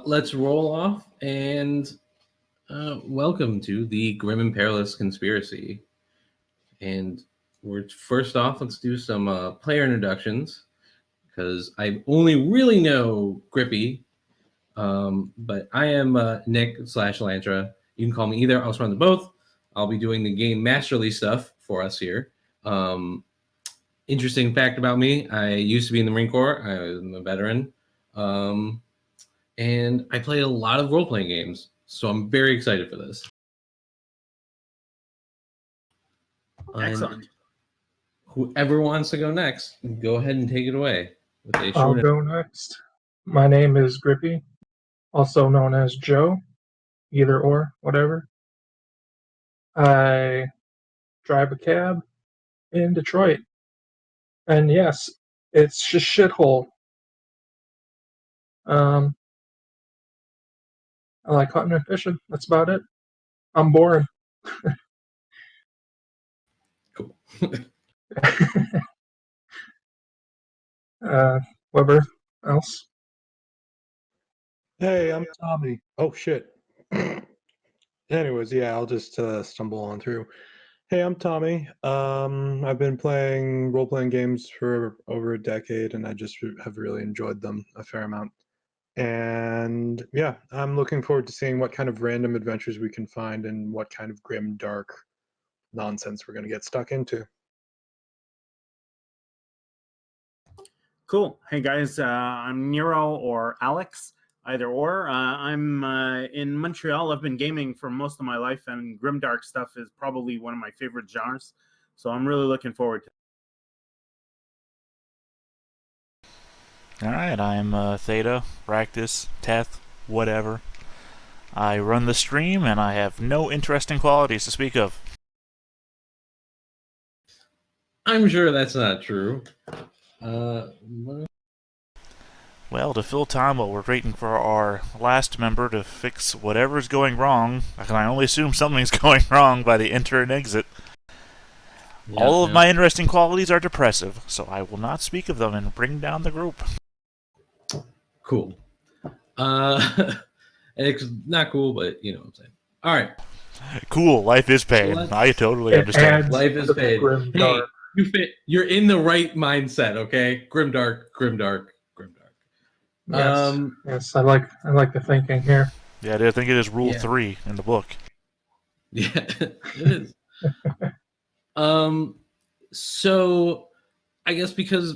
Let's roll off and welcome to the Grim and Perilous Conspiracy. And first off, let's do some player introductions because I only really know Grippy, but I am Nick/Lantra. You can call me either. I'll run to both. I'll be doing the Gamemasters stuff for us here. Interesting fact about me: I used to be in the Marine Corps. I'm a veteran. And I played a lot of role-playing games, so I'm very excited for this. Excellent. And whoever wants to go next, go ahead and take it away. I'll go next. My name is Grippy, also known as Joe, either or, whatever. I drive a cab in Detroit. And yes, it's just shithole. I like hunting and fishing. That's about it. I'm boring. Cool. Weber, else? Hey, I'm Tommy. Oh, shit. Anyways, yeah, I'll just stumble on through. Hey, I'm Tommy. I've been playing role-playing games for over a decade, and I just have really enjoyed them a fair amount. And yeah, I'm looking forward to seeing what kind of random adventures we can find and what kind of grim, dark nonsense we're going to get stuck into. Cool. Hey guys, I'm Nero or Alex, either or. I'm in Montreal. I've been gaming for most of my life, and grimdark stuff is probably one of my favorite genres. So I'm really looking forward to it. Alright, I'm Theta, Ractus, Teth, whatever. I run the stream, and I have no interesting qualities to speak of. I'm sure that's not true. Well, to fill time while we're waiting for our last member to fix whatever's going wrong, I can only assume something's going wrong by the enter and exit. All of my interesting qualities are depressive, so I will not speak of them and bring down the group. Cool. It's not cool, but you know what I'm saying. All right. Cool. Life is pain. I totally understand. Life is pain. Hey, you fit. You're in the right mindset. Okay. Grimdark. Yes. Yes. I like the thinking here. Yeah, I think it is Rule 3 in the book. Yeah, it is. So I guess because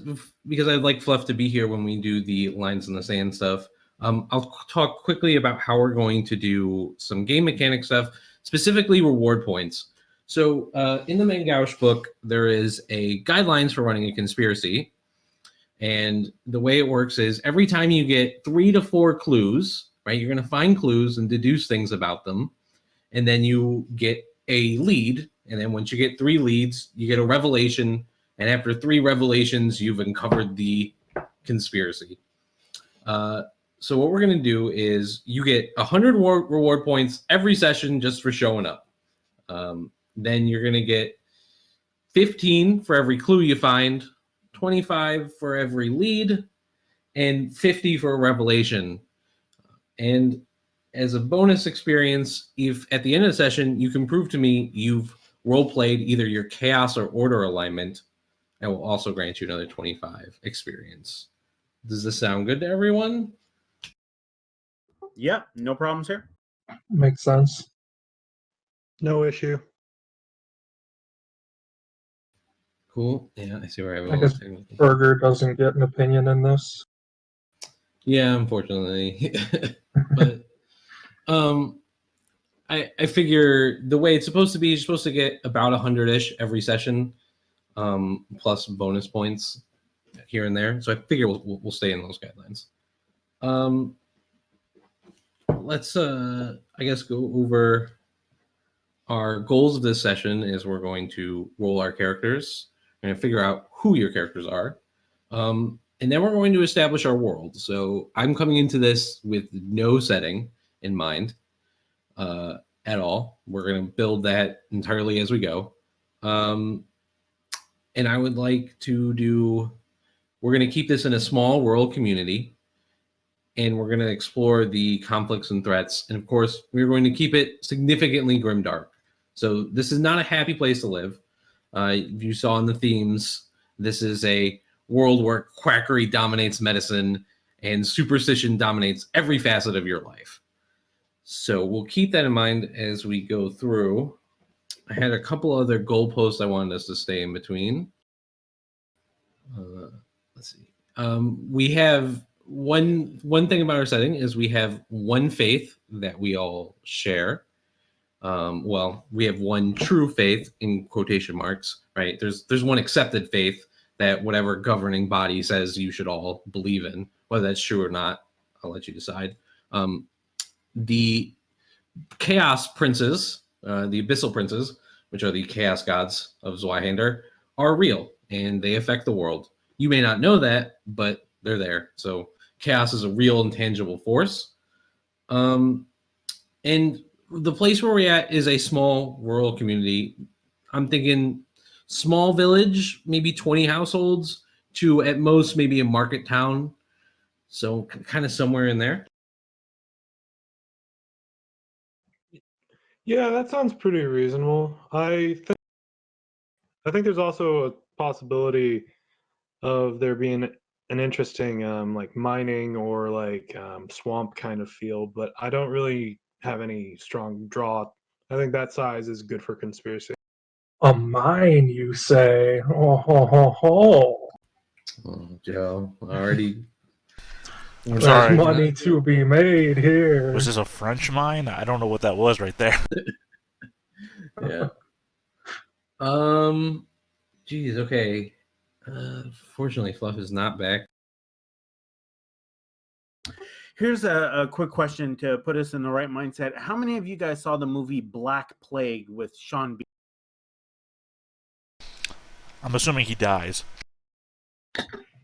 I'd like Fluff to be here when we do the lines in the sand stuff, I'll talk quickly about how we're going to do some game mechanic stuff, specifically reward points. So in the Mangausch book, there is a guidelines for running a conspiracy. And the way it works is every time you get 3 to 4 clues, right, you're going to find clues and deduce things about them. And then you get a lead. And then once you get 3 leads, you get a revelation. And after 3 revelations, you've uncovered the conspiracy. So what we're going to do is you get 100 reward points every session just for showing up. Then you're going to get 15 for every clue you find, 25 for every lead, and 50 for a revelation. And as a bonus experience, if at the end of the session you can prove to me you've role-played either your chaos or order alignment, I will also grant you another 25 experience. Does this sound good to everyone? Yeah, no problems here. Makes sense. No issue. Cool. Yeah, I see where I guess everyone's. Burger doesn't get an opinion in this. Yeah, unfortunately. But I figure the way it's supposed to be, you're supposed to get about 100-ish every session, plus bonus points here and there. So I figure we'll stay in those guidelines. Let's I guess go over our goals of this session. Is we're going to roll our characters and figure out who your characters are. And then we're going to establish our world. So I'm coming into this with no setting in mind at all. We're going to build that entirely as we go. And I would like to we're going to keep this in a small rural community. and we're going to explore the conflicts and threats. And of course, we're going to keep it significantly grimdark. So this is not a happy place to live. You saw in the themes, this is a world where quackery dominates medicine and superstition dominates every facet of your life. So we'll keep that in mind as we go through. I had a couple other goalposts I wanted us to stay in between. Let's see. We have one thing about our setting is we have one faith that we all share. Well, we have one true faith in quotation marks, right? There's one accepted faith that whatever governing body says you should all believe in. Whether that's true or not, I'll let you decide. The chaos princes, the abyssal princes, which are the chaos gods of Zweihänder, are real and they affect the world. You may not know that, but they're there. So chaos is a real and tangible force. And the place where we're at is a small rural community. I'm thinking small village, maybe 20 households, to at most maybe a market town. So kind of somewhere in there. Yeah, that sounds pretty reasonable. I think there's also a possibility of there being an interesting like mining or like swamp kind of feel, but I don't really have any strong draw. I think that size is good for conspiracy. A mine, you say? Oh, ho, ho, ho. Oh, Joe, already. There's sorry. money to be made here. Was this a French mine? I don't know what that was right there. Yeah. Geez, okay. Fortunately, Fluff is not back. Here's a quick question to put us in the right mindset. How many of you guys saw the movie Black Plague with Sean Bean? I'm assuming he dies.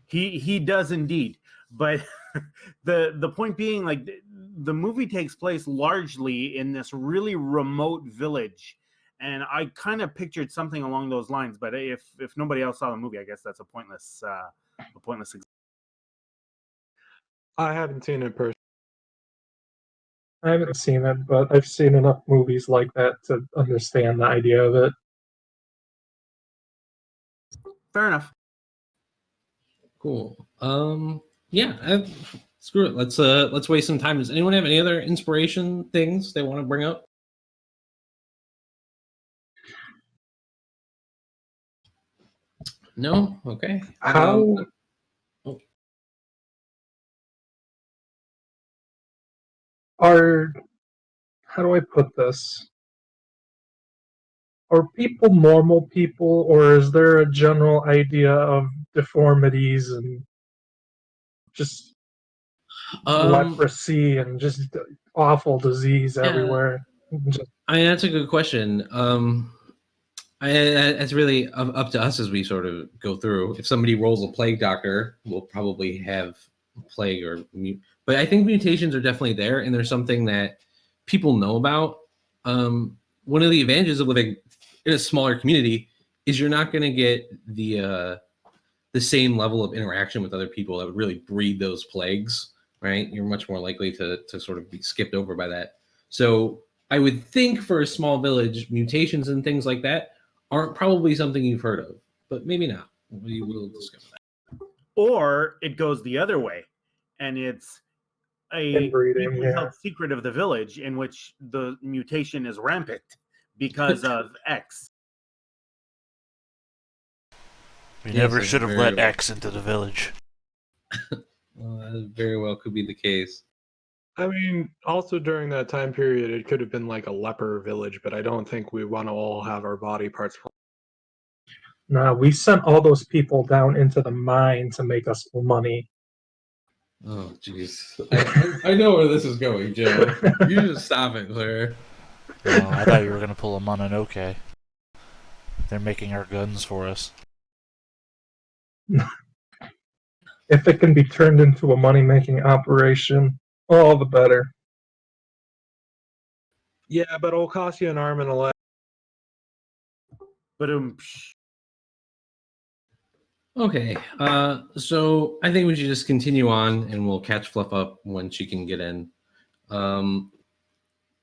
He does indeed, but the point being, like, the movie takes place largely in this really remote village, and I kind of pictured something along those lines. But if nobody else saw the movie, I guess that's a pointless I haven't seen it personally. I haven't seen it, but I've seen enough movies like that to understand the idea of it. Fair enough. Cool. Yeah. Screw it. Let's waste some time. Does anyone have any other inspiration things they want to bring up? No. Okay. How do I put this? Are people normal people, or is there a general idea of deformities and just leprosy and just awful disease everywhere? I mean, that's a good question. It's really up to us as we sort of go through. If somebody rolls a plague doctor, we'll probably have plague but I think mutations are definitely there, and there's something that people know about. One of the advantages of living in a smaller community is you're not going to get the same level of interaction with other people that would really breed those plagues, right? You're much more likely to sort of be skipped over by that. So I would think for a small village, mutations and things like that aren't probably something you've heard of, but maybe not. We will discover that. Or it goes the other way, and it's a Inbreeding, deeply yeah. held secret of the village in which the mutation is rampant because of X. We Yes, never that's should have very let well. X into the village. Well, that very well could be the case. I mean, also during that time period, it could have been like a leper village, but I don't think we want to all have our body parts. Nah, we sent all those people down into the mine to make us money. Oh, jeez. I know where this is going, Joe. You just stop it, sir. Oh, I thought you were going to pull a Mononoke. They're making our guns for us. If it can be turned into a money-making operation, all the better. Yeah, but it'll cost you an arm and a leg. But Okay, so I think we should just continue on, and we'll catch Fluff up when she can get in. Um,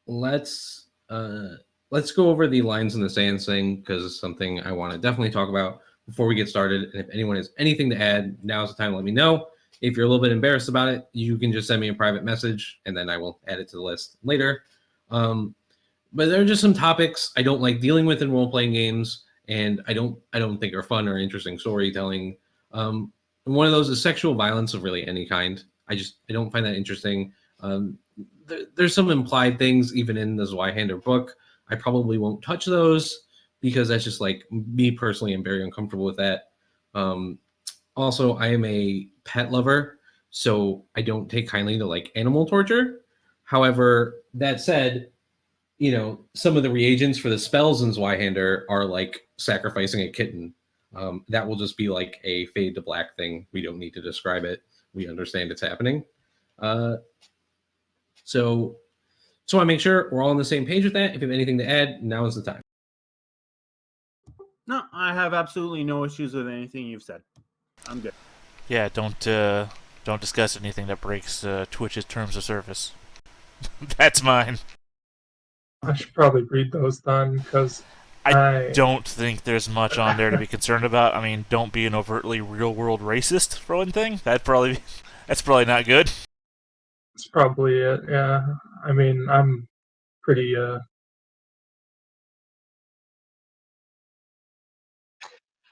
let's go over the lines in the sand thing, because it's something I want to definitely talk about before we get started. And if anyone has anything to add, now's the time to let me know. If you're a little bit embarrassed about it, you can just send me a private message, and then I will add it to the list later. But there are just some topics I don't like dealing with in role-playing games, and I don't think are fun or interesting storytelling. And one of those is sexual violence of really any kind. I don't find that interesting. There's some implied things even in the Zweihänder book. I probably won't touch those because that's just like me personally. I'm very uncomfortable with that. Also, I am a pet lover, so I don't take kindly to like animal torture. However, that said, some of the reagents for the spells in Zweihänder are like sacrificing a kitten. That will just be like a fade to black thing. We don't need to describe it. We understand it's happening. So I make sure we're all on the same page with that. If you have anything to add, now is the time. No, I have absolutely no issues with anything you've said. I'm good. Yeah, don't discuss anything that breaks Twitch's terms of service. That's mine. I should probably read those then, because I don't think there's much on there to be concerned about. I mean, don't be an overtly real-world racist for one thing. That's probably not good. That's probably it. Yeah, I mean, I'm pretty.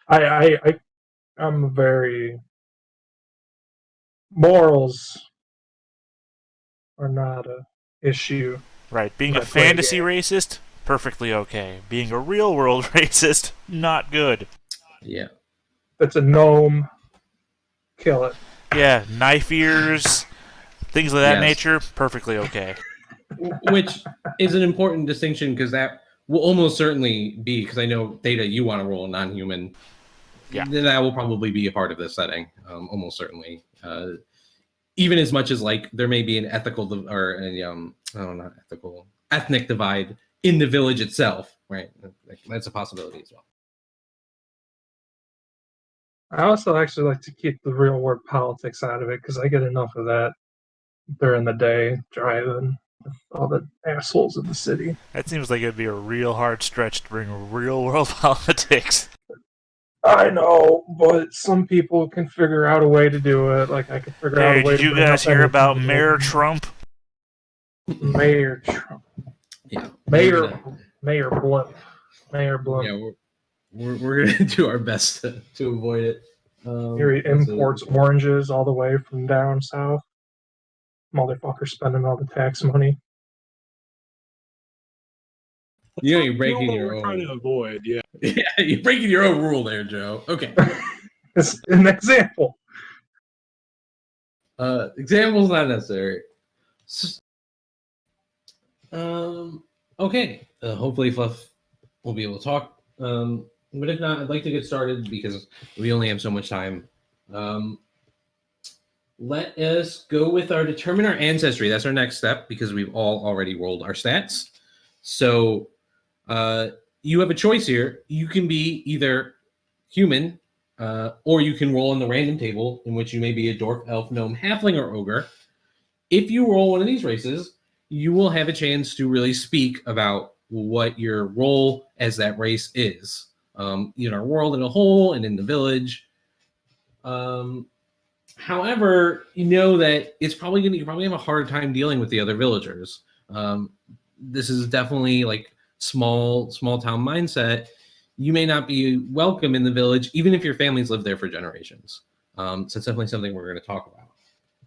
I'm very. Morals are not a issue. Right, being when a I play fantasy game. racist, perfectly okay. Being a real-world racist, not good. Yeah. If it's a gnome, kill it. Yeah, knife ears, things of that Yes. nature, perfectly okay. Which is an important distinction, because that will almost certainly be, because I know, Theta, you want to roll a non-human. Yeah. That will probably be a part of this setting, almost certainly. Even as much as like there may be an ethical or not ethical, ethnic divide in the village itself, right? That's a possibility as well. I also actually like to keep the real world politics out of it, because I get enough of that during the day driving with all the assholes in the city. That seems like it'd be a real hard stretch to bring real-world politics. I know, but some people can figure out a way to do it. Like I can figure out a Hey, way did to you bring guys up hear anything about to do Mayor it. Trump? Mayor Trump. Yeah. Mayor Blimp. Mayor Blimp. Yeah, we're gonna do our best to avoid it. Here he imports oranges all the way from down south. Motherfucker spending all the tax money. You're breaking your we're own. trying to avoid. Yeah. Yeah, you're breaking your own rule there, Joe. Okay. It's an example. Examples not necessary. Okay. Hopefully Fluff will be able to talk. But if not, I'd like to get started because we only have so much time. Let us go with determine our ancestry. That's our next step, because we've all already rolled our stats. So you have a choice here. You can be either human, or you can roll on the random table, in which you may be a dwarf, elf, gnome, halfling, or ogre. If you roll one of these races, you will have a chance to really speak about what your role as that race is in our world in a whole and in the village. However, you know that you probably have a hard time dealing with the other villagers. This is definitely like small town mindset. You may not be welcome in the village, even if your families lived there for generations. So it's definitely something we're going to talk about.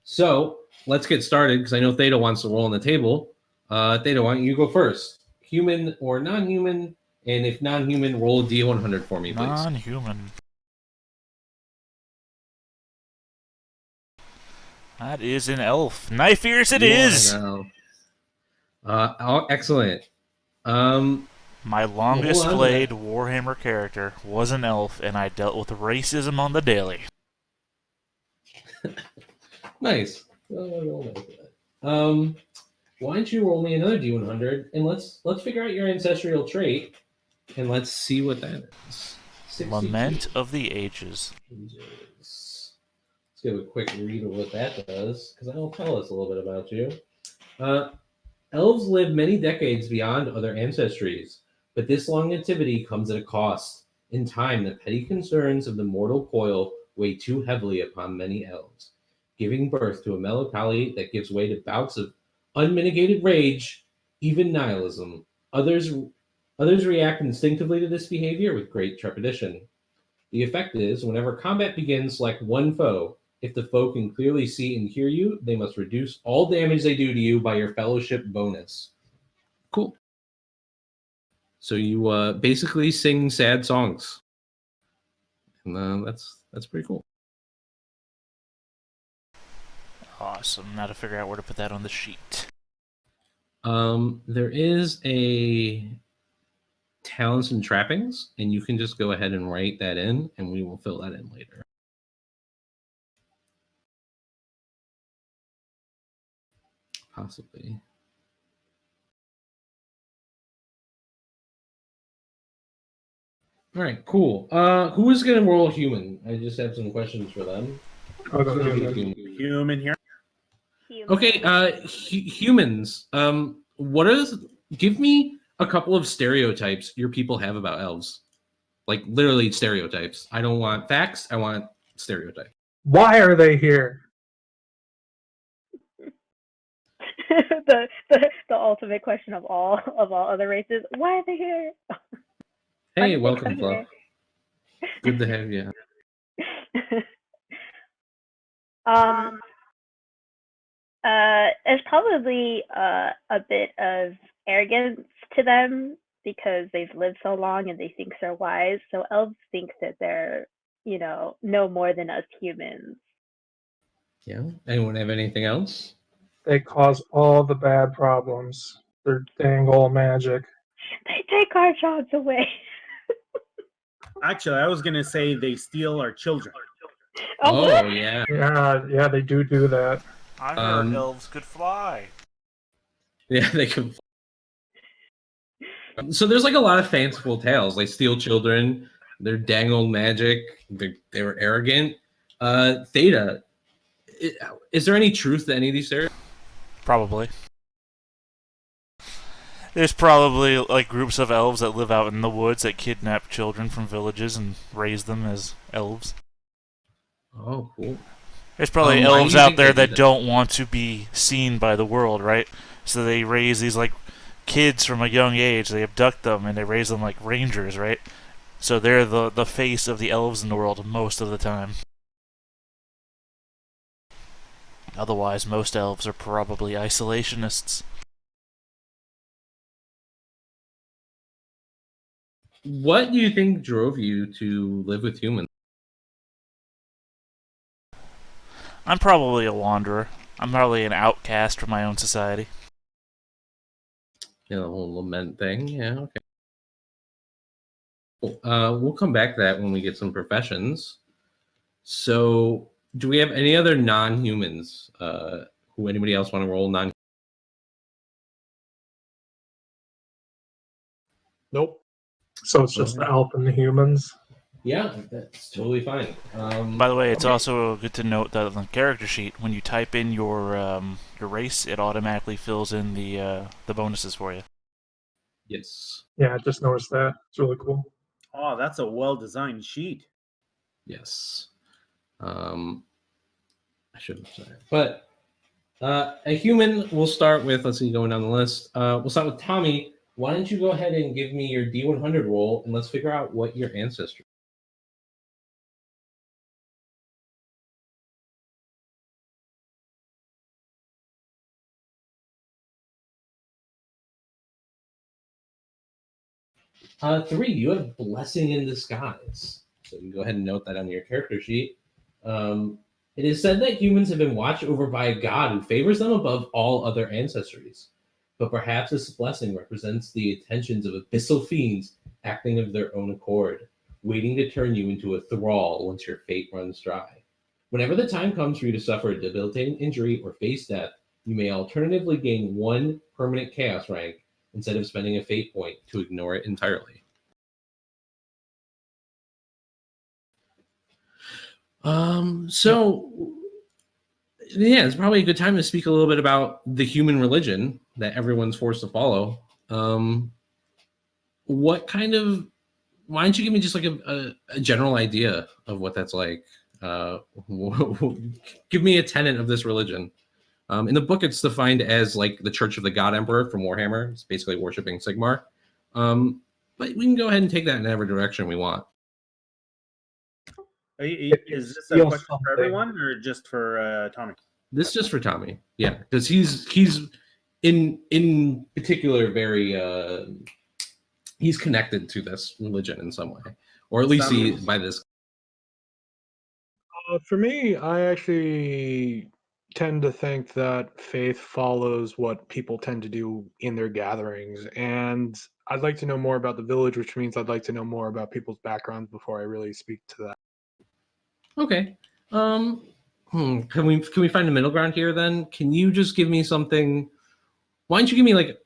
So let's get started, because I know Theta wants to roll on the table. Theta, why don't you go first? Human or non-human? And if non-human, roll a D100 for me, please. Non-human. That is an elf. Knife ears it is! Excellent. My longest played Warhammer character was an elf, and I dealt with racism on the daily. Nice. Why don't you roll me another D100, and let's figure out your ancestral trait, and let's see what that is. 62. Lament of the Ages. Let's give a quick read of what that does, because that'll tell us a little bit about you. Elves live many decades beyond other ancestries, but this longevity comes at a cost. In time, the petty concerns of the mortal coil weigh too heavily upon many elves, giving birth to a melancholy that gives way to bouts of unmitigated rage, even nihilism. Others react instinctively to this behavior with great trepidation. The effect is, whenever combat begins, select one foe. If the foe can clearly see and hear you, they must reduce all damage they do to you by your fellowship bonus. Cool. So you basically sing sad songs. And that's pretty cool. Awesome. Now to figure out where to put that on the sheet. There is a talents and trappings, and you can just go ahead and write that in, and we will fill that in later. Possibly. All right, cool. Who is going to roll human? I just have some questions for them. I'll go human. Human here. Okay, humans. Give me a couple of stereotypes your people have about elves. Like literally stereotypes. I don't want facts. I want stereotypes. Why are they here? the ultimate question of all other races. Why are they here? Hey, welcome, Fluff. Good to have you. There's probably a bit of arrogance to them because they've lived so long and they think they're wise. So elves think that they're, know more than us humans. Yeah. Anyone have anything else? They cause all the bad problems. They're dang old magic. They take our jobs away. Actually, I was gonna say they steal our children. Oh yeah. Yeah, they do that. I heard elves could fly. Yeah, they can. So there's like a lot of fanciful tales. They steal children. They're dang old magic. They were arrogant. Theta, is there any truth to any of these theories? Probably. There's probably like groups of elves that live out in the woods that kidnap children from villages and raise them as elves. Oh, cool. There's probably elves out there that don't want to be seen by the world, right? So they raise these like kids from a young age. They abduct them and they raise them like rangers, right? So they're the face of the elves in the world most of the time. Otherwise, most elves are probably isolationists. What do you think drove you to live with humans? I'm probably a wanderer. I'm probably an outcast from my own society. The whole lament thing. Yeah, okay. Cool. We'll come back to that when we get some professions. So, do we have any other non-humans? Who anybody else want to roll non? Nope. So it's just the elf and the humans. Yeah, that's totally fine. By the way, it's also good to note that on the character sheet, when you type in your race, it automatically fills in the bonuses for you. Yes. Yeah, I just noticed that. It's really cool. Oh, that's a well-designed sheet. Yes. I shouldn't have said it. But a human, we'll start with, let's see, going down the list. We'll start with Tommy. Why don't you go ahead and give me your D100 roll, and let's figure out what your ancestry. Three, you have blessing in disguise. So you can go ahead and note that on your character sheet. It is said that humans have been watched over by a god who favors them above all other ancestries. But perhaps this blessing represents the attentions of abyssal fiends acting of their own accord, waiting to turn you into a thrall once your fate runs dry. Whenever the time comes for you to suffer a debilitating injury or face death, you may alternatively gain one permanent chaos rank instead of spending a fate point to ignore it entirely. So yeah, it's probably a good time to speak a little bit about the human religion that everyone's forced to follow. What kind of? Why don't you give me just like a general idea of what that's like? Give me a tenet of this religion. In the book, it's defined as like the Church of the God Emperor from Warhammer. It's basically worshiping Sigmar. But we can go ahead and take that in whatever direction we want. Is this a question for everyone or just for Tommy? This is just for Tommy, yeah, because he's in particular very he's connected to this religion in some way, or at least by this. For me, I actually tend to think that faith follows what people tend to do in their gatherings, and I'd like to know more about the village, which means I'd like to know more about people's backgrounds before I really speak to that. Okay. Can we find a middle ground here then? Can you just give me something? Why don't you give me like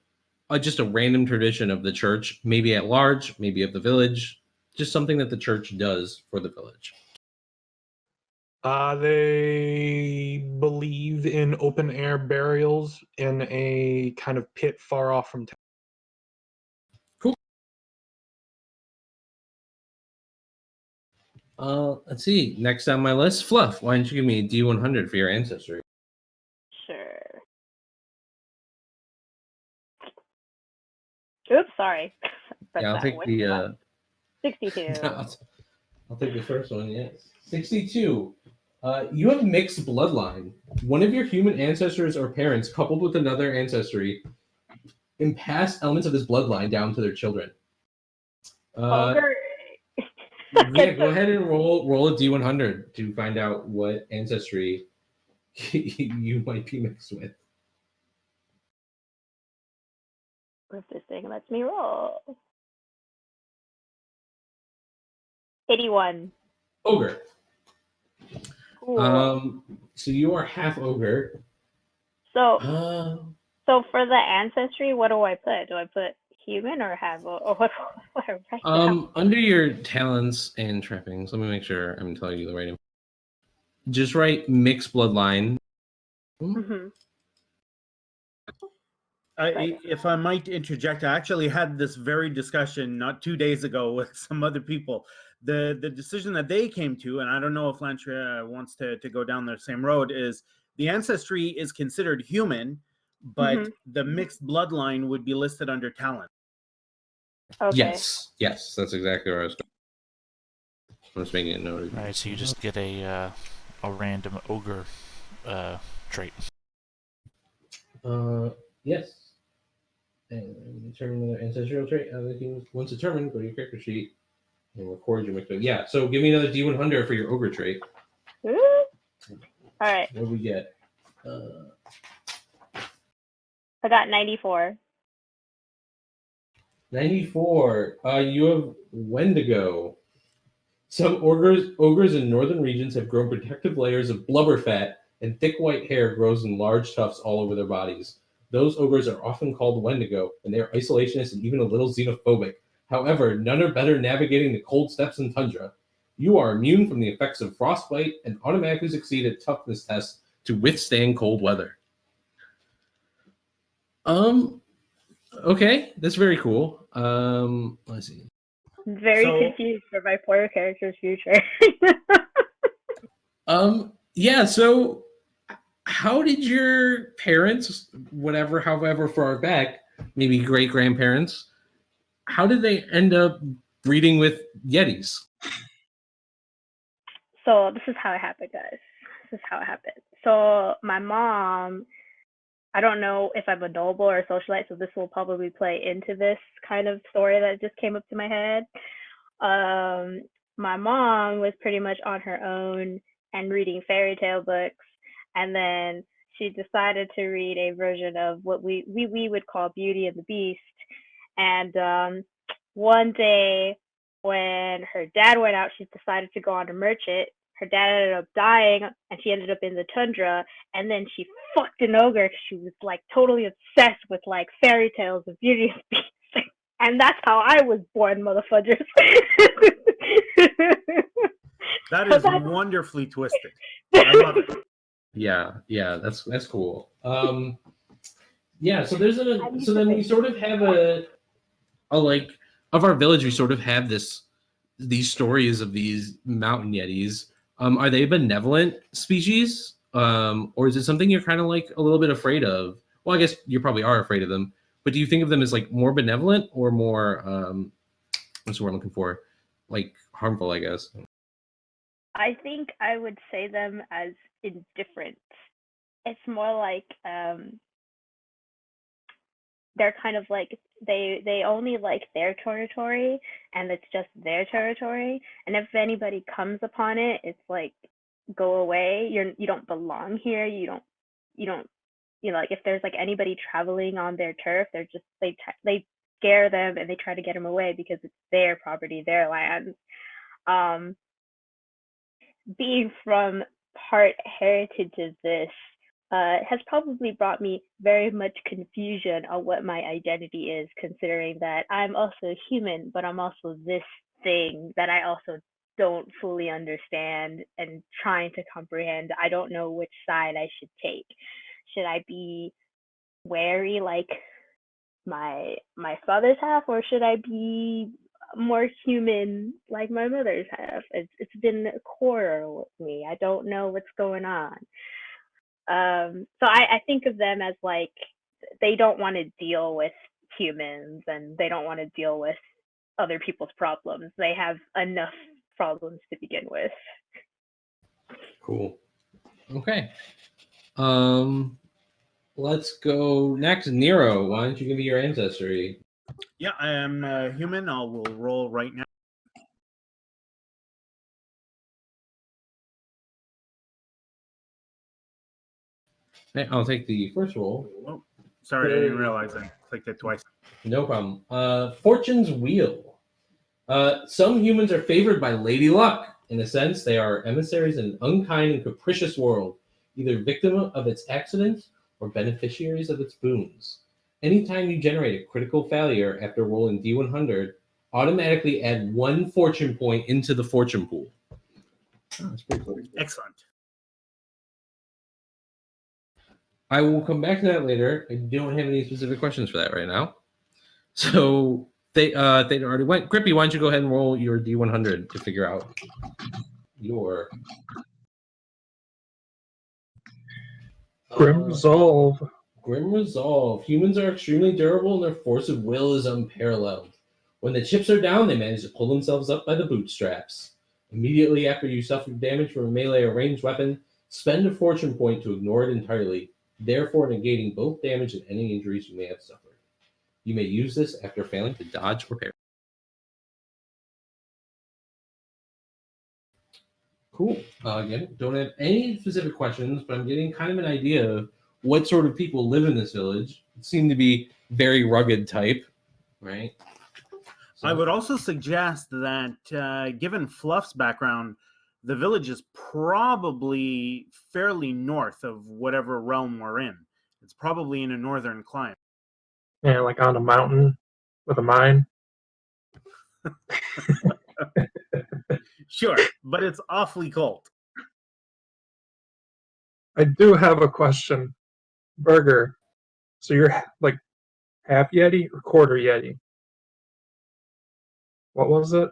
just a random tradition of the church, maybe at large, maybe of the village, just something that the church does for the village. They believe in open air burials in a kind of pit far off from town. Let's see. Next on my list, Fluff. Why don't you give me a D100 for your ancestry? Sure. Oops, sorry. Yeah, I'll take the 62. I'll take the first one. Yes, 62. You have mixed bloodline. One of your human ancestors or parents coupled with another ancestry and pass elements of this bloodline down to their children. Yeah, go ahead and roll a D100 to find out what ancestry you might be mixed with. If this thing lets me roll. 81. Ogre. Cool. So you are half ogre. So for the ancestry, what do I put? Do I put human or have or what I write down? Under your talents and trappings, let me make sure I'm telling you the right info. Just write mixed bloodline. Mm-hmm. If I might interject, I actually had this very discussion not 2 days ago with some other people. The decision that they came to, and I don't know if Lantria wants to go down the same road, is the ancestry is considered human, but the mixed bloodline would be listed under talent. Okay. Yes, that's exactly where I was going. I'm just making a note. All right, so you just get a random ogre trait. Yes. And determine another ancestral trait. Once determined, go to your character sheet and record your mixed. Yeah, so give me another D100 for your ogre trait. All right. What do we get? I got 94. 94. You have Wendigo. Some ogres in northern regions have grown protective layers of blubber fat, and thick white hair grows in large tufts all over their bodies. Those ogres are often called Wendigo, and they are isolationist and even a little xenophobic. However, none are better navigating the cold steppes and tundra. You are immune from the effects of frostbite and automatically succeed at toughness tests to withstand cold weather. Okay, that's very cool. Let's see. I'm very confused for my poor character's future. Yeah, so how did your parents, however far back, maybe great-grandparents, how did they end up breeding with Yetis? So this is how it happened, guys. This is how it happened. So my mom, I don't know if I'm a noble or a socialite, so this will probably play into this kind of story that just came up to my head. My mom was pretty much on her own and reading fairy tale books, and then she decided to read a version of what we would call Beauty and the Beast. And one day when her dad went out, she decided to go on a merchant. Her dad ended up dying, and she ended up in the tundra, and then she fucked an ogre because she was like totally obsessed with like fairy tales of Beauty and the Beast. And that's how I was born, motherfuckers. That So is that's- wonderfully twisted. I love it. Yeah, that's cool. Yeah, so there's so then we sort of have a like of our village. We sort of have these stories of these mountain yetis. Are they a benevolent species, or is it something you're kind of like a little bit afraid of? Well, I guess you probably are afraid of them, but do you think of them as like more benevolent or more what's the word I'm looking for? Like harmful, I guess. I think I would say them as indifferent. It's more like they're kind of like they only like their territory, and it's just their territory. And if anybody comes upon it, it's like, go away. You don't belong here. You don't like if there's like anybody traveling on their turf, they're just they scare them and they try to get them away because it's their property, their land. Being from part heritage of this has probably brought me very much confusion on what my identity is, considering that I'm also human, but I'm also this thing that I also don't fully understand and trying to comprehend. I don't know which side I should take. Should I be wary like my father's half, or should I be more human like my mother's half? It's been a quarter with me. I don't know what's going on. So I think of them as like they don't want to deal with humans and they don't want to deal with other people's problems. They have enough problems to begin with. Cool. Okay. Let's go next. Nero, why don't you give me your ancestry? Yeah, I am human. I will roll right now. Okay, I'll take the first roll. Oh, sorry, I didn't realize I clicked it twice. No problem. Fortune's Wheel. Some humans are favored by Lady Luck. In a sense, they are emissaries in an unkind and capricious world, either victim of its accidents or beneficiaries of its boons. Anytime you generate a critical failure after rolling D100, automatically add 1 fortune point into the fortune pool. Oh, that's pretty cool. Excellent. I will come back to that later. I don't have any specific questions for that right now. So they already went. Grippy, why don't you go ahead and roll your D100 to figure out your Grim Resolve. Grim Resolve. Humans are extremely durable and their force of will is unparalleled. When the chips are down, they manage to pull themselves up by the bootstraps. Immediately after you suffer damage from a melee or ranged weapon, spend a fortune point to ignore it entirely, therefore negating both damage and any injuries you may have suffered. You may use this after failing to dodge or parry. Cool. Again, don't have any specific questions, but I'm getting kind of an idea of what sort of people live in this village. It seemed to be very rugged type, right? So, I would also suggest that given Fluff's background, the village is probably fairly north of whatever realm we're in. It's probably in a northern climate. Yeah, like on a mountain with a mine. Sure, but it's awfully cold. I do have a question. Burger. So you're like half Yeti or quarter Yeti? What was it?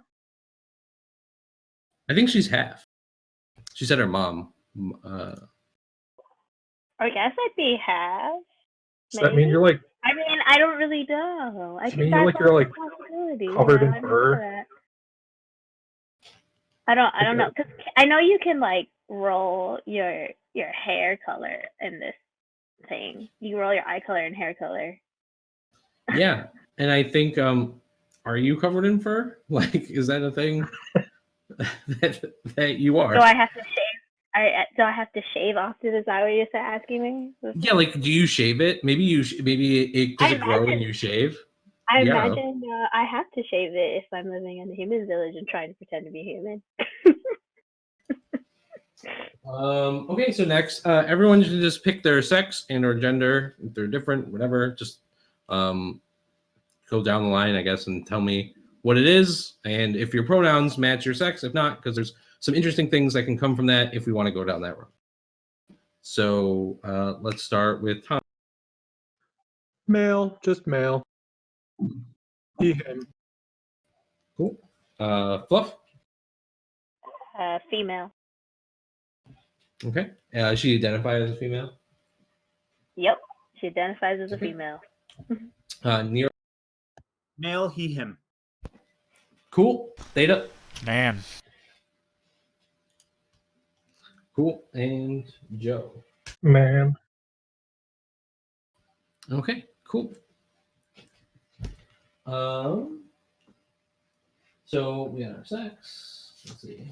I think she's half. She said her mom. I guess I'd be half. Does that mean you're like I mean, I don't really know. I Does it think mean you're that's like- you're, like, a possibility. covered in I don't know fur? that. I don't know, because I know you can like roll your hair color in this thing. You roll your eye color and hair color. Yeah, and I think are you covered in fur? Like, is that a thing that you are? Do I have to shave? Do I have to shave often? Is that what you're asking me? Yeah, like, do you shave it? Maybe does it grow when you shave? I Yeah. imagine I have to shave it if I'm living in a human village and trying to pretend to be human. Okay, so next, everyone should just pick their sex and or gender. If they're different, whatever, just go down the line, I guess, and tell me what it is. And if your pronouns match your sex, if not, because there's some interesting things that can come from that if we want to go down that road. So let's start with Tom. Male, just male. He, him. Cool. Fluff. Female. Okay. She identifies as a female. Yep. She identifies as a Okay. female. Nero. Male, he, him. Cool. Theta. Man. Cool. And Joe. Man. Okay. Cool. So we got our sex. Let's see.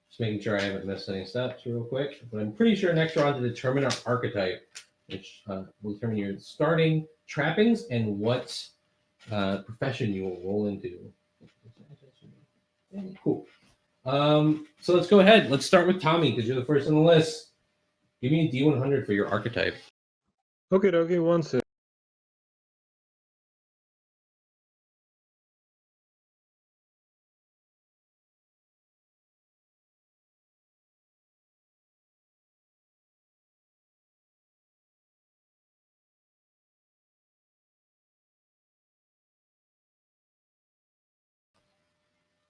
Just making sure I haven't missed any steps real quick. But I'm pretty sure next we're on to determine our archetype, which will determine your starting trappings and what profession you will roll into. Cool. So let's go ahead. Let's start with Tommy because you're the first on the list. Give me a D100 for your archetype. Okay, 1 sec.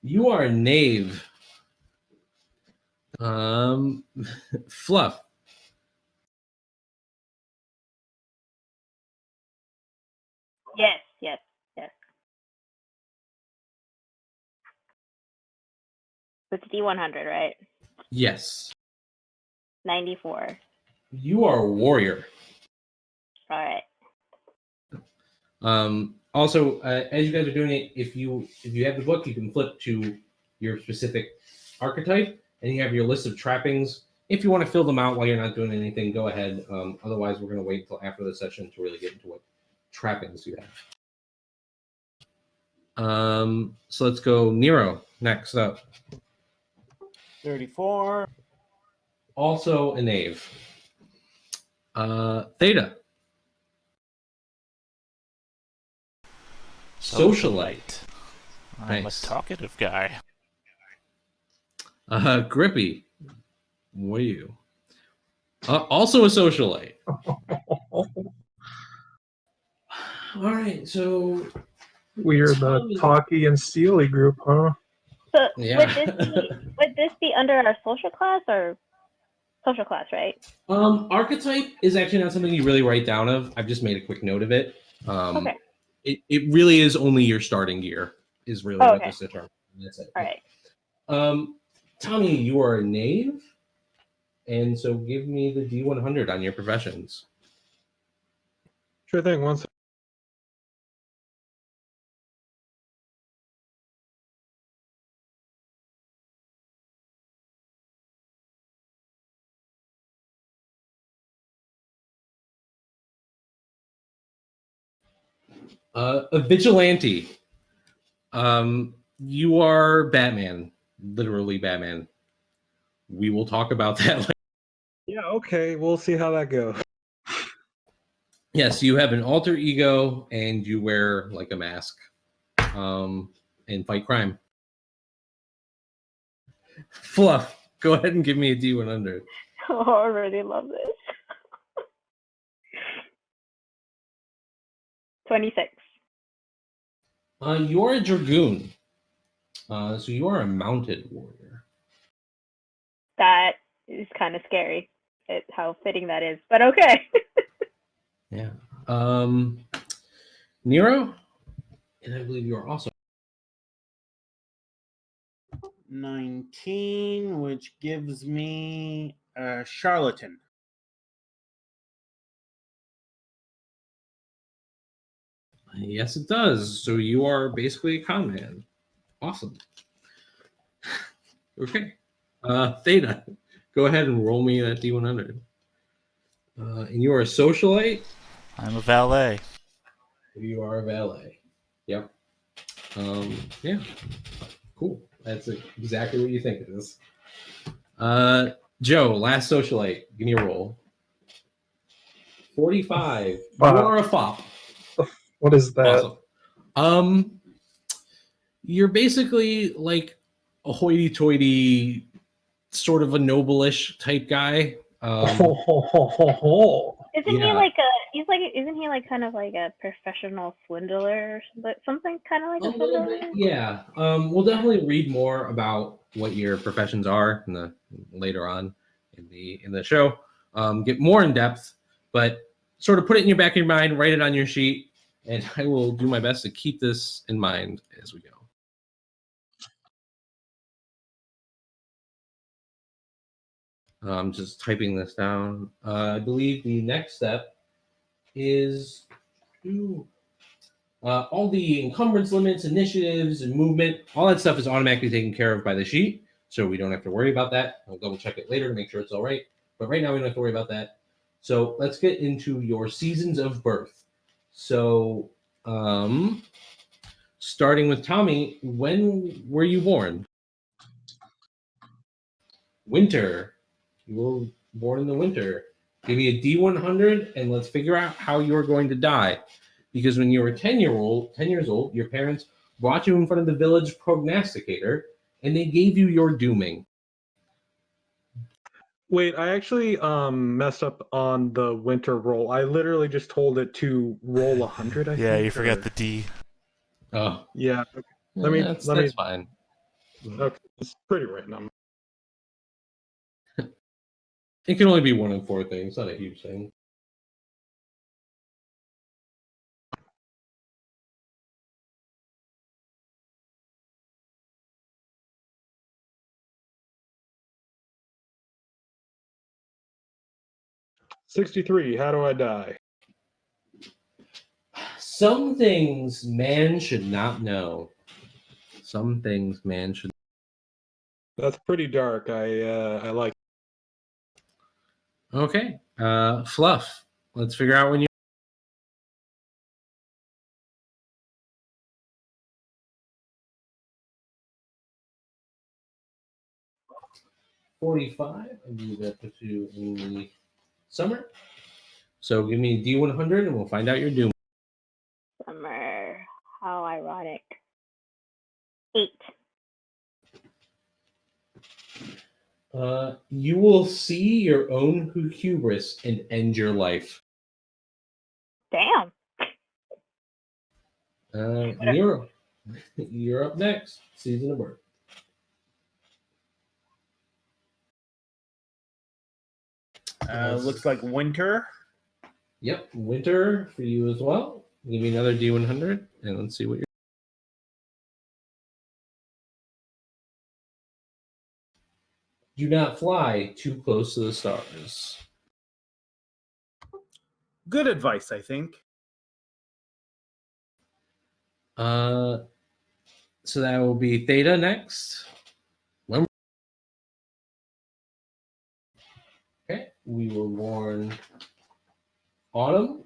You are a knave. Fluff. Yes. It's D100, right? Yes. 94. You are a warrior. All right. Also, as you guys are doing it, if you have the book, you can flip to your specific archetype, and you have your list of trappings. If you want to fill them out while you're not doing anything, go ahead. Otherwise, we're going to wait until after the session to really get into what trappings you have. So let's go Nero next up. 34. Also a knave. Theta. Socialite. I'm Nice. a talkative guy. Grippy. What are you? Also a socialite. All right, so We're the Talkie and Steely group, huh? So Yeah. would this be under our social class or social class, right? Archetype is actually not something you really write down of. I've just made a quick note of it. Okay. It really is only your starting gear is really what this determines. That's it. All right. Tommy, you are a knave, and so give me the D100 on your professions. Sure thing, 1 sec. A vigilante. You are Batman, literally Batman. We will talk about that later. Yeah, okay, we'll see how that goes. Yes, you have an alter ego and you wear like a mask and fight crime. Fluff, go ahead and give me a D100. Oh, I already love this. 26. You are a dragoon. So you are a mounted warrior. That is kind of scary. How fitting that is, but okay. Yeah. Nero, and I believe you are also 19, which gives me a charlatan. Yes, it does. So you are basically a con man. Awesome. Okay. Theta, go ahead and roll me that D100. And you are a socialite. I'm a valet. You are a valet. Yep. Yeah. Cool. That's exactly what you think it is. Joe, last socialite. Give me a roll. 45. Wow. You are a fop. What is that? Awesome. You're basically like a hoity-toity, sort of a noble-ish type guy. Isn't he Yeah. like isn't he like kind of like a professional swindler or something kind of like a little swindler? bit, yeah. We'll definitely read more about what your professions are later on in the show. Get more in depth, but sort of put it in your back of your mind, write it on your sheet, and I will do my best to keep this in mind as we go. I'm just typing this down. I believe the next step is all the encumbrance limits, initiatives, and movement. All that stuff is automatically taken care of by the sheet, so we don't have to worry about that. I'll double check it later to make sure it's all right. But right now, we don't have to worry about that. So let's get into your seasons of birth. So, starting with Tommy, when were you born? Winter. You were born in the winter. Give me a D100 and let's figure out how you're going to die. Because when you were 10 years old, your parents brought you in front of the village prognosticator and they gave you your dooming. Wait, I actually messed up on the winter roll. I literally just told it to roll 100. I Yeah, think, you forgot or- the D. Oh, Yeah. Okay. Let me. that's fine. Okay, it's pretty random. It can only be 1 in 4 things. Not a huge thing. $63. How do I die? Some things man should not know. Some things man should. That's pretty dark. I like. Okay. Fluff. Let's figure out when you. 45. I believe that puts you in the summer. So give me D100 and we'll find out your doom. Summer. How ironic. 8. You will see your own hubris and end your life. Damn. Nero, you're up next. Season of birth. Looks like winter. Yep, winter for you as well. Give me another D100 and let's see what you're. Do not fly too close to the stars. Good advice, I think. So that will be Theta next. Okay, we were born autumn.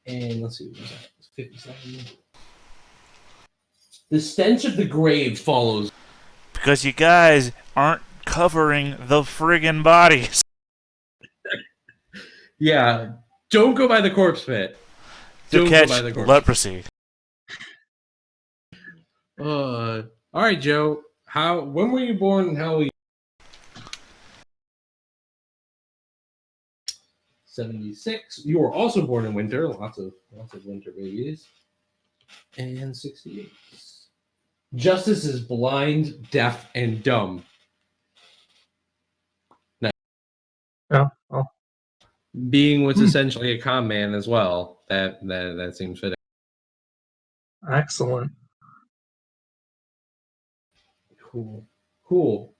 And let's see, what was that? 57. The stench of the grave follows. Because you guys aren't covering the friggin' bodies. Yeah, don't go by the corpse pit. To Don't catch go by the corpse leprosy. all right, Joe. When were you born and how old? 76. You were also born in winter. Lots of winter babies. And 68. Justice is blind, deaf, and dumb. Nice. Yeah. Well, Being what's essentially a con man as well. That seems fitting. excellent. Cool.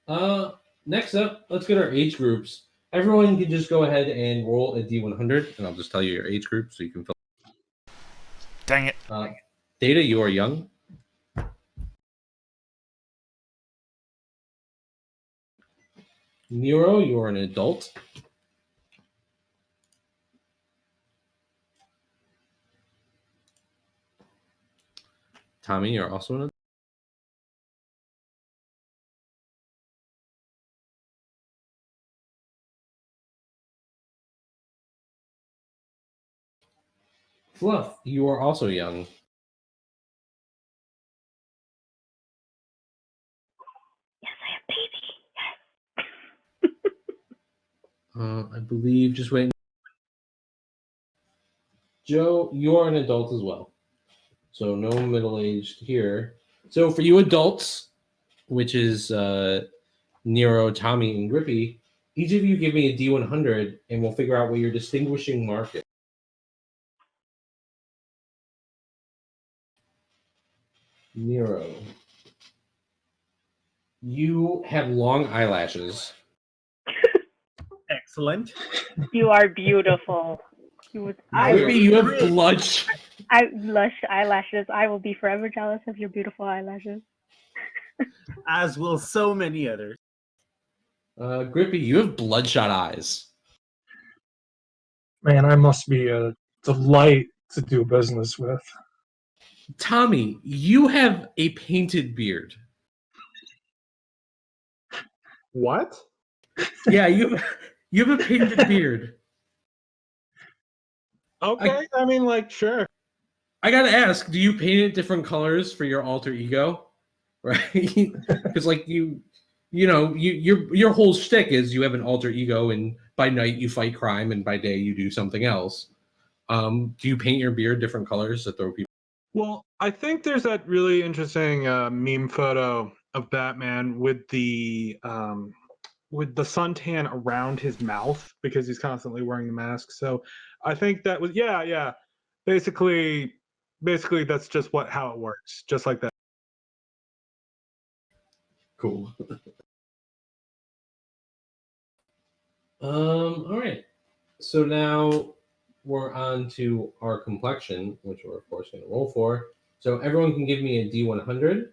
Next up, let's get our age groups. Everyone can just go ahead and roll a D100, and I'll just tell you your age group so you can fill. Dang it. Data, you are young. Nero, you are an adult. Tommy, you're also an adult. Fluff, you are also young. I believe, just wait. Joe, you're an adult as well. So no middle-aged here. So for you adults, which is Nero, Tommy, and Grippy, each of you give me a D100, and we'll figure out what your distinguishing mark is. Nero. You have long eyelashes. Excellent. You are beautiful. Grippy, you have blush. Lush eyelashes. I will be forever jealous of your beautiful eyelashes. As will so many others. Grippy, you have bloodshot eyes. Man, I must be a delight to do business with. Tommy, you have a painted beard. What? Yeah, you have a painted beard. Okay, I mean, like, sure. I gotta ask, do you paint it different colors for your alter ego? Right? Because like your whole shtick is you have an alter ego, and by night you fight crime, and by day you do something else. Do you paint your beard different colors to throw people? Well, I think there's that really interesting meme photo of Batman with the suntan around his mouth because he's constantly wearing the mask. So I think that was yeah. Basically that's just how it works, just like that. Cool. All right. So now we're on to our complexion, which we're of course going to roll for. So everyone can give me a D100.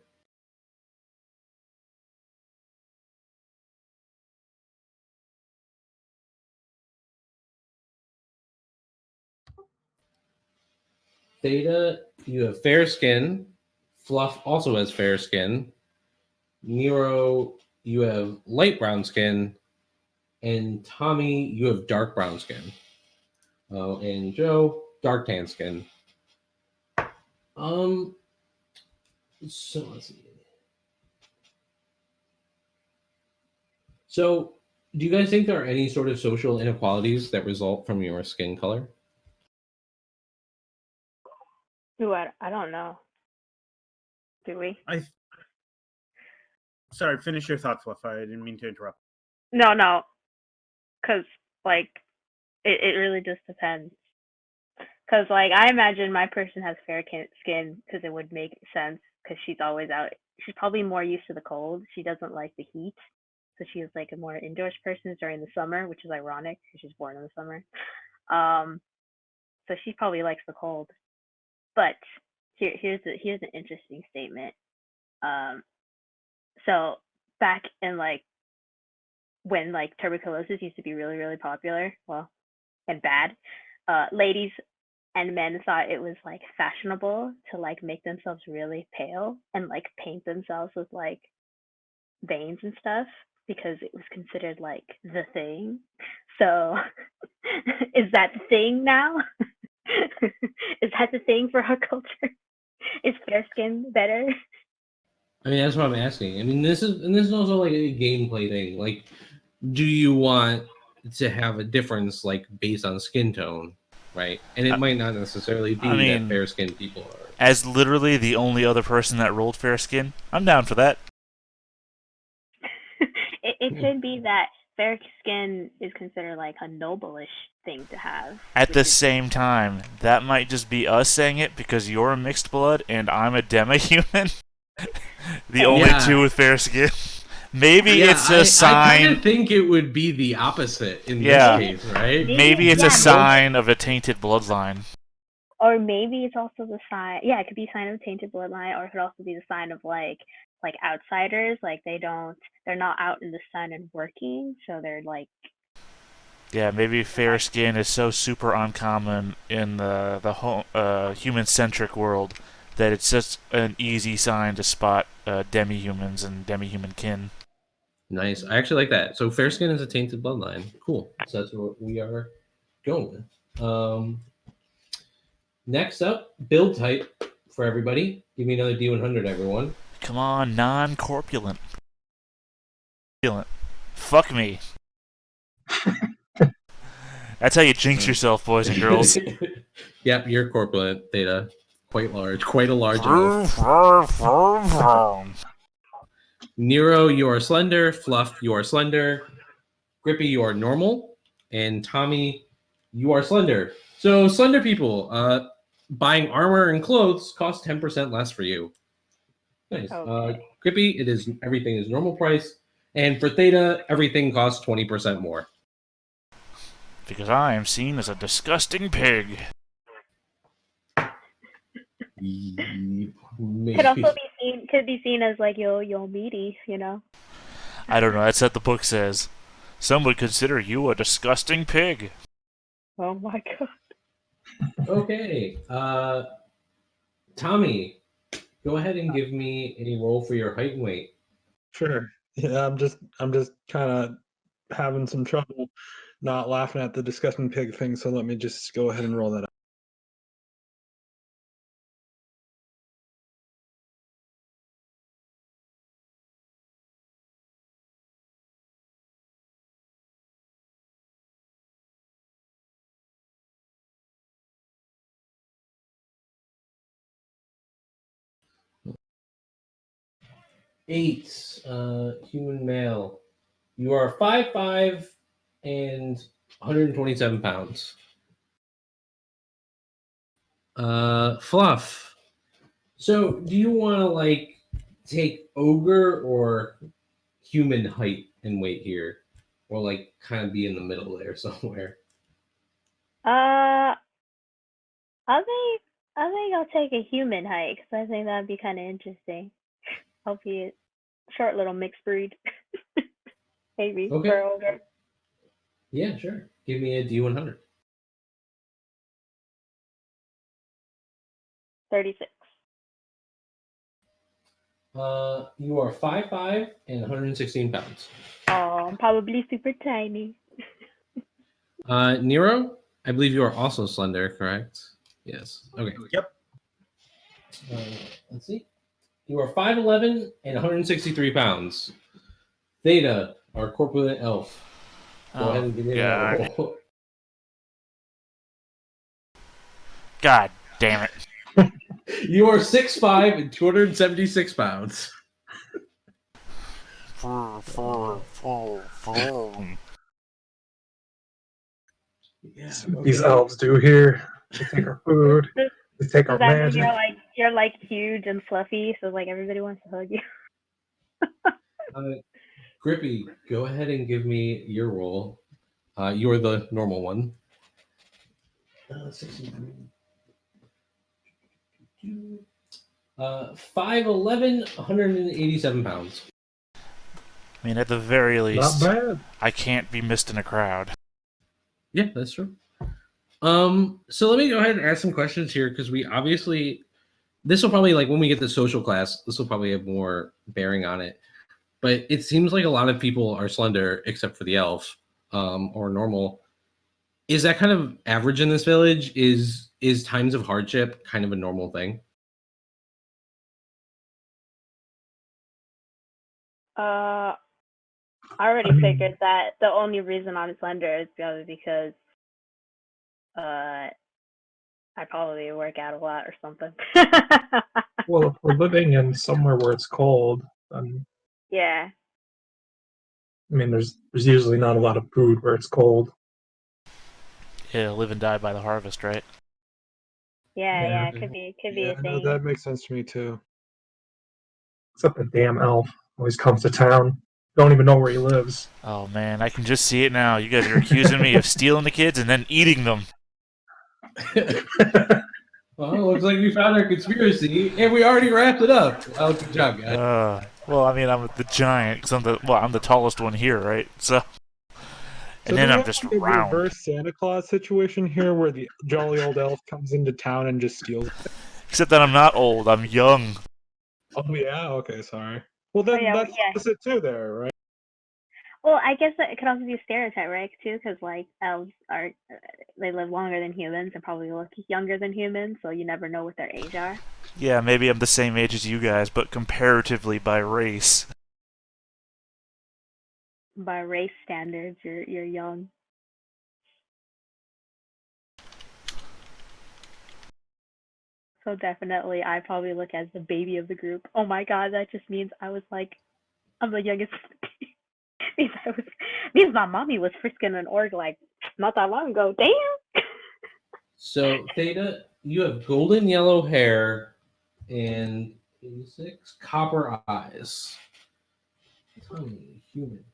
Theta, you have fair skin. Fluff also has fair skin. Nero, you have light brown skin. And Tommy, you have dark brown skin. And Joe, dark tan skin. So let's see. So, do you guys think there are any sort of social inequalities that result from your skin color? Ooh, I don't know. Do we? Sorry, finish your thought, Fluff. I didn't mean to interrupt. No. Because, like, it really just depends. Because, like, I imagine my person has fair skin because it would make sense because she's always out. She's probably more used to the cold. She doesn't like the heat. So she's, like, a more indoors person during the summer, which is ironic because she's born in the summer. So she probably likes the cold. But here's an interesting statement. So back in, like, when, like, tuberculosis used to be really, really popular, well, and bad, ladies and men thought it was, like, fashionable to, like, make themselves really pale and, like, paint themselves with, like, veins and stuff because it was considered, like, the thing. So is that the thing now? Is that the thing for our culture? Is fair skin better? I mean, that's what I'm asking. I mean, this is also like a gameplay thing. Like, do you want to have a difference, like, based on skin tone, right? And it might not necessarily be that fair skinned people are. As literally the only other person that rolled fair skin, I'm down for that. It could be that fair skin is considered like a noble-ish thing to have. At the same time, that might just be us saying it because you're a mixed blood and I'm a demi-human. The only two with fair skin. Maybe it's a sign. I kind of think it would be the opposite in this case, right? Maybe it's a sign of a tainted bloodline. Or maybe it's also the sign. Yeah, it could be a sign of a tainted bloodline, or it could also be the sign of like outsiders. Like they're not out in the sun and working, so they're like. Yeah, maybe fair skin is so super uncommon in the human-centric world that it's just an easy sign to spot demi-humans and demi-human kin. Nice. I actually like that. So fair skin is a tainted bloodline. Cool. So that's what we are going with. Next up, build type for everybody. Give me another D100, everyone. Come on, non-corpulent. Fuck me. That's how you jinx yourself, boys and girls. Yep, you're corpulent, Theta. Quite large. Quite a large elf. Nero, you are slender. Fluff, you are slender. Grippy, you are normal. And Tommy, you are slender. So, slender people, buying armor and clothes costs 10% less for you. Nice. Okay. Grippy, everything is normal price. And for Theta, everything costs 20% more. Because I am seen as a disgusting pig. Maybe. Could be seen as like yo meaty, you know. I don't know, that's what the book says. Some would consider you a disgusting pig. Oh my god. Okay. Tommy, go ahead and give me a roll for your height and weight. Sure. Yeah, I'm just kind of having some trouble not laughing at the disgusting pig thing, so let me just go ahead and roll that up. Eight, human male. You are 5'5" and 127 pounds. Fluff. So, do you want to like take ogre or human height and weight here, or like kind of be in the middle there somewhere? I think I'll take a human height because I think that'd be kind of interesting. I'll be a short little mixed breed. Maybe. Okay. For ogre. Yeah, sure. Give me a D100. 36. You are 5'5" and 116 pounds. Oh, I'm probably super tiny. Nero, I believe you are also slender, correct? Yes. Okay. Yep. Let's see. You are 5'11" and 163 pounds. Theta, our corpulent elf. Go ahead and give me a roll. God damn it. You are 6'5" and 276 pounds. Yeah. These elves do here. They take our food. They take our Does that mean magic. you're like huge and fluffy, so like everybody wants to hug you? Grippy, go ahead and give me your roll. You're the normal one. 63. 5'11", 187 pounds. I mean, at the very Not least, bad. I can't be missed in a crowd. Yeah, that's true. So let me go ahead and ask some questions here because we obviously this will probably like when we get to social class, this will probably have more bearing on it. But it seems like a lot of people are slender except for the elf, or normal. Is that kind of average in this village? Is times of hardship kind of a normal thing? I already figured that the only reason I'm slender is probably because I probably work out a lot or something. Well, if we're living in somewhere where it's cold, Yeah. I mean, there's usually not a lot of food where it's cold. Yeah, live and die by the harvest, right? Yeah, could be Yeah, a no, thing. that makes sense to me too. Except the damn elf always comes to town. Don't even know where he lives. Oh man, I can just see it now. You guys are accusing me of stealing the kids and then eating them. Well, looks like we found our conspiracy, and we already wrapped it up. Well, good job, guys. Well, I mean, I'm the giant because I'm the tallest one here, right? So, and So then do we I'm have just like a round. reverse Santa Claus situation here where the jolly old elf comes into town and just steals it? Except that I'm not old. I'm young. Oh yeah, okay, sorry. Well then yeah, that's yeah. opposite too there, right? Well, I guess that it could also be a stereotype, right? Too, because like elves are they live longer than humans and probably look younger than humans, so you never know what their age are. Yeah, maybe I'm the same age as you guys, but comparatively by race. By race standards, you're young. So definitely, I probably look as the baby of the group. Oh my god, that just means I was like, I'm the youngest. means my mommy was frisking an org like not that long ago. Damn. So Theta, you have golden yellow hair and 86 copper eyes. Tiny human.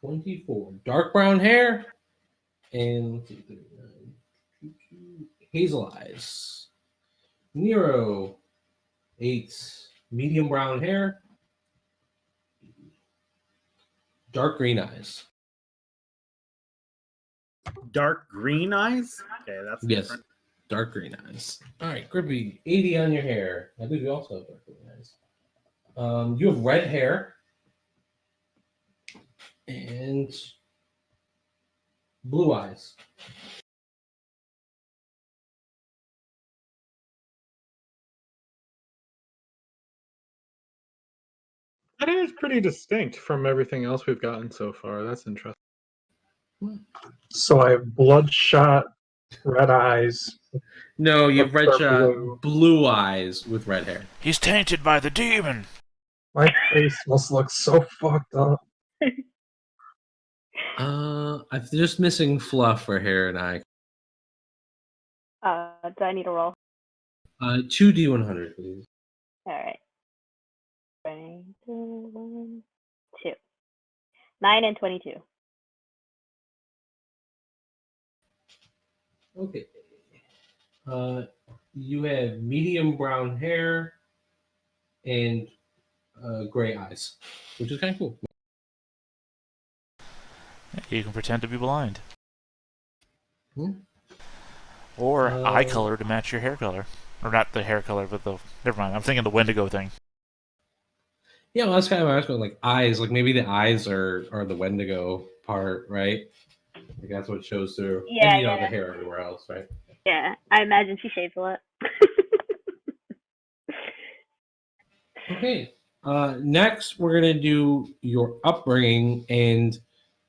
24 dark brown hair and let's see, 39, hazel eyes. Nero 8 medium brown hair, dark green eyes. Dark green eyes? Okay, that's Yes, different. dark green eyes. All right, Grippy, 80 on your hair. I believe you also have dark green eyes. You have red hair and blue eyes. That hair is pretty distinct from everything else we've gotten so far. That's interesting. So I have bloodshot red eyes. No, you have red Lips are shot, blue eyes with red hair. He's tainted by the demon. My face must look so fucked up. I'm just missing fluff for hair and eye. Do I need a roll? 2 D100, please. All right. 1, 2. 9 and 22. Okay. You have medium brown hair and gray eyes, which is kind of cool. You can pretend to be blind. Hmm. Or eye color to match your hair color. Or not the hair color, but the... Never mind, I'm thinking the Wendigo thing. Yeah, well, that's kind of what I was going, like eyes. Like maybe the eyes are the Wendigo part, right? Like that's what shows through. Yeah, and you know yeah. the hair everywhere else, right? Yeah, I imagine she shaves a lot. Okay. Next, we're gonna do your upbringing and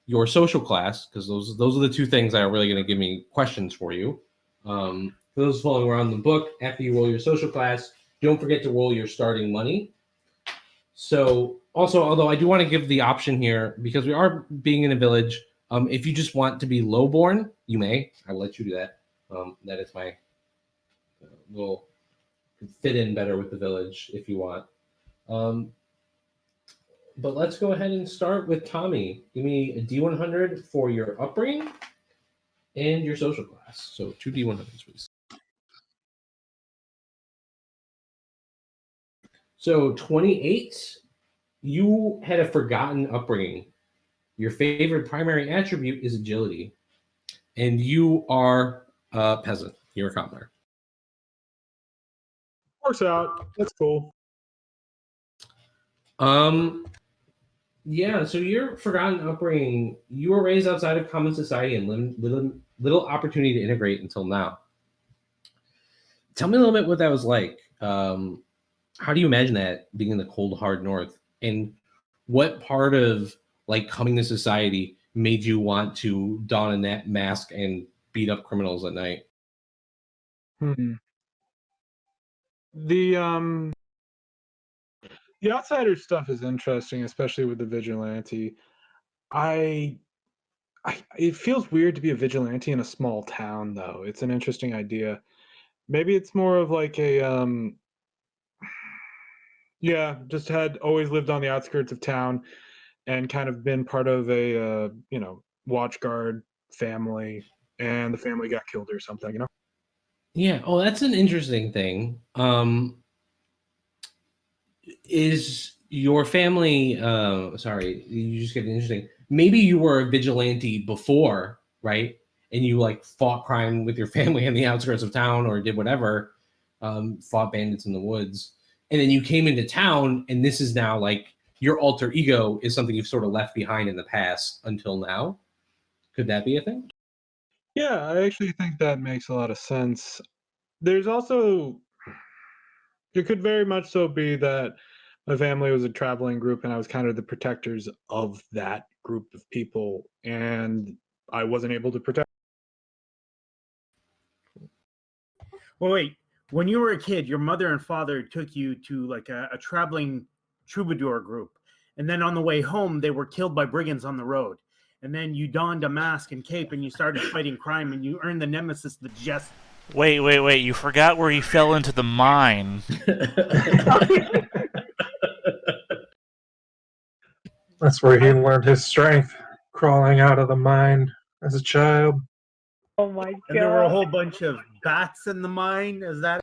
your social class, because those are the two things that are really gonna give me questions for you. For those following around the book, after you roll your social class, don't forget to roll your starting money. So also, although I do want to give the option here, because we are being in a village, if you just want to be lowborn, you may. I will let you do that. That is my little fit in better with the village if you want. But let's go ahead and start with Tommy. Give me a D100 for your upbringing and your social class. So 2 D100s, please. So 28, you had a forgotten upbringing. Your favorite primary attribute is agility. And you are a peasant. You're a commoner. Works out. That's cool. Yeah, so your forgotten upbringing, you were raised outside of common society and little opportunity to integrate until now. Tell me a little bit what that was like. How do you imagine that being in the cold, hard north? And what part of like coming to society made you want to don a net mask and beat up criminals at night? The outsider stuff is interesting, especially with the vigilante. It feels weird to be a vigilante in a small town, though. It's an interesting idea. Maybe it's more of like a yeah, just had always lived on the outskirts of town and kind of been part of a watch guard family, and the family got killed or something, Yeah. Oh, that's an interesting thing. Is your family sorry, you just get interesting. Maybe you were a vigilante before, right? And you like fought crime with your family in the outskirts of town or did whatever, fought bandits in the woods. And then you came into town and this is now like your alter ego is something you've sort of left behind in the past until now. Could that be a thing? Yeah, I actually think that makes a lot of sense. There's also, it could very much so be that my family was a traveling group and I was kind of the protectors of that group of people, and I wasn't able to protect. Well, wait. when you were a kid, your mother and father took you to like a traveling troubadour group. And then on the way home, they were killed by brigands on the road. And then you donned a mask and cape and you started fighting crime and you earned the Nemesis, the Jester. Wait. You forgot where he fell into the mine. That's where he learned his strength, crawling out of the mine as a child. Oh my god. And there were a whole bunch of bats in the mine. Is that?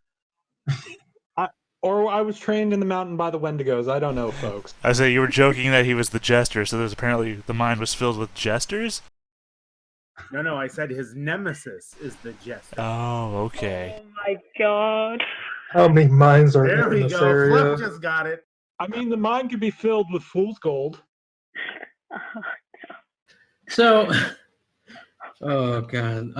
Or I was trained in the mountain by the Wendigos. I don't know, folks. I say you were joking that he was the jester, so there's apparently the mine was filled with jesters? No, I said his Nemesis is the Jester. Oh, okay. Oh my god. How many mines are There in we this go. area? Flip just got it. I mean, the mine could be filled with fool's gold. So, oh god,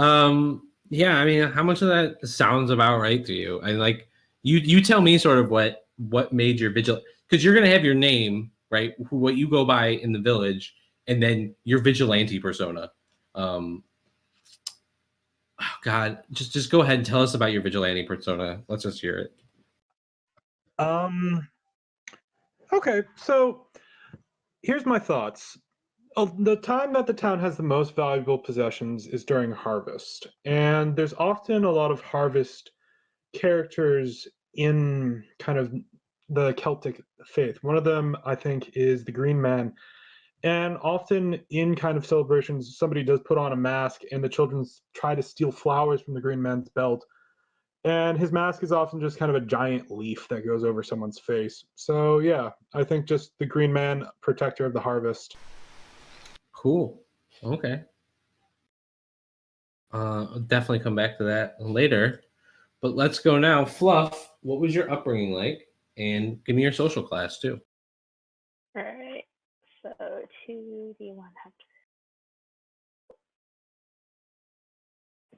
yeah. I mean, how much of that sounds about right to you? And like, you tell me sort of what made your vigilante, because you're gonna have your name, right? What you go by in the village, and then your vigilante persona. Oh god, just go ahead and tell us about your vigilante persona. Let's just hear it. Okay, so here's my thoughts. The time that the town has the most valuable possessions is during harvest, and there's often a lot of harvest characters in kind of the Celtic faith. One of them, I think, is the Green Man, and often in kind of celebrations, somebody does put on a mask, and the children try to steal flowers from the Green Man's belt, and his mask is often just kind of a giant leaf that goes over someone's face. So yeah, I think just the Green Man, protector of the harvest. Cool. Okay. I'll definitely come back to that later. But let's go now. Fluff, what was your upbringing like? And give me your social class too. All right. So 2d100.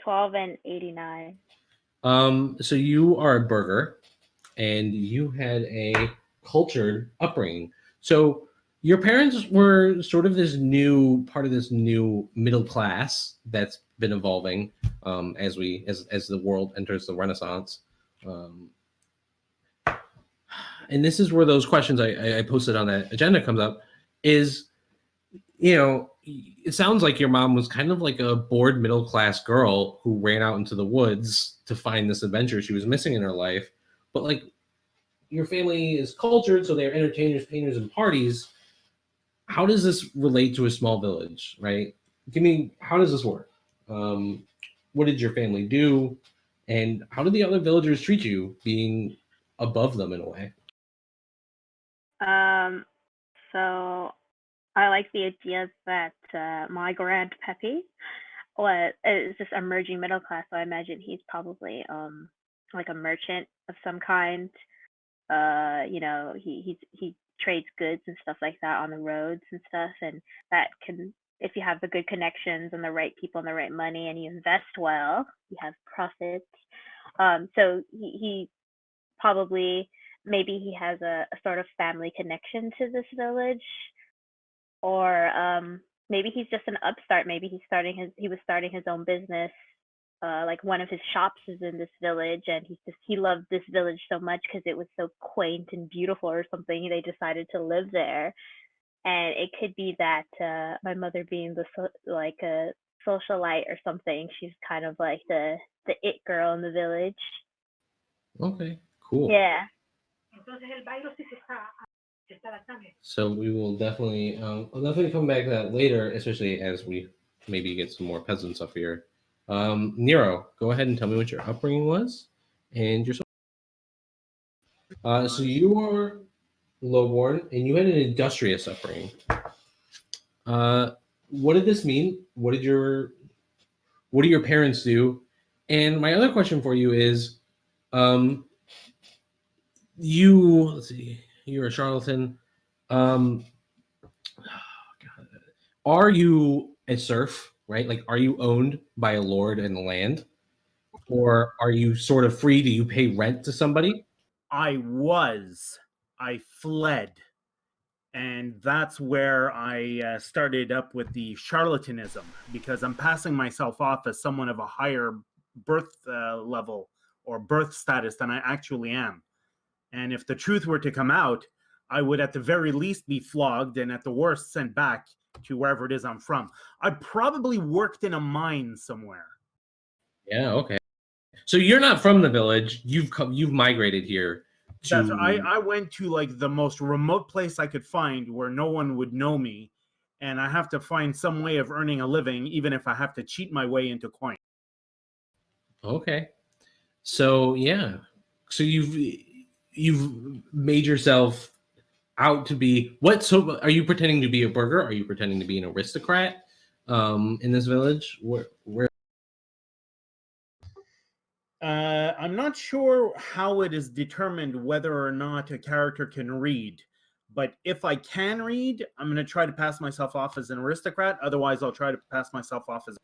12 and 89. So you are a burger, and you had a cultured upbringing. So your parents were sort of this new part of this new middle class that's been evolving as the world enters the Renaissance. And this is where those questions I posted on that agenda comes up. Is, you know, it sounds like your mom was kind of like a bored middle class girl who ran out into the woods to find this adventure she was missing in her life. But like, your family is cultured, so they're entertainers, painters, and parties. How does this relate to a small village, right? How does this work? What did your family do? And how did the other villagers treat you, being above them in a way? So I like the idea that my Grand Pepe is this emerging middle class. So I imagine he's probably like a merchant of some kind. You know, he trades goods and stuff like that on the roads and stuff, and that can, if you have the good connections and the right people and the right money and you invest well, you have profits. So he probably, maybe he has a sort of family connection to this village, or maybe he's just an upstart. Maybe he was starting his own business. Like one of his shops is in this village, and he loved this village so much because it was so quaint and beautiful or something. They decided to live there, and it could be that my mother, being like a socialite or something, she's kind of like the it girl in the village. Okay, cool. Yeah. So we will definitely, I'll definitely come back to that later, especially as we maybe get some more peasants up here. Nero, go ahead and tell me what your upbringing was and your. So you are lowborn, and you had an industrious upbringing. What did this mean? What do your parents do? And my other question for you is, let's see, you're a charlatan. Are you a serf? Right? Like, are you owned by a lord in the land? Or are you sort of free? Do you pay rent to somebody? I fled. And that's where I started up with the charlatanism, because I'm passing myself off as someone of a higher birth level or birth status than I actually am. And if the truth were to come out, I would at the very least be flogged and at the worst sent back to wherever it is I'm from. I probably worked in a mine somewhere. Yeah, okay. So you're not from the village. You've migrated here. That's I went to like the most remote place I could find where no one would know me, and I have to find some way of earning a living, even if I have to cheat my way into coin. Okay. So yeah. So you've made yourself out to be what? So are you pretending to be a burgher? Are you pretending to be an aristocrat in this village? Where? I'm not sure how it is determined whether or not a character can read, but if I can read, I'm going to try to pass myself off as an aristocrat. Otherwise, I'll try to pass myself off as.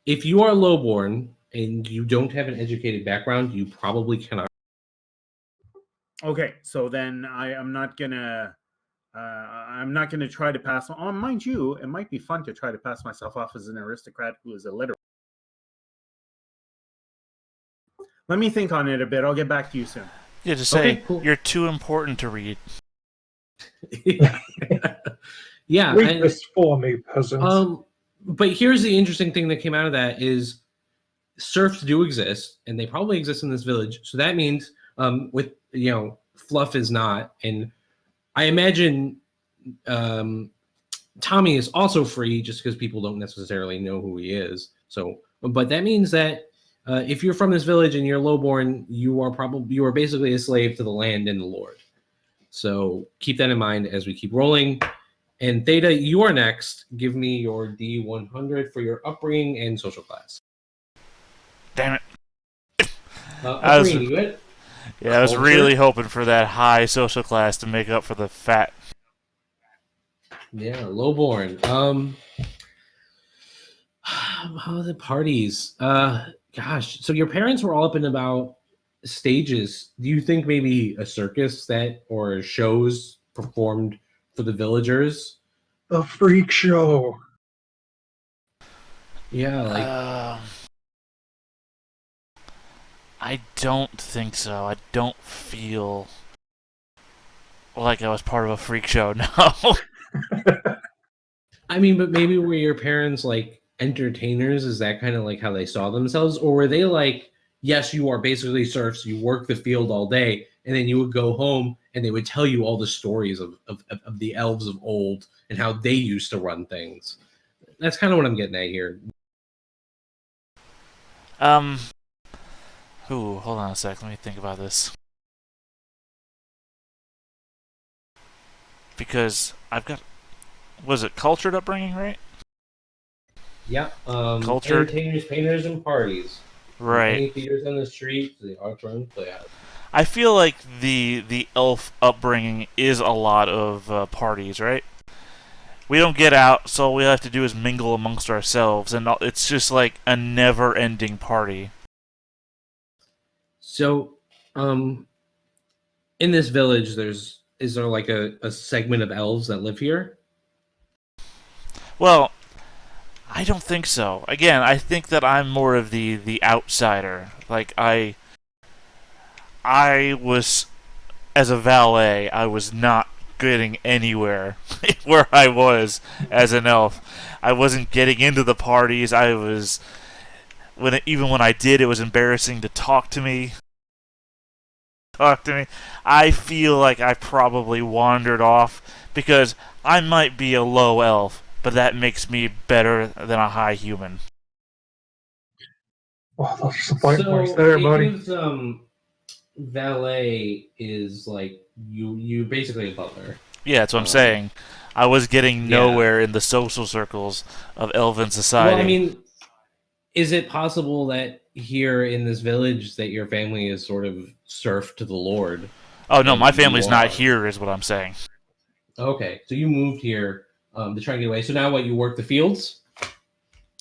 If you are lowborn and you don't have an educated background, you probably cannot. Okay, so then I'm not gonna try to pass. Oh, mind you, it might be fun to try to pass myself off as an aristocrat who is illiterate. Let me think on it a bit. I'll get back to you soon. Yeah, just say Okay, cool. You're too important to read. Yeah. Read this for me, peasants. But here's the interesting thing that came out of that is serfs do exist, and they probably exist in this village. So that means with Fluff is not, and I imagine Tommy is also free just because people don't necessarily know who he is. So, but that means that if you're from this village and you're lowborn, you are basically a slave to the land and the Lord. So keep that in mind as we keep rolling. And Theta, you are next. Give me your D100 for your upbringing and social class. Damn it. Upbringing, you good? Yeah, I was really hoping for that high social class to make up for the fat. Yeah, lowborn. How are the parties? Gosh, so your parents were all up and about stages. Do you think maybe a circus or shows performed for the villagers? The freak show. Yeah, like I don't think so. I don't feel like I was part of a freak show. No. I mean, but maybe were your parents like entertainers? Is that kind of like how they saw themselves? Or were they like, yes, you are basically serfs, you work the field all day, and then you would go home and they would tell you all the stories of the elves of old and how they used to run things? That's kind of what I'm getting at here. Ooh, hold on a sec. Let me think about this. Because I've got, was it cultured upbringing, right? Yeah. Cultured. Entertainers, painters, and parties. Right. Any theaters on the street, they are thrown playhouse. I feel like the elf upbringing is a lot of parties, right? We don't get out, so all we have to do is mingle amongst ourselves, and it's just like a never-ending party. So, in this village, is there like a segment of elves that live here? Well, I don't think so. Again, I think that I'm more of the outsider. Like I was, as a valet, I was not getting anywhere where I was as an elf. I wasn't getting into the parties. I was, even when I did, it was embarrassing to talk to me. I feel like I probably wandered off because I might be a low elf, but that makes me better than a high human. Oh, those some fight points there, buddy. Gives, valet is like you basically a butler. Yeah, that's what I'm saying. I was getting nowhere in the social circles of elven society. Well, I mean, is it possible that here in this village that your family is sort of serf to the Lord? Oh no, my family's not here, is what I'm saying. Okay, so you moved here to try and get away. So now what, you work the fields?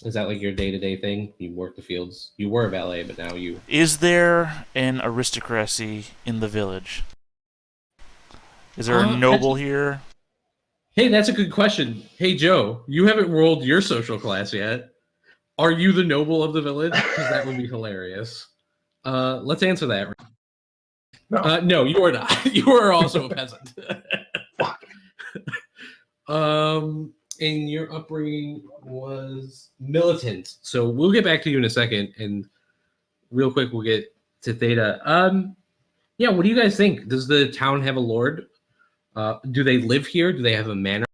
Is that like your day-to-day thing? You work the fields? You were a valet, but now you... Is there an aristocracy in the village? Is there a noble here? Hey, that's a good question. Hey, Joe, you haven't rolled your social class yet. Are you the noble of the village? Because that would be hilarious. Let's answer that. No. No, you are not. You are also a peasant. Fuck. And your upbringing was militant. So we'll get back to you in a second, and real quick we'll get to Theta. Yeah, what do you guys think? Does the town have a lord? Do they live here? Do they have a manor?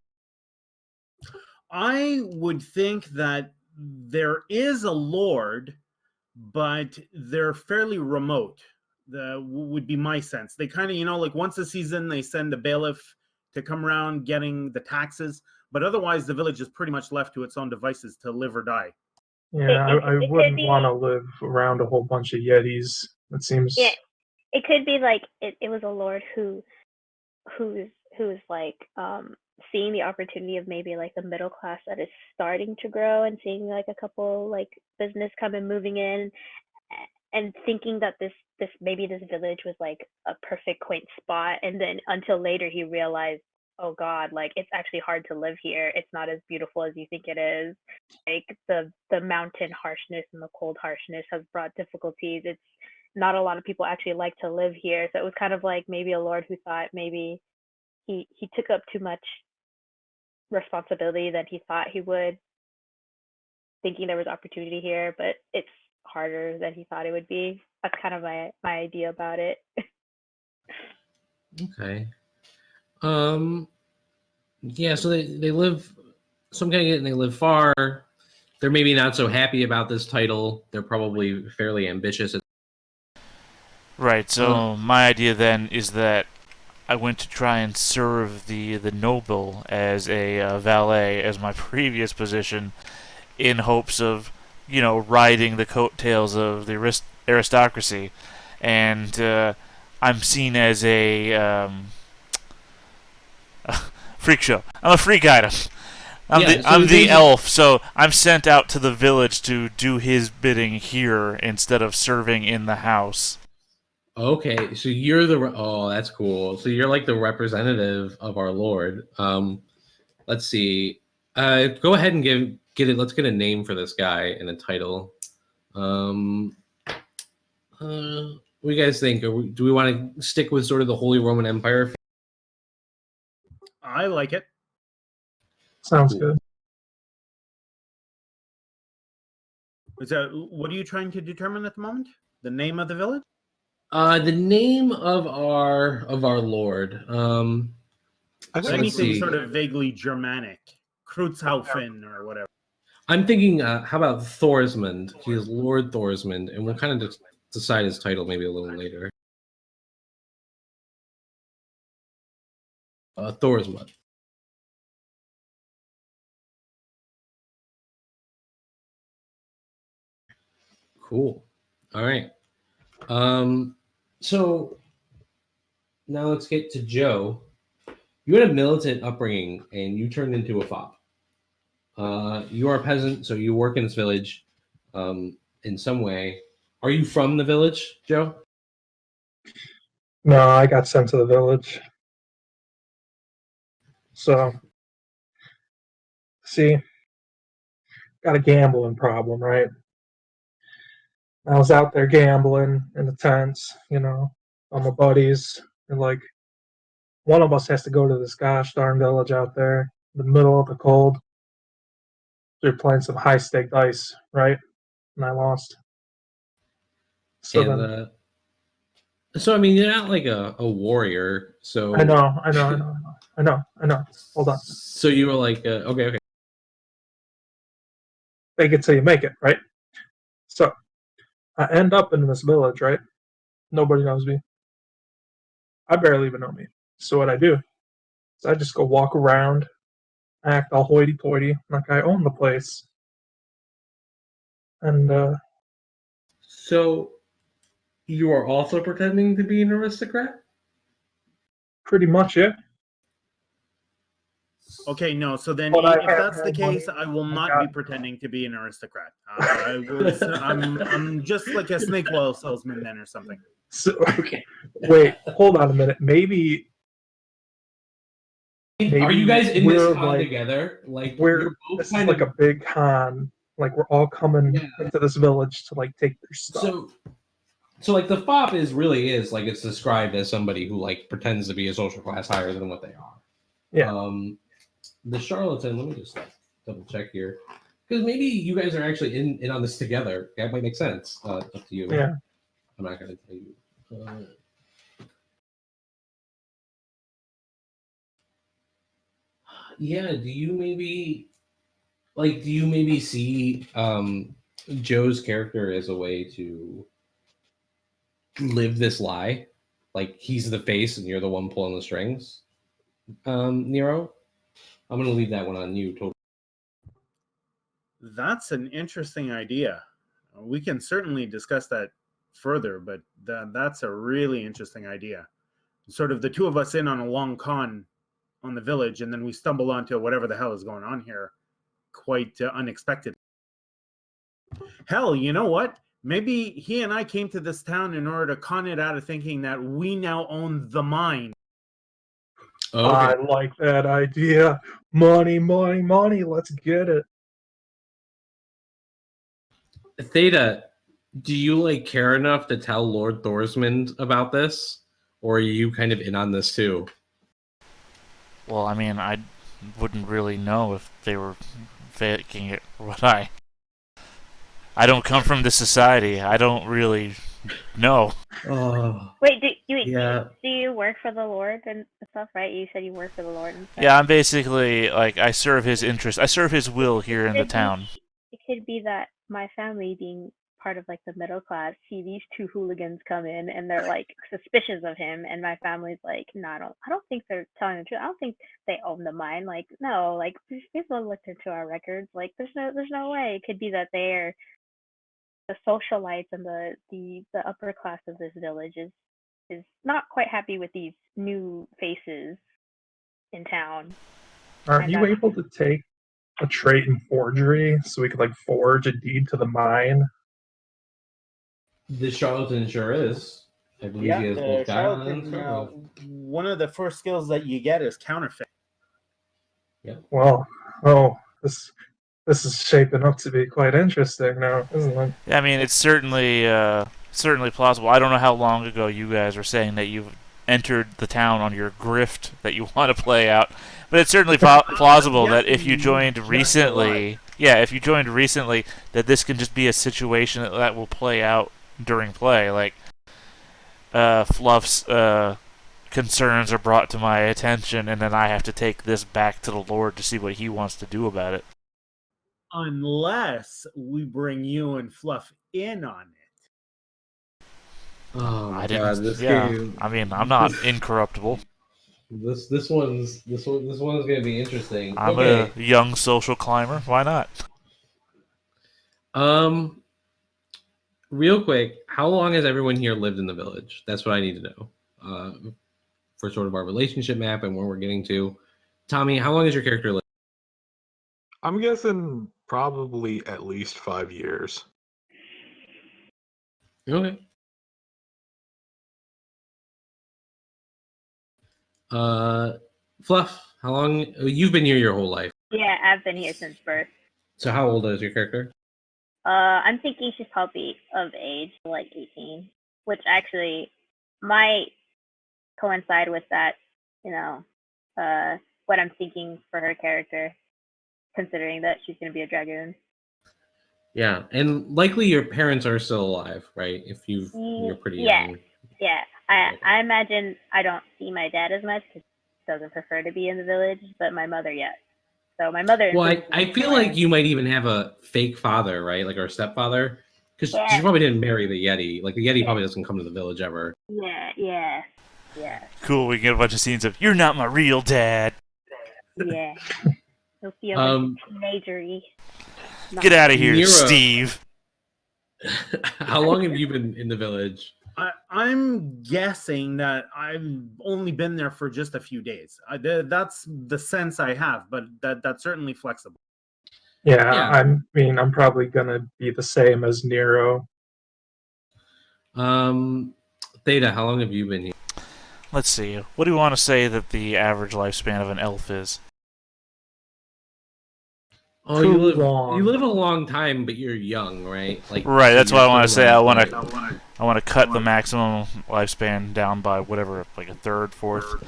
I would think that there is a lord, but they're fairly remote. Would be my sense. They kind of, like once a season, they send a bailiff to come around getting the taxes, but otherwise the village is pretty much left to its own devices to live or die. Yeah, I It wouldn't could be, want to live around a whole bunch of Yetis. It seems. yeah, it could be like it was a lord who's like seeing the opportunity of maybe like the middle class that is starting to grow and seeing like a couple like business come and moving in and thinking that this maybe this village was like a perfect quaint spot, and then until later he realized, oh god, like it's actually hard to live here, it's not as beautiful as you think it is, like the mountain harshness and the cold harshness has brought difficulties, it's not a lot of people actually like to live here. So it was kind of like maybe a lord who thought maybe he took up too much responsibility than he thought he would, thinking there was opportunity here, but it's harder than he thought it would be. That's kind of my idea about it. Okay. Yeah, so they live some kind of, and they live far. They're maybe not so happy about this title. They're probably fairly ambitious. Right, so my idea then is that I went to try and serve the noble as a valet as my previous position in hopes of, riding the coattails of the aristocracy. And I'm seen as a freak show. I'm a freak item. I'm the elf, so I'm sent out to the village to do his bidding here instead of serving in the house. Okay, so you're that's cool. So you're like the representative of our Lord. Let's see. Go ahead and get it. Let's get a name for this guy and a title. What do you guys think? Do we want to stick with sort of the Holy Roman Empire? I like it. Sounds good. What are you trying to determine at the moment? The name of the village? The name of our Lord. Anything sort of vaguely Germanic, Kreutzhaufen or whatever. I'm thinking, how about Thorsmund? He is Lord Thorsmund, and we'll kind of just decide his title maybe a little later. Thorsmund. Cool. All right. So now let's get to Joe. You had a militant upbringing, and you turned into a fop. You are a peasant, so you work in this village in some way. Are you from the village, Joe? No, I got sent to the village. So, see, got a gambling problem, right? I was out there gambling in the tents, on my buddies, and like one of us has to go to this gosh darn village out there in the middle of the cold. They're playing some high stake dice, right? And I lost. So I mean, you're not like a warrior, so I know. Hold on. So you were like, okay. Fake it till you make it, right? So I end up in this village, right? Nobody knows me. I barely even know me. So what I do is I just go walk around, act all hoity-toity, like I own the place. And so you are also pretending to be an aristocrat? Pretty much, yeah. Okay, no. So then, But if that's the case, I will not be pretending to be an aristocrat. I'm just like a snake oil salesman then, or something. So, okay. Wait, hold on a minute. Maybe are you guys in this con like, together? Like this is like a big con. Like we're all coming into this village to like take their stuff. So like the fop really is like it's described as somebody who like pretends to be a social class higher than what they are. Yeah. The charlatan, let me just like double check here. Because maybe you guys are actually in on this together. That might make sense. Up to you. Yeah. I'm not gonna tell you. Yeah, do you maybe see Joe's character as a way to live this lie? Like he's the face and you're the one pulling the strings? Nero? I'm gonna leave that one on you totally. That's an interesting idea. We can certainly discuss that further, but that's a really interesting idea. Sort of the two of us in on a long con on the village, and then we stumble onto whatever the hell is going on here quite unexpected. Hell, you know what? Maybe he and I came to this town in order to con it out of thinking that we now own the mine. Okay. I like that idea. Money, money, money. Let's get it. Theta, do you like care enough to tell Lord Thorsmond about this? Or are you kind of in on this too? Well, I mean, I wouldn't really know if they were faking it. I don't come from this society. I don't really know. Wait, do you work for the Lord and stuff, right? You said you work for the Lord and stuff. Yeah, I'm basically, like, I serve his interest. I serve his will here in the town. It could be that my family, being part of, like, the middle class, see these two hooligans come in, and they're, like, suspicious of him, and my family's like, no, I don't think they're telling the truth. I don't think they own the mine. Like, no, like, people looked into our records. Like, there's no way. It could be that they're the socialites and the upper class of this village is not quite happy with these new faces in town. Aren't you able to take a trait in forgery so we could like forge a deed to the mine? The charlatan sure is. I believe he has both charlatan, one of the first skills that you get is counterfeit. Yeah. Well, this is shaping up to be quite interesting now, isn't it? Yeah, I mean, it's certainly plausible. I don't know how long ago you guys were saying that you've entered the town on your grift that you want to play out, but it's certainly plausible that if you joined recently, that this can just be a situation that will play out during play. Like, Fluff's concerns are brought to my attention, and then I have to take this back to the Lord to see what he wants to do about it. Unless we bring you and Fluff in on it. Oh my God! This yeah, game, I mean, I'm not incorruptible. This one's gonna be interesting. I'm a young social climber. Why not? Real quick, how long has everyone here lived in the village? That's what I need to know. For sort of our relationship map and where we're getting to. Tommy, how long has your character lived? I'm guessing probably at least 5 years. Okay. Fluff, how long? You've been here your whole life. Yeah, I've been here since birth. So how old is your character? I'm thinking she's probably of age, like 18, which actually might coincide with that, what I'm thinking for her character, considering that she's going to be a dragoon. Yeah, and likely your parents are still alive, right? If you're pretty young. Yeah. I imagine I don't see my dad as much because he doesn't prefer to be in the village, but my mother, yes. So my mother. Well, I feel like you might even have a fake father, right? Like, or stepfather, because she probably didn't marry the Yeti. Like, the Yeti probably doesn't come to the village ever. Yeah. Cool. We can get a bunch of scenes of "You're not my real dad." Yeah. He'll feel teenager-y. Get out of here, Nero. Steve. How long have you been in the village? I'm guessing that I've only been there for just a few days. That's the sense I have, but that's certainly flexible. Yeah, I mean, I'm probably gonna be the same as Nero. Theta, how long have you been here? Let's see. What do you want to say that the average lifespan of an elf is? Oh, too you live long. you live a long time, but you're young, right? Like Right, so that's you're what I want to still say. I like- want to cut the maximum lifespan down by whatever, like a third, fourth,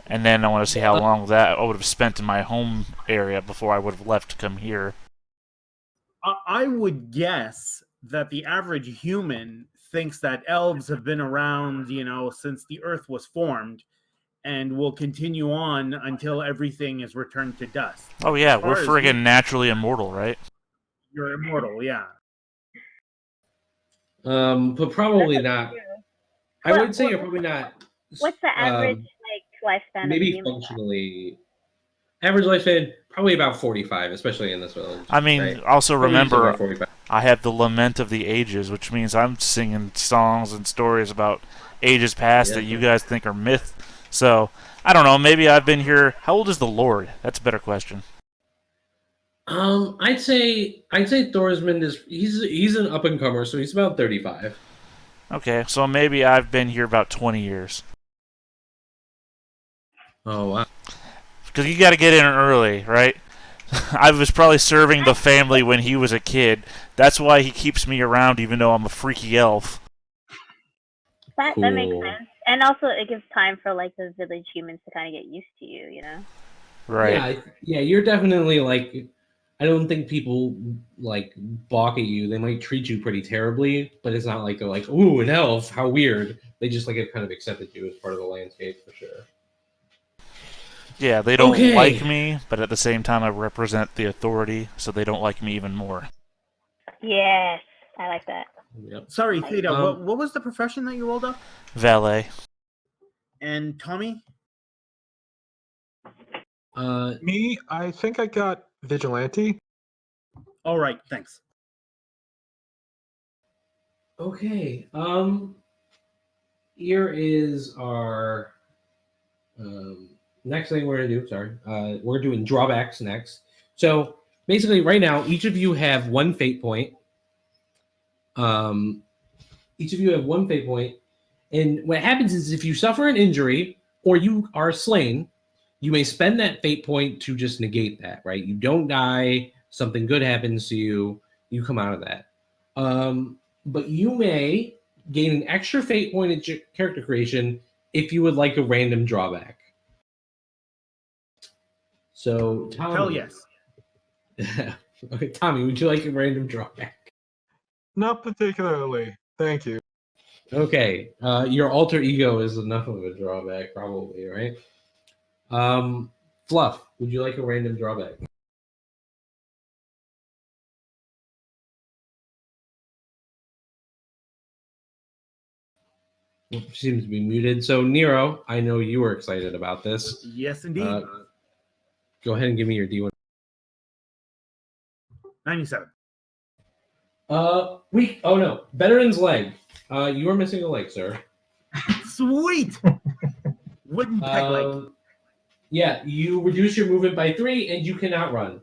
and then I want to see how long that I would have spent in my home area before I would have left to come here. I would guess that the average human thinks that elves have been around, since the earth was formed and will continue on until everything is returned to dust. Oh yeah, As we're far as friggin' naturally immortal, right? You're immortal, yeah. but probably not. I Well, would say you're probably not. What's the average lifespan of a Maybe human? functionally, average lifespan probably about 45, especially in this village. I mean, right? also Probably usually remember, about 45. I have the Lament of the Ages, which means I'm singing songs and stories about ages past that Yeah. you guys think are myth. So, I don't know, maybe I've been here. How old is the Lord? That's a better question. I'd say Thorsmond is he's an up and comer, so he's about 35. Okay, so maybe I've been here about 20 years. Oh wow. Because you got to get in early, right? I was probably serving the family when he was a kid. That's why he keeps me around, even though I'm a freaky elf. That makes Cool. sense. And also, it gives time for like the village humans to kind of get used to you, you know? Right. Yeah, you're definitely like. I don't think people like balk at you. They might treat you pretty terribly, but it's not like they're like, "Ooh, an elf, how weird." They just like have kind of accepted you as part of the landscape for sure. Yeah, they don't Okay. like me, but at the same time, I represent the authority, so they don't like me even more. Yes, I like that. Yep. Sorry, Theta, Um, what was the profession that you rolled up? Valet. And Tommy? Me, I think I got vigilante. All right, thanks. Okay. Here is our next thing we're gonna do. Sorry, we're doing drawbacks next. So basically, right now, each of you have one fate point. Each of you have one fate point, and what happens is if you suffer an injury or you are slain, you may spend that fate point to just negate that. Right? You don't die. Something good happens to you. You come out of that. But you may gain an extra fate point in character creation if you would like a random drawback. So, Tommy. Hell yes. Okay, Tommy, would you like a random drawback? Not particularly. Thank you. Okay, your alter ego is enough of a drawback, probably, right? Fluff, would you like a random drawback? Seems to be muted. So, Nero, I know you were excited about this. Yes, indeed. Go ahead and give me your D1. 97. Weak. Oh no, veteran's leg. You are missing a leg, sir. Sweet! Wooden peg leg. Yeah, you reduce your movement by 3, and you cannot run.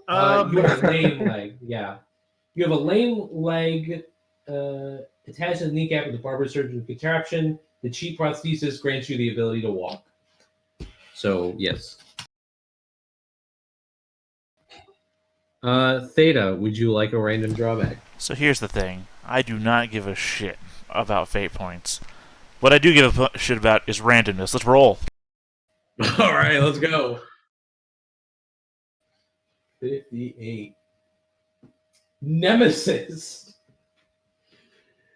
You have a lame leg. Yeah, you have a lame leg attached to the kneecap with a barber surgeon contraption. The cheap prosthesis grants you the ability to walk. So yes. Theta, would you like a random drawback? So here's the thing. I do not give a shit about fate points. What I do give a shit about is randomness. Let's roll. All right, let's go. 58. Nemesis.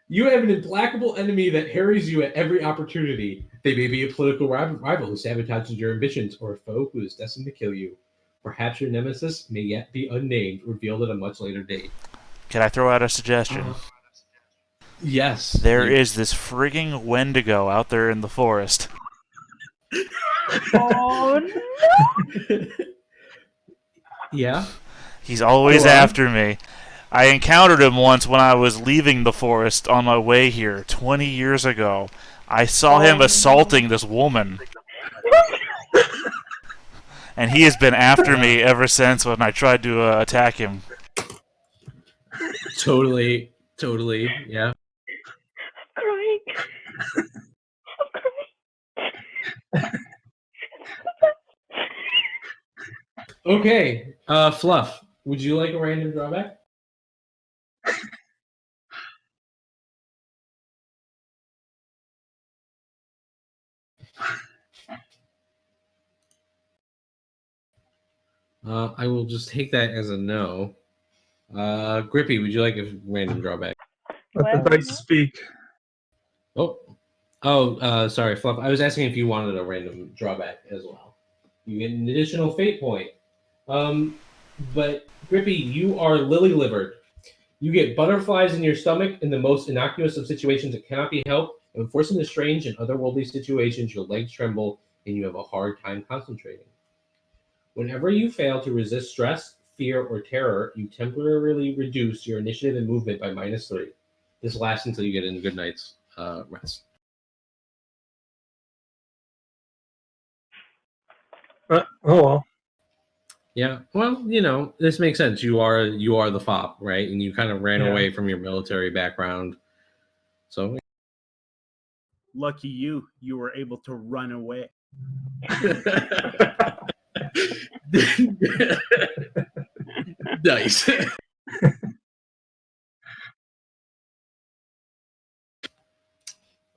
You have an implacable enemy that harries you at every opportunity. They may be a political rival who sabotages your ambitions or a foe who is destined to kill you. Perhaps your nemesis may yet be unnamed, revealed at a much later date. Can I throw out a suggestion? Yes. There is this frigging Wendigo out there in the forest. Oh no! Yeah. He's always Go on. after me. I encountered him once when I was leaving the forest on my way here 20 years ago. I saw him assaulting this woman. And he has been after me ever since when I tried to attack him. Totally. Yeah. Crying. Okay. Fluff, would you like a random drawback? I will just take that as a no. Grippy, would you like a random drawback? Let the dice speak. Sorry, Fluff. I was asking if you wanted a random drawback as well. You get an additional fate point. But Grippy, you are lily-livered. You get butterflies in your stomach in the most innocuous of situations that cannot be helped, and forcing the strange and otherworldly situations, your legs tremble and you have a hard time concentrating. Whenever you fail to resist stress, fear, or terror, you temporarily reduce your initiative and movement by -3. This lasts until you get a good night's rest. Oh well. Yeah, well, this makes sense. You are the fop, right? And you kind of ran away from your military background. So Lucky you were able to run away. Nice.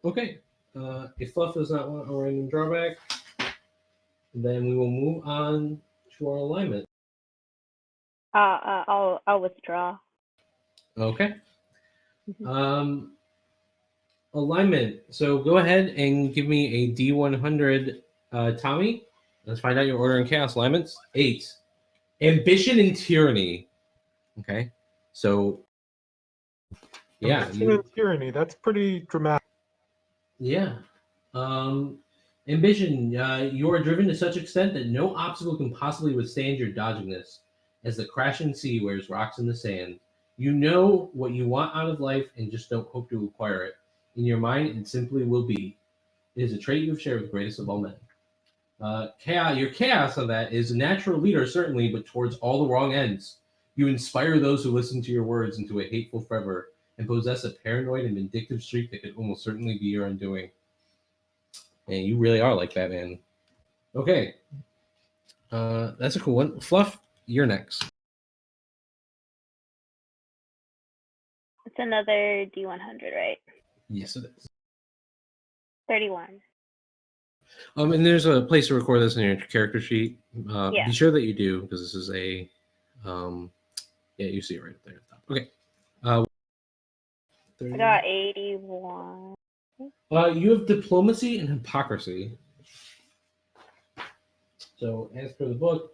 Okay. If Fluff does not want a random drawback, then we will move on to our alignment. I'll withdraw. Okay. Alignment. So go ahead and give me a D100, Tommy. Let's find out your order and chaos alignments. 8. Ambition and tyranny. Okay. So yeah. Ambition and tyranny. That's pretty dramatic. Yeah. Ambition. You are driven to such extent that no obstacle can possibly withstand your dodginess. As the crashing sea wears rocks in the sand, you know what you want out of life and just don't hope to acquire it. In your mind, it simply will be. It is a trait you have shared with the greatest of all men. Your chaos of that is a natural leader, certainly, but towards all the wrong ends. You inspire those who listen to your words into a hateful fervor and possess a paranoid and vindictive streak that could almost certainly be your undoing. And you really are like Batman. Okay. That's a cool one. Fluff, you're next. It's another D100, right? Yes, it is. 31. And there's a place to record this in your character sheet. Yeah. Be sure that you do, because this is a you see it right there at the top. Okay. I got 81. You have diplomacy and hypocrisy. So, as per the book,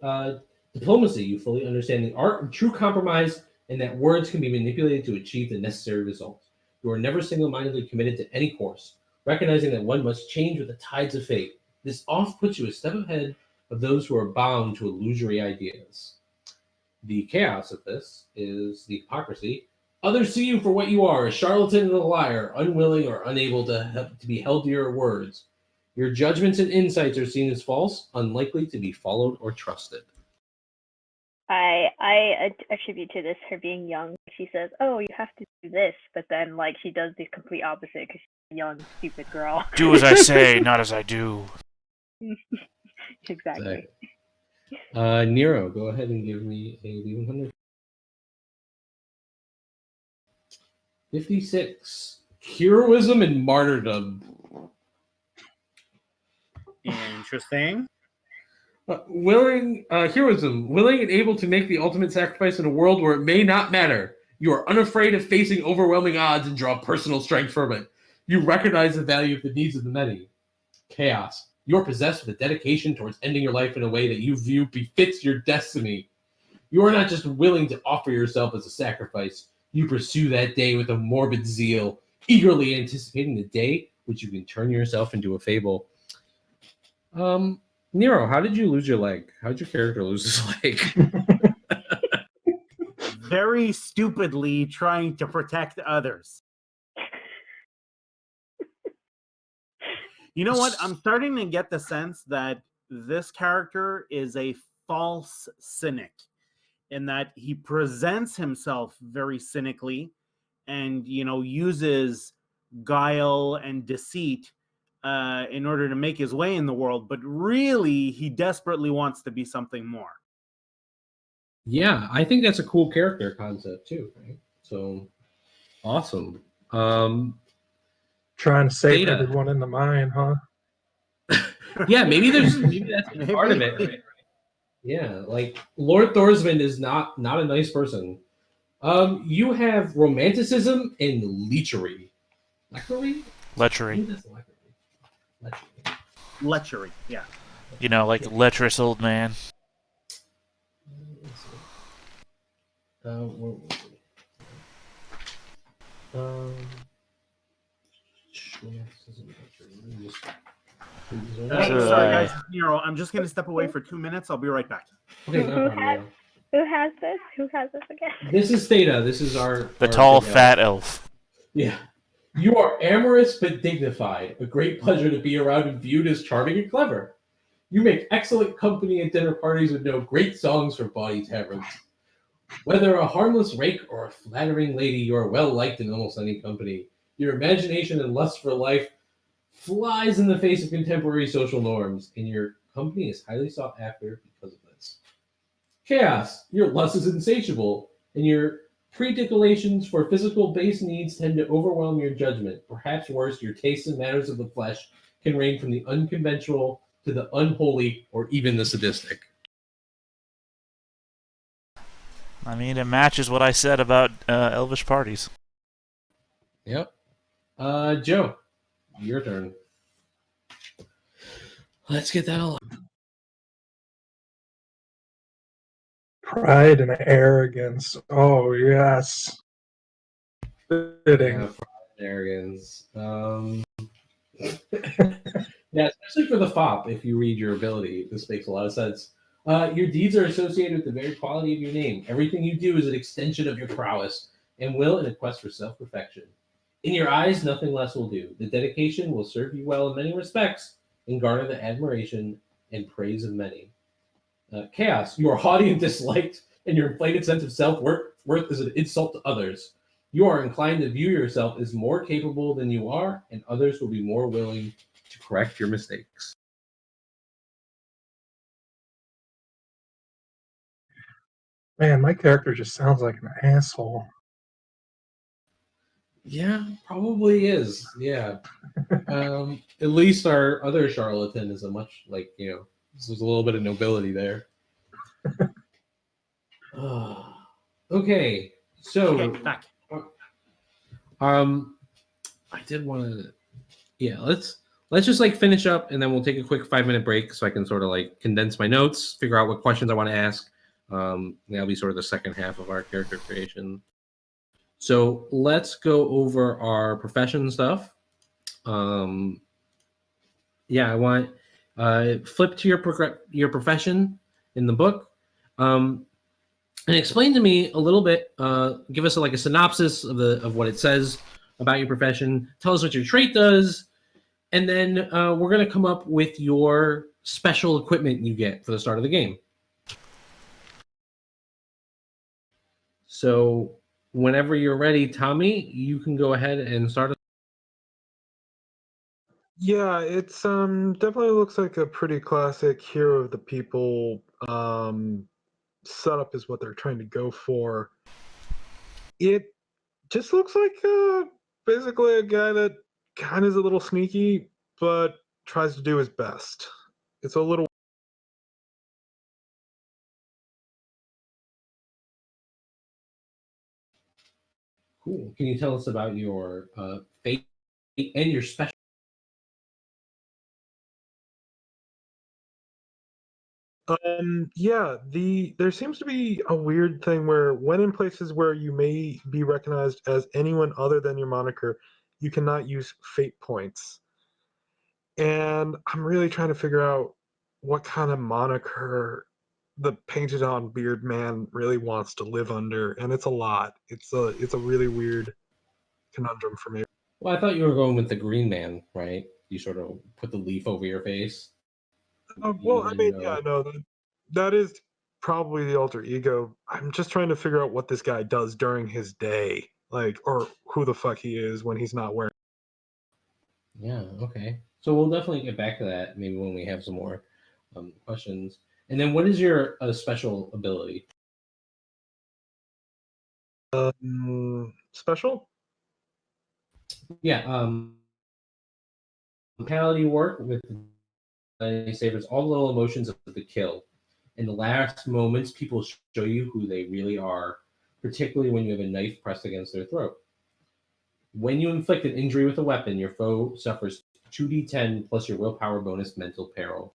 diplomacy, you fully understand the art of true compromise and that words can be manipulated to achieve the necessary results. You are never single-mindedly committed to any course, recognizing that one must change with the tides of fate. This oft puts you a step ahead of those who are bound to illusory ideas. The chaos of this is the hypocrisy. Others see you for what you are, a charlatan and a liar, unwilling or unable to be held to your words. Your judgments and insights are seen as false, unlikely to be followed or trusted. I attribute to this her being young. She says, "Oh, you have to do this," but then she does the complete opposite because she's a young, stupid girl. Do as I say, not as I do. Exactly. Nero, go ahead and give me a D100. 56. Heroism and martyrdom. Interesting. Heroism, willing and able to make the ultimate sacrifice in a world where it may not matter. You are unafraid of facing overwhelming odds and draw personal strength from it. You recognize the value of the needs of the many. Chaos. You are possessed with a dedication towards ending your life in a way that you view befits your destiny. You are not just willing to offer yourself as a sacrifice. You pursue that day with a morbid zeal, eagerly anticipating the day which you can turn yourself into a fable. Nero, how did you lose your leg? How did your character lose his leg? Very stupidly trying to protect others. You know what? I'm starting to get the sense that this character is a false cynic in that he presents himself very cynically and, uses guile and deceit in order to make his way in the world, but really he desperately wants to be something more. Yeah, I think that's a cool character concept too, right? So awesome. Trying to save Theta. everyone in the mine, huh? Yeah, maybe that's part of Maybe. it, right? Yeah, like Lord Thorsmond is not a nice person. You have romanticism and lechery. Lechery? I Lechery. think that's lechery. Lechery. Lechery. Yeah. You know, like lecherous old man. Let's see. Where was it? Romanticism, lechery. Let me just- Sorry, guys. Nero, I'm just going to step away for 2 minutes. I'll be right back. Okay, no problem. Yeah. Who has this? Who has this again? This is Theta. This is our Tall, big elf. fat elf. Yeah. You are amorous but dignified. A great pleasure to be around and viewed as charming and clever. You make excellent company at dinner parties and know great songs for bawdy taverns. Whether a harmless rake or a flattering lady, you are well liked in almost any company. Your imagination and lust for life flies in the face of contemporary social norms, and your company is highly sought after because of this. Chaos, your lust is insatiable, and your prediculations for physical base needs tend to overwhelm your judgment. Perhaps worse, your tastes in matters of the flesh can range from the unconventional to the unholy or even the sadistic. I mean, it matches what I said about elvish parties. Yep. Joe, your turn. Let's get that all. Pride and arrogance. Oh yes. Fitting. Yeah, arrogance. Yeah, especially for the fop, if you read your ability, this makes a lot of sense. Your deeds are associated with the very quality of your name. Everything you do is an extension of your prowess and will in a quest for self-perfection. In your eyes, nothing less will do. The dedication will serve you well in many respects and garner the admiration and praise of many. Chaos, you are haughty and disliked, and your inflated sense of self-worth is an insult to others. You are inclined to view yourself as more capable than you are, and others will be more willing to correct your mistakes. Man, my character just sounds like an asshole. Yeah, probably is. Yeah. At least our other charlatan is a much there's a little bit of nobility there. Okay, so Okay, back. I did want to. Yeah, let's just finish up, and then we'll take a quick 5-minute break so I can sort of condense my notes, figure out what questions I want to ask. That'll be sort of the second half of our character creation. So let's go over our profession stuff. Yeah, I want flip to your profession in the book, and explain to me a little bit. Give us a synopsis of what it says about your profession. Tell us what your trait does, and then we're going to come up with your special equipment you get for the start of the game. So whenever you're ready, Tommy, you can go ahead and start. Yeah, it's definitely looks like a pretty classic hero of the people setup is what they're trying to go for. It just looks like basically a guy that kind of is a little sneaky, but tries to do his best. It's a little. Cool. Can you tell us about your fate and your special? Yeah, there seems to be a weird thing where when in places where you may be recognized as anyone other than your moniker, you cannot use fate points. And I'm really trying to figure out what kind of moniker the painted on beard man really wants to live under, and it's a lot. It's a really weird conundrum for me. Well, I thought you were going with the Green Man, right? You sort of put the leaf over your face. Well, I mean, yeah, no, that is probably the alter ego. I'm just trying to figure out what this guy does during his day, or who the fuck he is when he's not wearing. Yeah. Okay. So we'll definitely get back to that maybe when we have some more questions. And then, what is your special ability? Special? Yeah. Mentality work with savers all the little emotions of the kill. In the last moments, people show you who they really are, particularly when you have a knife pressed against their throat. When you inflict an injury with a weapon, your foe suffers 2d10 plus your willpower bonus mental peril.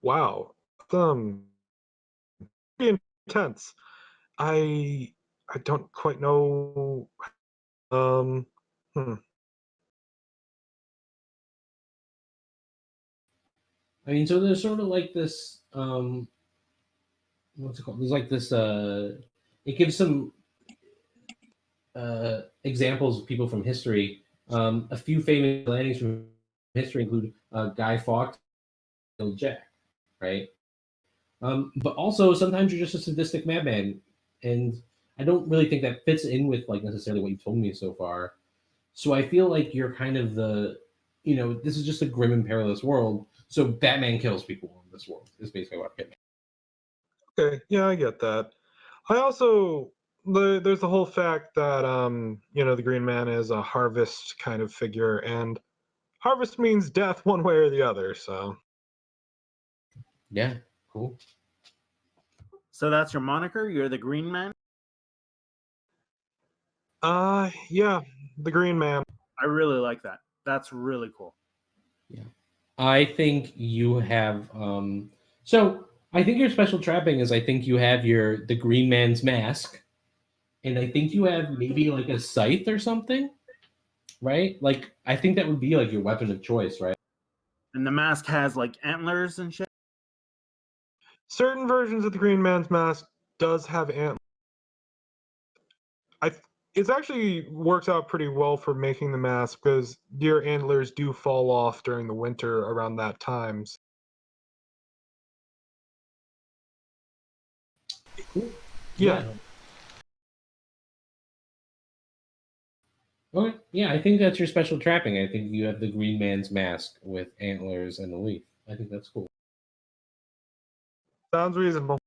Wow. Pretty intense. I don't quite know. Hmm. I mean, so there's sort of like this, what's it called? There's like this, it gives some examples of people from history. A few famous landings from history include Guy Fawkes and Jack, right? But also sometimes you're just a sadistic madman, and I don't really think that fits in with like necessarily what you've told me so far. So I feel like you're kind of this is just a grim and perilous world. So Batman kills people in this world. Is basically what I'm getting. Okay, yeah, I get that. I also there's the whole fact that the Green Man is a harvest kind of figure, and harvest means death one way or the other. So Yeah, cool. So that's your moniker. You're the Green Man. yeah, the Green Man. I really like that. That's really cool. Yeah, I think you have. So I think your special trapping is I think you have the Green Man's mask, and I think you have maybe like a scythe or something, right? Like I think that would be like your weapon of choice, right? And the mask has like antlers and shit. Certain versions of the Green Man's mask does have antlers. It's actually works out pretty well for making the mask because deer antlers do fall off during the winter around that time. Cool. Yeah. Okay. Yeah, I think that's your special trapping. I think you have the Green Man's mask with antlers and a leaf. I think that's cool. Sounds reasonable.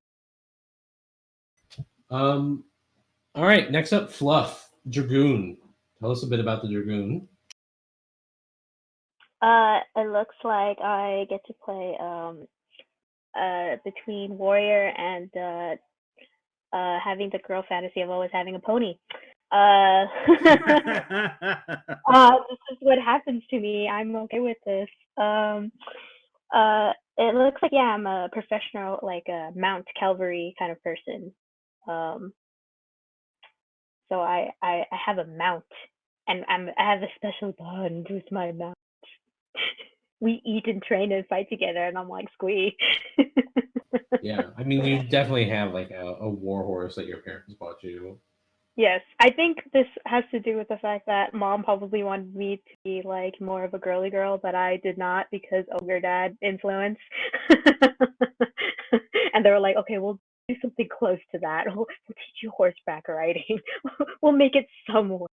All right. Next up, Fluff Dragoon. Tell us a bit about the Dragoon. It looks like I get to play between warrior and having the girl fantasy of always having a pony. This is what happens to me. I'm okay with this. It looks like I'm a professional, like a mount cavalry kind of person. So I have a mount, and I have a special bond with my mount. We eat and train and fight together, and I'm like squee. Yeah, I mean, you definitely have like a war horse that your parents bought you. Yes, I think this has to do with the fact that mom probably wanted me to be like more of a girly girl, but I did not because ogre dad influence. And they were like, okay, we'll do something close to that. We'll teach you horseback riding. We'll make it somewhat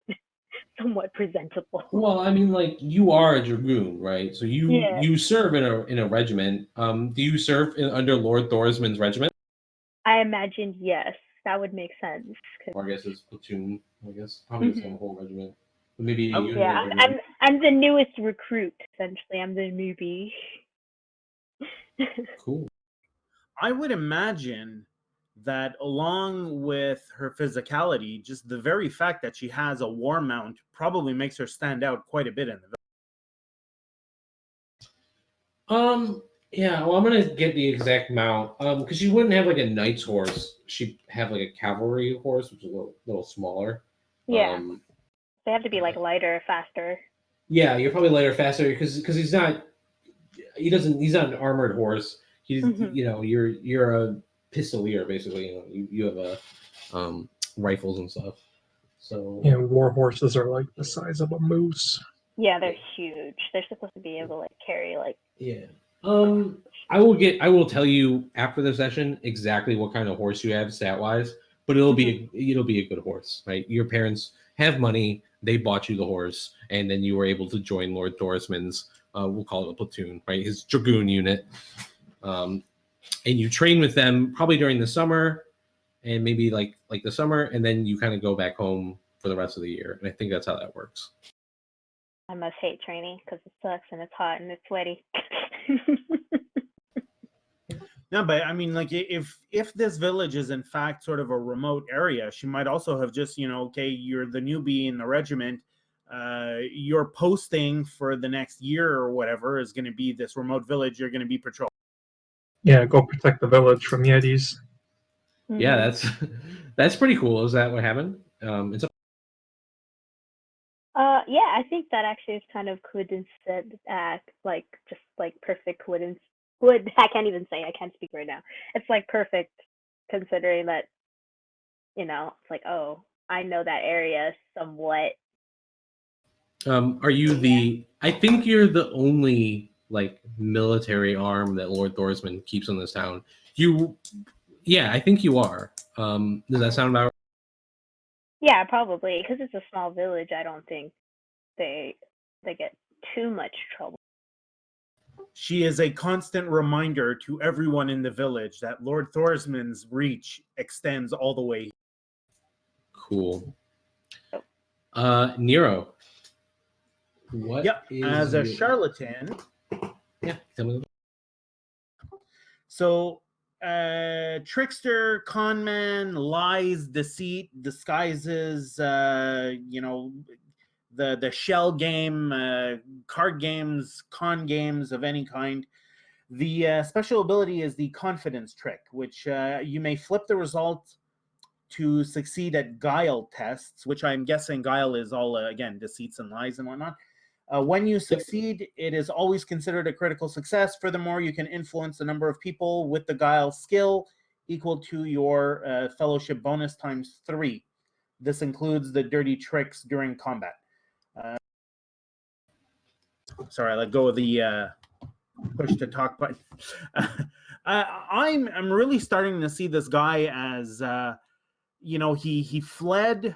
presentable. Well, I mean, like you are a dragoon, right? So you serve in a regiment. Do you serve under Lord Thorisman's regiment? I imagine yes, that would make sense. Or I guess it's platoon. I guess probably the whole regiment. But maybe a unit Yeah, of dragoons. I'm the newest recruit. Essentially, I'm the newbie. Cool. I would imagine that along with her physicality, just the very fact that she has a war mount probably makes her stand out quite a bit in the Yeah, well, I'm gonna get the exact mount. Because she wouldn't have like a knight's horse. She'd have like a cavalry horse, which is a little smaller. Yeah. They have to be like lighter, faster. Yeah, you're probably lighter, faster because he's not an armored horse. He's you're a pistolier basically. You have a rifles and stuff. So Yeah, war horses are like the size of a moose. Yeah, they're huge. They're supposed to be able to like carry like. Yeah. I will tell you after the session exactly what kind of horse you have stat wise, but it'll be a good horse, right? Your parents have money, they bought you the horse, and then you were able to join Lord Thorisman's we'll call it a platoon, right? His dragoon unit. And you train with them probably during the summer and maybe like like the summer, and then you kind of go back home for the rest of the year. And I think that's how that works. I must hate training because it sucks and it's hot and it's sweaty. No, but I mean, like, if this village is in fact sort of a remote area, she might also have just, okay, you're the newbie in the regiment. Your posting for the next year or whatever is going to be this remote village. You're going to be patrol. Yeah, go protect the village from Yetis. Yeah, that's pretty cool. Is that what happened? It's yeah, I think that actually is kind of coincident, like just like perfect coincidence. I can't even say. I can't speak right now. It's like perfect, considering that, it's like, oh, I know that area somewhat. Are you I think you're the only like military arm that Lord Thorsman keeps in this town. Yeah, I think you are. Does that sound about right? Yeah, probably, because it's a small village. I don't think they get too much trouble. She is a constant reminder to everyone in the village that Lord Thorsman's reach extends all the way. Cool. Nero. What? Yep, as a your- charlatan. Yeah, tell me. So, trickster, conman, lies, deceit, disguises, the shell game, card games, con games of any kind. The special ability is the confidence trick, which you may flip the result to succeed at guile tests, which I'm guessing guile is all, again, deceits and lies and whatnot. When you succeed, it is always considered a critical success. Furthermore, you can influence the number of people with the guile skill equal to your fellowship bonus times 3. This includes the dirty tricks during combat. Sorry, I let go of the push to talk button. I'm really starting to see this guy as he fled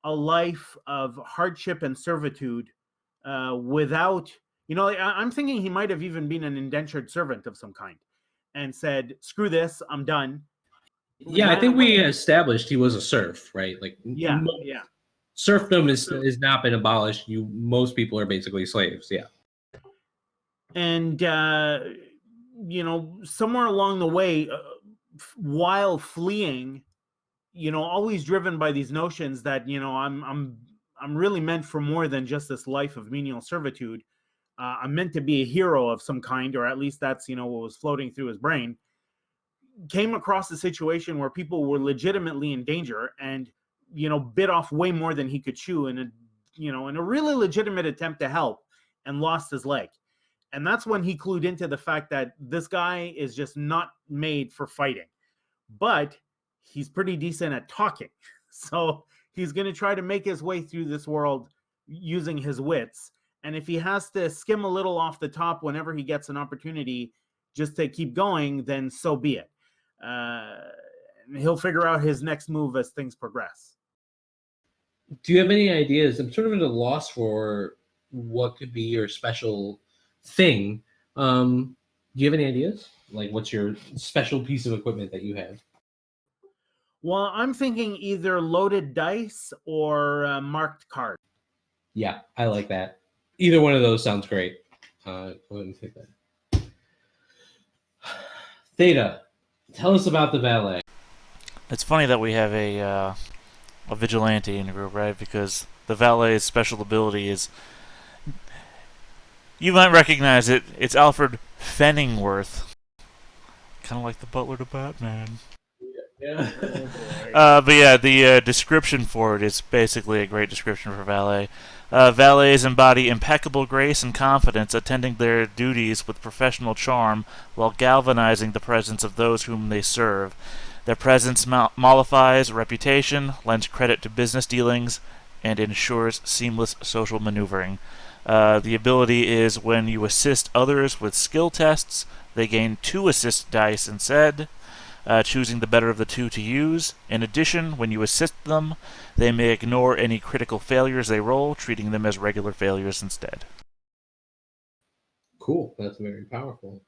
a life of hardship and servitude without, I'm thinking he might have even been an indentured servant of some kind and said, screw this, I'm done. Yeah, I think we established he was a serf, right? Like, Yeah. Serfdom has not been abolished. Most people are basically slaves. Yeah. And somewhere along the way, while fleeing, always driven by these notions that I'm really meant for more than just this life of menial servitude. I'm meant to be a hero of some kind, or at least that's what was floating through his brain. Came across a situation where people were legitimately in danger, and bit off way more than he could chew in a really legitimate attempt to help, and lost his leg. And that's when he clued into the fact that this guy is just not made for fighting, but he's pretty decent at talking. So he's going to try to make his way through this world using his wits. And if he has to skim a little off the top whenever he gets an opportunity just to keep going, then so be it. He'll figure out his next move as things progress. Do you have any ideas? I'm sort of at a loss for what could be your special thing. Do you have any ideas? Like, what's your special piece of equipment that you have? Well, I'm thinking either loaded dice or marked card. Yeah, I like that. Either one of those sounds great. Go ahead and take that. Theta, tell us about the valet. It's funny that we have a vigilante in the group, right? Because the valet's special ability is, you might recognize it. It's Alfred Fenningworth, kind of like the butler to Batman. Yeah. But yeah, the description for it is basically a great description for valet. Valets embody impeccable grace and confidence, attending their duties with professional charm while galvanizing the presence of those whom they serve. Their presence mollifies reputation, lends credit to business dealings, and ensures seamless social maneuvering. The ability is when you assist others with skill tests, they gain 2 assist dice instead, choosing the better of the 2 to use. In addition, when you assist them, they may ignore any critical failures they roll, treating them as regular failures instead. Cool. That's very powerful.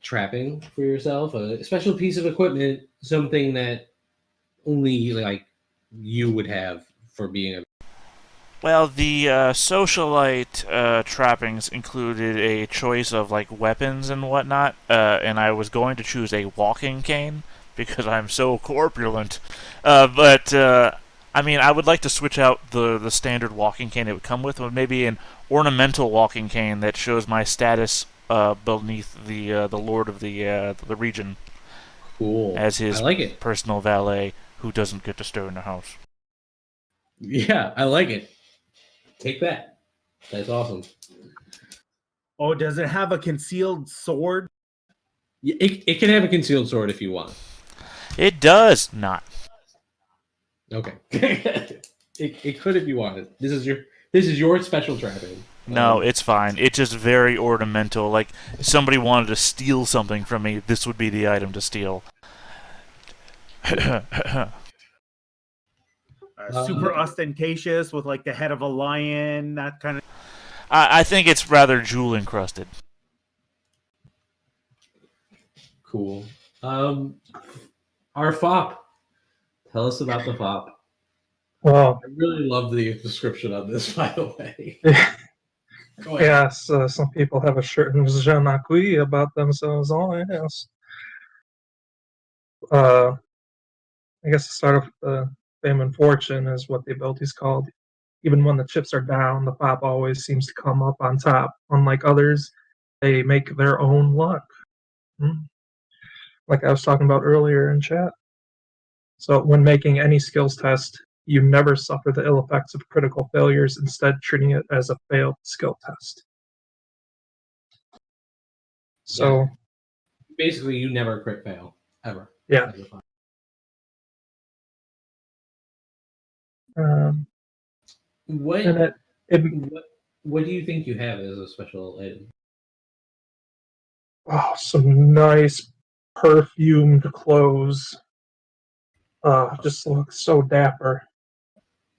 trapping for yourself, a special piece of equipment, something that only like you would have for being a. Well, the socialite trappings included a choice of like weapons and whatnot, and I was going to choose a walking cane because I'm so corpulent. But I mean, I would like to switch out the standard walking cane it would come with maybe an ornamental walking cane that shows my status beneath the lord of the region Cool. as his I like it. personal valet who doesn't get to stay in the house. Yeah, I like it. Take that. That's awesome. Oh, does it have a concealed sword? It can have a concealed sword if you want. It does not. Okay. it could if you wanted. This is your special trapping. No, it's fine. It's just very ornamental. Like, if somebody wanted to steal something from me, this would be the item to steal. Super ostentatious with like the head of a lion, that kind of. I think it's rather jewel encrusted. Cool. Our fop. Tell us about the fop. Well, I really love the description of this, by the way. Go ahead. yes, some people have a certain je ne sais about themselves. Oh, yes. I guess the start of the fame and fortune is what the ability's called. Even when the chips are down, the pop always seems to come up on top. Unlike others, they make their own luck. Like I was talking about earlier in chat. So when making any skills test, you never suffer the ill effects of critical failures, instead treating it as a failed skill test. So basically, you never crit fail ever. yeah. What, And what do you think you have as a special item? some nice perfumed clothes. Just looks so dapper.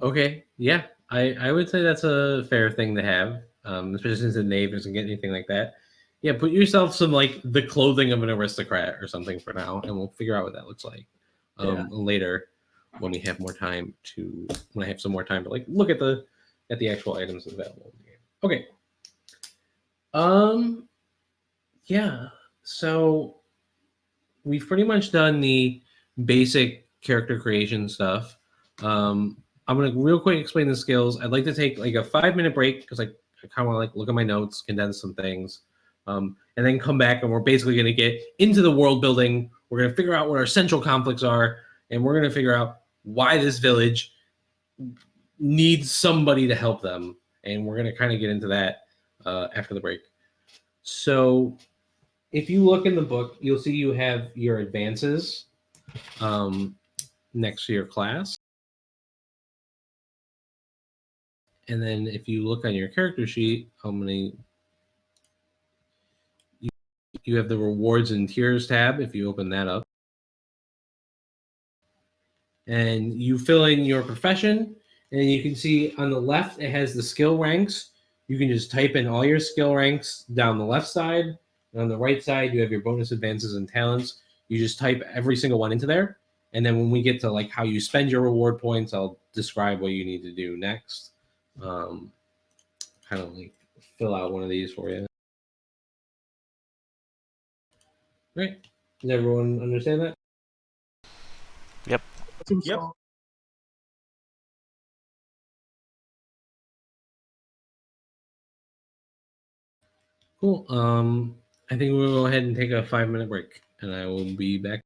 Okay, yeah, I would say that's a fair thing to have, especially since the knave doesn't get anything like that. Yeah, put yourself some like the clothing of an aristocrat or something for now, and we'll figure out what that looks like later when we have more time to when I have some more time to like look at the actual items available in the game. Okay. Yeah. So we've pretty much done the basic character creation stuff. I'm gonna real quick explain the skills. I'd like to take like a 5-minute break because I kind of want to like look at my notes, condense some things, and then come back and we're basically gonna get into the world building. We're gonna figure out what our central conflicts are, and we're gonna figure out why this village needs somebody to help them, and we're gonna kind of get into that after the break. So, if you look in the book, you'll see you have your advances next to your class. And then if you look on your character sheet, you have the rewards and tiers tab if you open that up. And you fill in your profession, and you can see on the left it has the skill ranks. You can just type in all your skill ranks down the left side. And on the right side, you have your bonus advances and talents. You just type every single one into there. And then when we get to like how you spend your reward points, I'll describe what you need to do next. Kind of like fill out one of these for you. Right. Does everyone understand that? Yep. Yep. Cool. I think we'll go ahead and take a 5-minute break, and I will be back.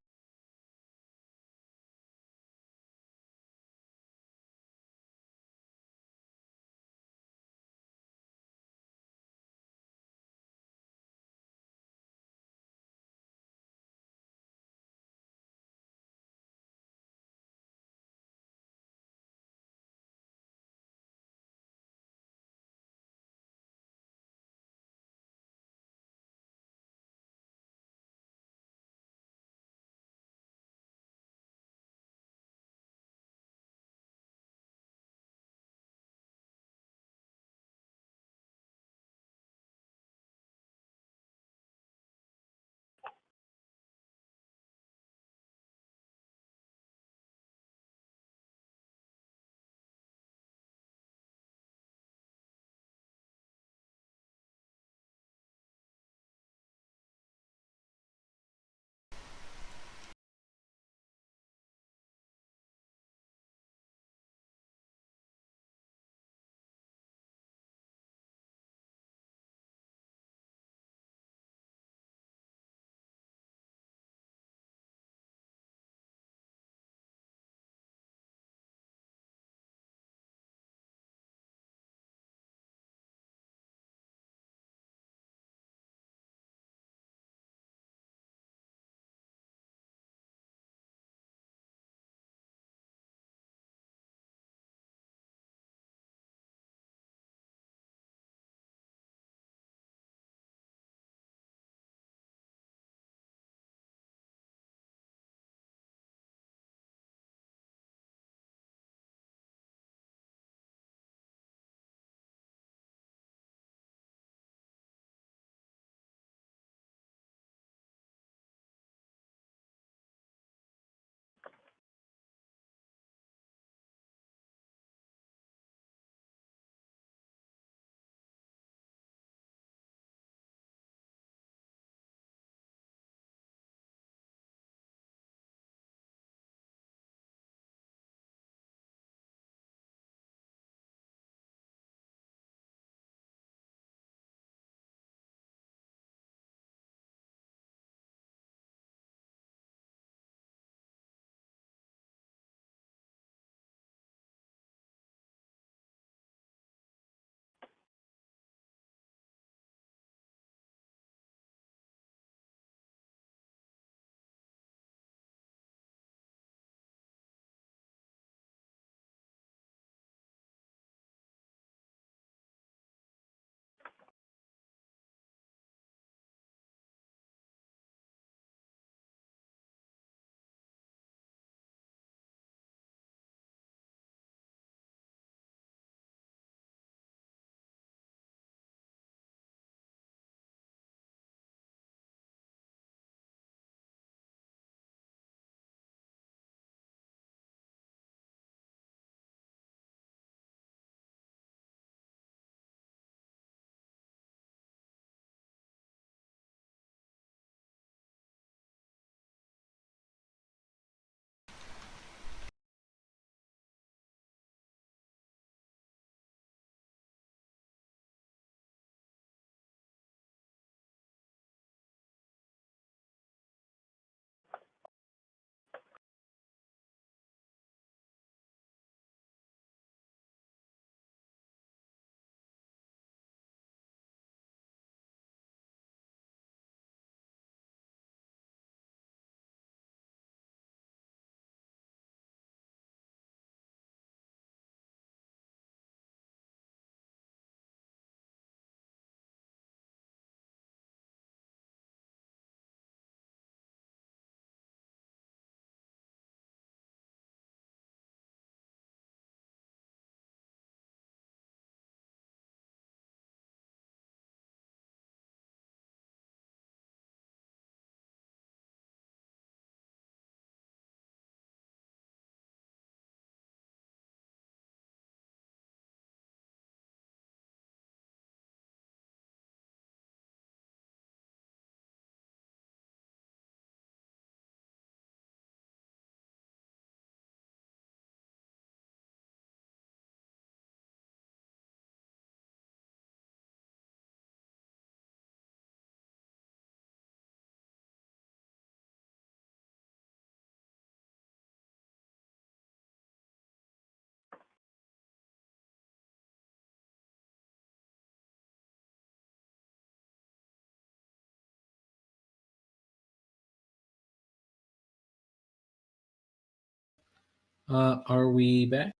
Are we back?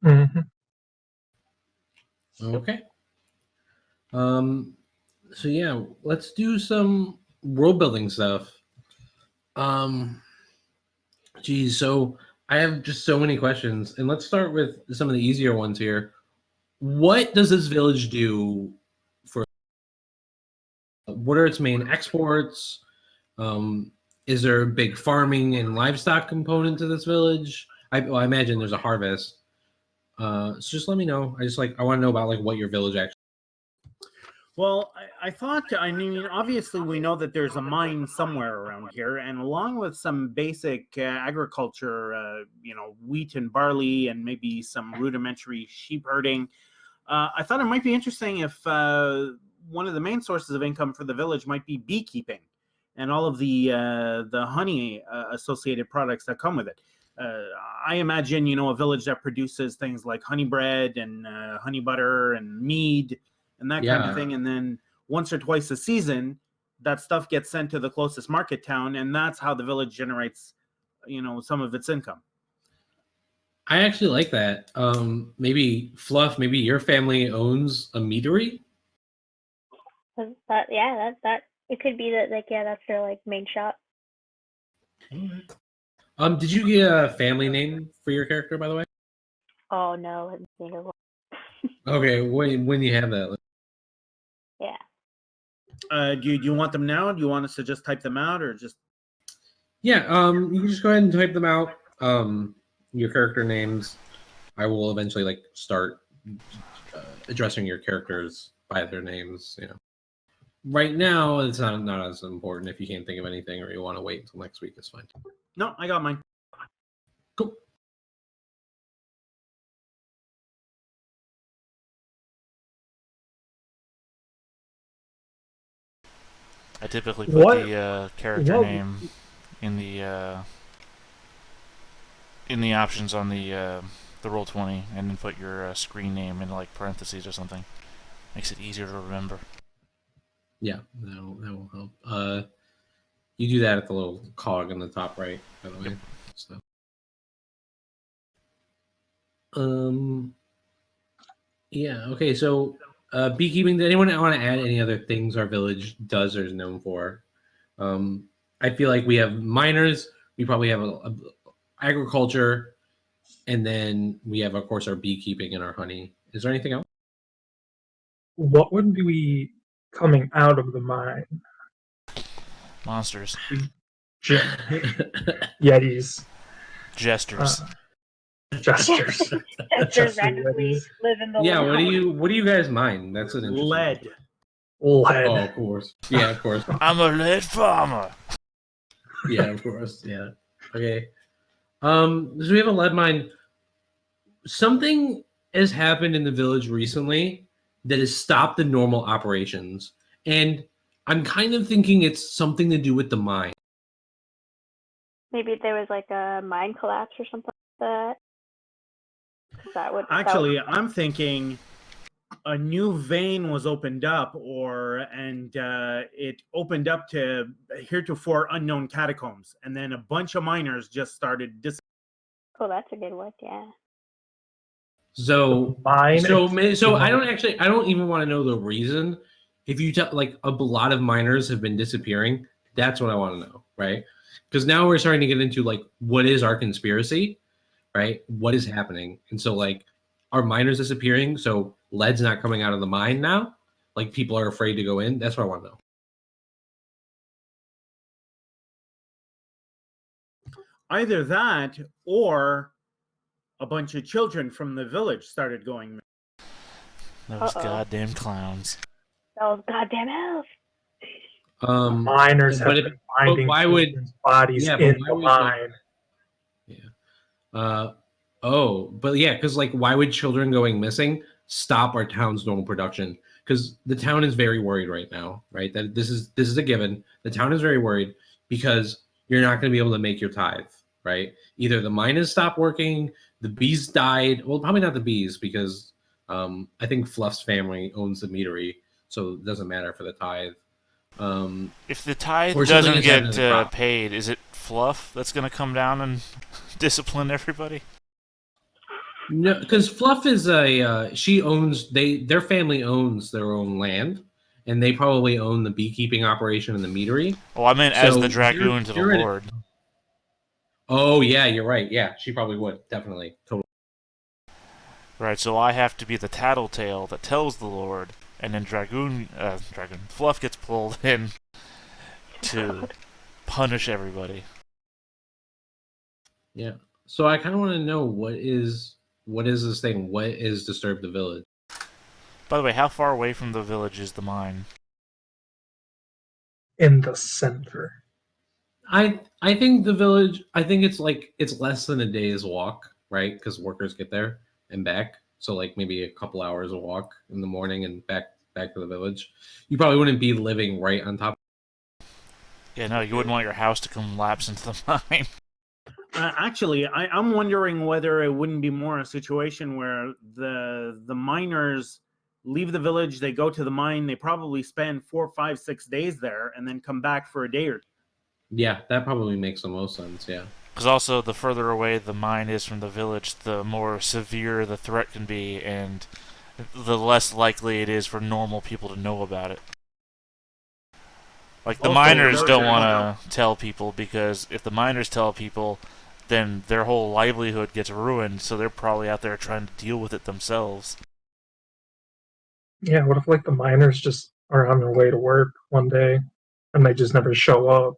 Mhm. Okay. So yeah, let's do some world building stuff. Geez, so I have just so many questions, and let's start with some of the easier ones here. What does this village do for? What are its main exports? Um, is there a big farming and livestock component to this village? I imagine there's a harvest. So just let me know. I want to know about like what your village actually. Well, I thought, I mean, obviously we know that there's a mine somewhere around here, and along with some basic agriculture, wheat and barley, and maybe some rudimentary sheep herding. I thought it might be interesting if one of the main sources of income for the village might be beekeeping and all of the honey associated products that come with it. I imagine, a village that produces things like honey bread and honey butter and mead and that kind of Yeah. thing. And then once or twice a season, that stuff gets sent to the closest market town, and that's how the village generates, some of its income. I actually like that. Maybe Fluff. Maybe your family owns a meadery. That it could be that that's their like main shop. Did you get a family name for your character, by the way? Oh no, I didn't think of one. Okay, when you have that. Yeah. Do you want them now? Do you want us to just type them out, or just? Yeah, you can just go ahead and type them out. Your character names. I will eventually start addressing your characters by their names. Right now it's not as important. If you can't think of anything or you want to wait until next week, it's fine. No, I got mine. Cool. I typically put What? the character What? name in the options on the Roll20, and then put your screen name in like parentheses or something. Makes it easier to remember. Yeah, that will help. You do that at the little cog in the top right, by the way. Yep. So. Yeah. Okay. So, beekeeping. Did anyone want to add any other things our village does or is known for? I feel like we have miners. We probably have a agriculture, and then we have, of course, our beekeeping and our honey. Is there anything else? What would be coming out of the mine? Monsters. Yetis. Jesters. Jesters. Just randomly live in the Yeah. lava. What do you guys mine? That's an interesting. Lead. Lead. Oh, of course. Yeah, of course. I'm a lead farmer. Yeah, of course. Yeah. Okay. So we have a lead mine. Something has happened in the village recently that has stopped the normal operations, and I'm kind of thinking it's something to do with the mine. Maybe there was like a mine collapse or something like that. Actually, I'm thinking a new vein was opened up, and it opened up to heretofore unknown catacombs, and then a bunch of miners just started Oh, that's a good one. Yeah. So Mine. so I don't even want to know the reason. If you tell a lot of miners have been disappearing, that's what I want to know, right? Because now we're starting to get into what is our conspiracy, right? What is happening? And so are miners disappearing? So lead's not coming out of the mine now? People are afraid to go in? That's what I want to know. Either that, or a bunch of children from the village started going. Those goddamn clowns. Those goddamn elves. Miners have been finding children's bodies in the mine. Because why would children going missing stop our town's normal production? Because the town is very worried right now, right? That this is a given. The town is very worried because you're not going to be able to make your tithe, right? Either the mine has stopped working, the bees died. Well, probably not the bees because I think Fluff's family owns the meadery, so it doesn't matter for the tithe. If the tithe or something doesn't has happened to the get crop. paid, is it Fluff that's going to come down and discipline everybody? No, because Fluff is their family owns their own land, and they probably own the beekeeping operation and the meadery. Oh, I meant as So the dragoon to the they're in it. Lord. Oh yeah, you're right. Yeah, she probably would definitely totally. Right, so I have to be the tattletale that tells the Lord, and then Dragoon Fluff gets pulled in to punish everybody. Yeah. So I kind of want to know what is this thing? What is Disturb the Village? By the way, how far away from the village is the mine? In the center. I think the village. I think it's less than a day's walk, right? Because workers get there and back. So like maybe a couple hours of walk in the morning and back to the village. You probably wouldn't be living right on top. Yeah, no, you wouldn't want your house to collapse into the mine. Actually, I'm wondering whether it wouldn't be more a situation where the miners leave the village, they go to the mine, they probably spend 4, 5, 6 days there, and then come back for a day or two. Yeah, that probably makes the most sense. Yeah. Because also, the further away the mine is from the village, the more severe the threat can be, and the less likely it is for normal people to know about it. Like, the Also, miners they're- don't they're want to tell people, because if the miners tell people, then their whole livelihood gets ruined, so they're probably out there trying to deal with it themselves. Yeah, what if like the miners just are on their way to work one day and they just never show up?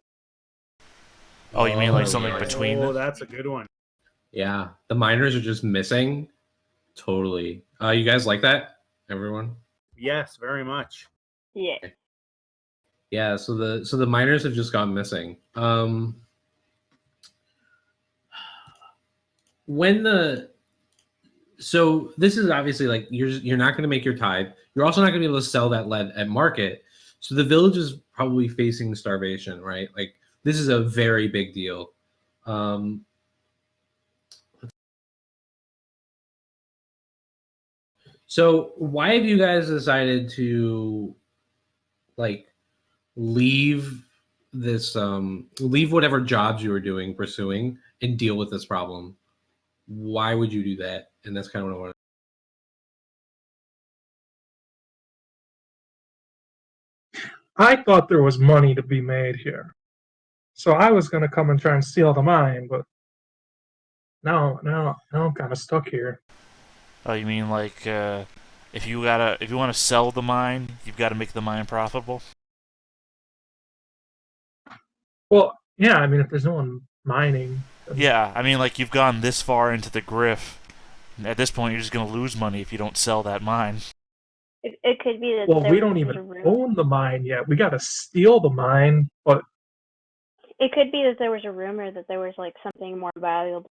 Oh, you mean like something yeah. between Oh, them? that's a good one. Yeah, the miners are just missing. Totally. You guys like that? Everyone? Yes, very much. Yeah. Yeah. So the miners have just gone missing. So this is obviously like you're not going to make your tithe. You're also not going to be able to sell that lead at market. So the village is probably facing starvation, right? Like this is a very big deal. So why have you guys decided to like leave leave whatever jobs you were pursuing and deal with this problem? Why would you do that? And that's kind of what I want I thought there was money to be made here. So I was going to come and try and steal the mine, but now I'm kind of stuck here. Oh, you mean like, if you want to sell the mine, you've got to make the mine profitable? Well, yeah, I mean, if there's no one mining... then- Yeah, I mean, like, you've gone this far into the griff. At this point, you're just going to lose money if you don't sell that mine. It could be that Well, there we was don't a even rumor. own the mine yet. We got to steal the mine, but It could be that there was a rumor that there was like something more valuable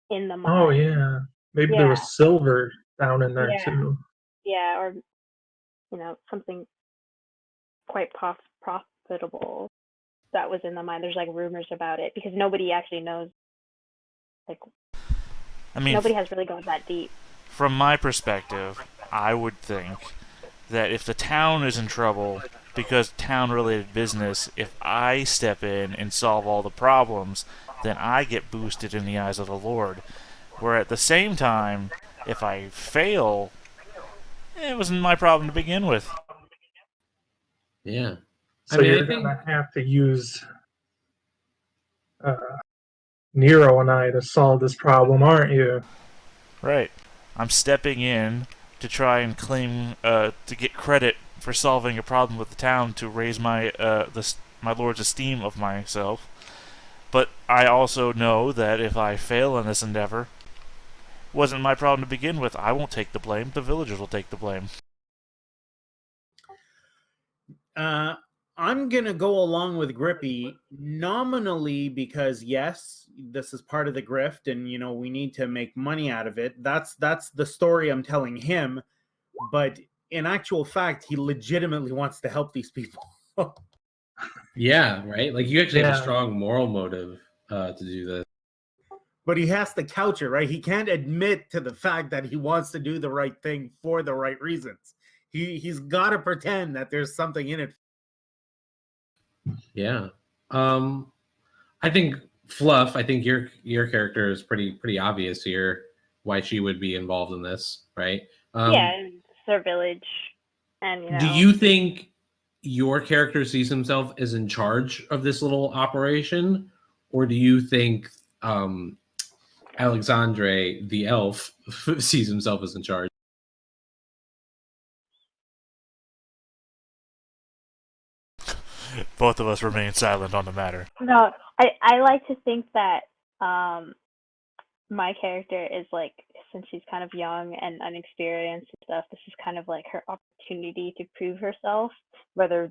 in the mine. oh yeah, maybe there Yeah. was silver down in there Yeah. too. Yeah, or something quite profitable that was in the mine. There's like rumors about it because nobody actually knows. Like, I mean, nobody has really gone that deep. from my perspective, I would think that if the town is in trouble because town-related business, if I step in and solve all the problems, then I get boosted in the eyes of the Lord. Where at the same time, if I fail, it wasn't my problem to begin with. to. Yeah. So I mean, you're I think gonna have to use Nero and I to solve this problem, aren't you? Right. I'm stepping in to try and claim to get credit for solving a problem with the town to raise my my lord's esteem of myself. But I also know that if I fail in this endeavor, it wasn't my problem to begin with. I won't take the blame. The villagers will take the blame. I'm gonna go along with Grippy nominally because yes, this is part of the grift, and we need to make money out of it. That's the story I'm telling him. But in actual fact, he legitimately wants to help these people. yeah, right. Like you actually have a Yeah. strong moral motive to do this. But he has to couch it, right? He can't admit to the fact that he wants to do the right thing for the right reasons. He's got to pretend that there's something in it. Yeah. I think Fluff. I think your character is pretty obvious here. Why she would be involved in this, right? Yeah, it's their village, and Do you think your character sees himself as in charge of this little operation, or do you think Alexandre, the elf, sees himself as in charge? Both of us remain silent on the matter. No, I like to think that my character is like, since she's kind of young and unexperienced and stuff, this is kind of like her opportunity to prove herself. Whether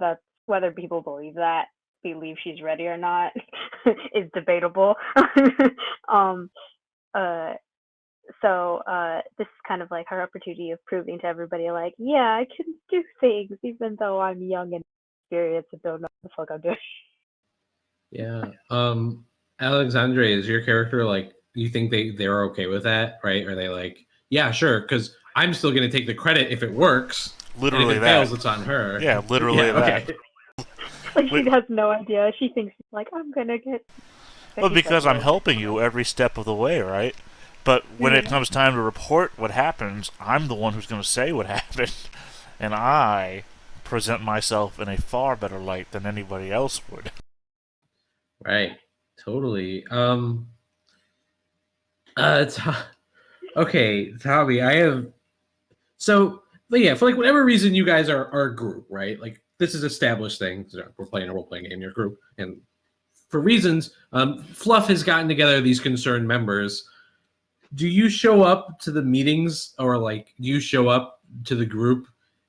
people believe she's ready or not is debatable. So this is kind of like her opportunity of proving to everybody, like, yeah, I can do things even though I'm young and inexperienced and don't know what the fuck I'm doing. Yeah. Alexandre, is your character like? Do you think they're okay with that, right? Are they like, yeah, sure, because I'm still going to take the credit if it works. Literally and if it that. fails, it's on her. Yeah, literally that. Okay. Like, she has no idea. She thinks, like, I'm gonna get... Well, because I'm helping you every step of the way, right? But when it comes time to report what happens, I'm the one who's going to say what happened. And I present myself in a far better light than anybody else would. Right. Totally. Okay, Tommy, I have... So, yeah, for like whatever reason you guys are a group, right? Like, this is established thing. We're playing a role-playing game in your group. And for reasons, Fluff has gotten together these concerned members. Do you show up to the meetings, or like, do you show up to the group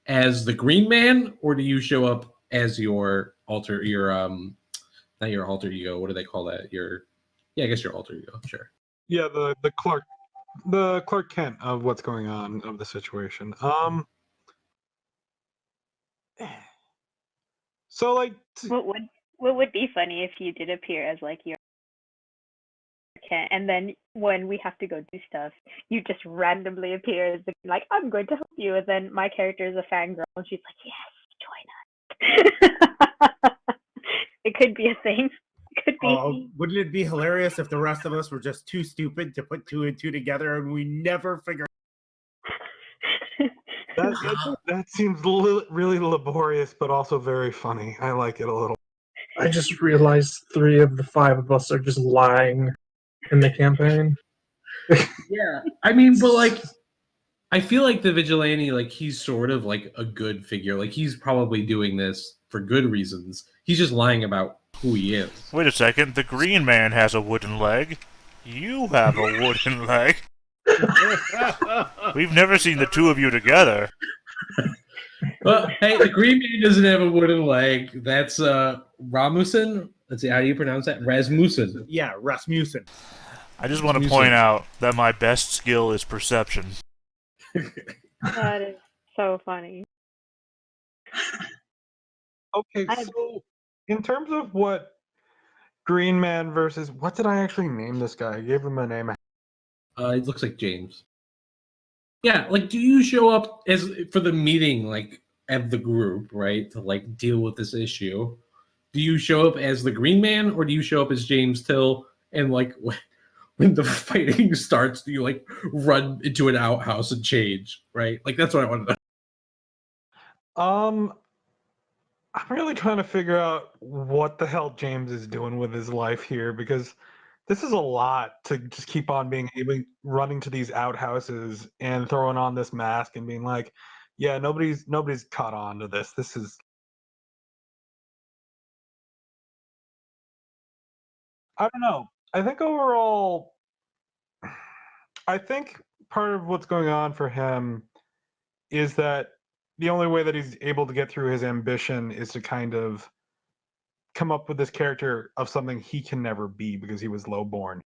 as the Green Man, or do you show up as your not your alter ego? What do they call that? I guess your alter ego. Sure. Yeah, the Clark Kent of what's going on of the situation. So like, what would be funny if you did appear as like your Kent, and then when we have to go do stuff, you just randomly appear as like, I'm going to help you, and then my character is a fangirl, and she's like, yes, join us. It could be a thing. Could be. Wouldn't it be hilarious if the rest of us were just too stupid to put two and two together and we never figured? That seems really laborious, but also very funny. I like it a little. I just realized 3 of the 5 of us are just lying in the campaign. Yeah, I mean, but like, I feel like the vigilante, like, he's sort of like a good figure. Like, he's probably doing this for good reasons. He's just lying about who he is. Wait a second, the Green Man has a wooden leg. You have a wooden leg. We've never seen the two of you together. Well, hey, the Green Man doesn't have a wooden leg. That's Rasmussen. Let's see, how do you pronounce that? Rasmussen. Yeah, Rasmussen. I just want to point out that my best skill is perception. That is so funny. Okay, so in terms of what Green Man versus... What did I actually name this guy? I gave him a name. It looks like James. Yeah, like, do you show up as for the meeting, like, at the group, right, to, like, deal with this issue? Do you show up as the Green Man, or do you show up as James Till, and, like, when the fighting starts, do you, like, run into an outhouse and change, right? Like, that's what I wanted to know. I'm really trying to figure out what the hell James is doing with his life here, because this is a lot to just keep on running to these outhouses and throwing on this mask and being like, yeah, nobody's caught on to this. This is... I don't know. I think overall, I think part of what's going on for him is that the only way that he's able to get through his ambition is to kind of come up with this character of something he can never be because he was low-born.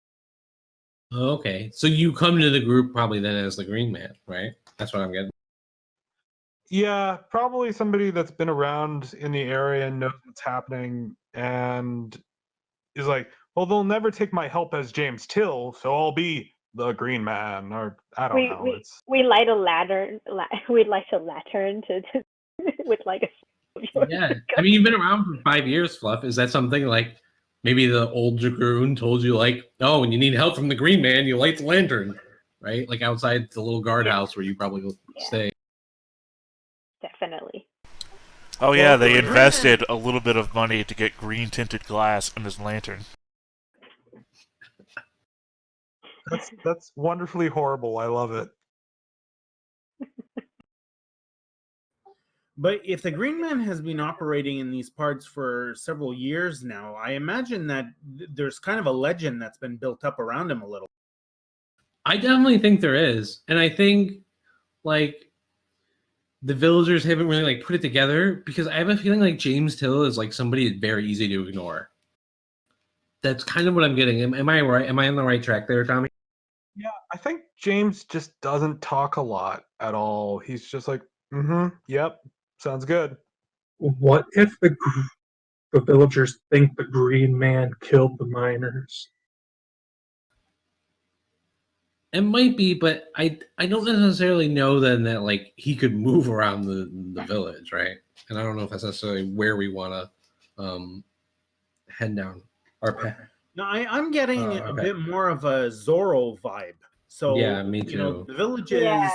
Okay, so you come to the group probably then as the Green Man, right? That's what I'm getting. Yeah, probably somebody that's been around in the area and knows what's happening and is like, well, they'll never take my help as James Till, so I'll be the Green Man, or I don't know. We light a lantern. We light a lantern to with like a... Yeah, I mean, you've been around for 5 years, Fluff. Is that something like maybe the old dragoon told you like, oh, when you need help from the green man, you light the lantern, right? Like outside the little guardhouse where you probably will stay. Definitely. Oh yeah, Well, they the invested a little bit of money to get green tinted glass in his lantern. That's wonderfully horrible. I love it. But if the Green Man has been operating in these parts for several years now, I imagine that there's kind of a legend that's been built up around him a little. I definitely think there is. And I think like the villagers haven't really like put it together because I have a feeling like James Till is like somebody very easy to ignore. That's kind of what I'm getting. Am I right? Am I on the right track there, Tommy? Yeah, I think James just doesn't talk a lot at all. He's just like, yep, sounds good. What if the villagers think the Green Man killed the miners? It might be, but I don't necessarily know then that like he could move around the village, right? And I don't know if that's necessarily where we want to head down our path. No, I'm getting a okay. bit more of a Zorro vibe. So Yeah, me too. You know, the villages, Yeah.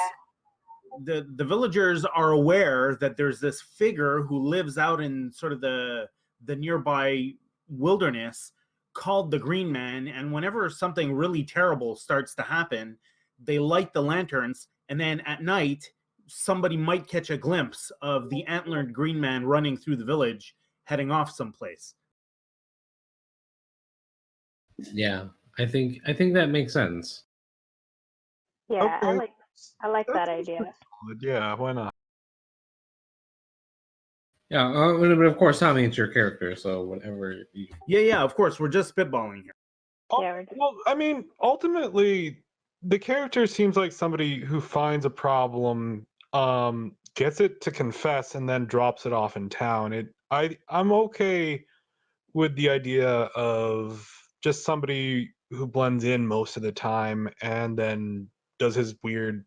the villagers are aware that there's this figure who lives out in sort of the nearby wilderness called the Green Man, and whenever something really terrible starts to happen, they light the lanterns, and then at night somebody might catch a glimpse of the antlered Green Man running through the village, heading off someplace. Yeah, I think that makes sense. Yeah, Okay. I like that That sounds idea. pretty solid. Yeah, why not? Yeah, but of course, Tommy, it's your character, so whatever you. Yeah, of course, we're just spitballing here. Yeah, Well, I mean, ultimately, the character seems like somebody who finds a problem, gets it to confess, and then drops it off in town. I'm okay with the idea of just somebody who blends in most of the time and then does his weird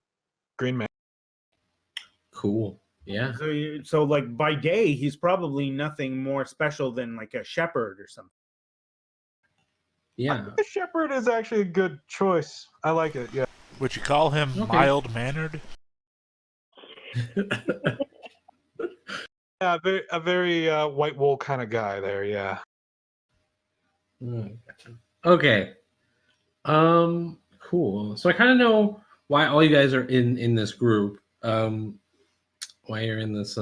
green man. Cool. Yeah. So like by day, he's probably nothing more special than like a shepherd or something. Yeah. The shepherd is actually a good choice. I like it. Yeah. Would you call him Okay. mild mannered? Yeah, a very white wool kind of guy there. Yeah. Okay. Cool. So I kind of know why all you guys are in this group. Why you're in this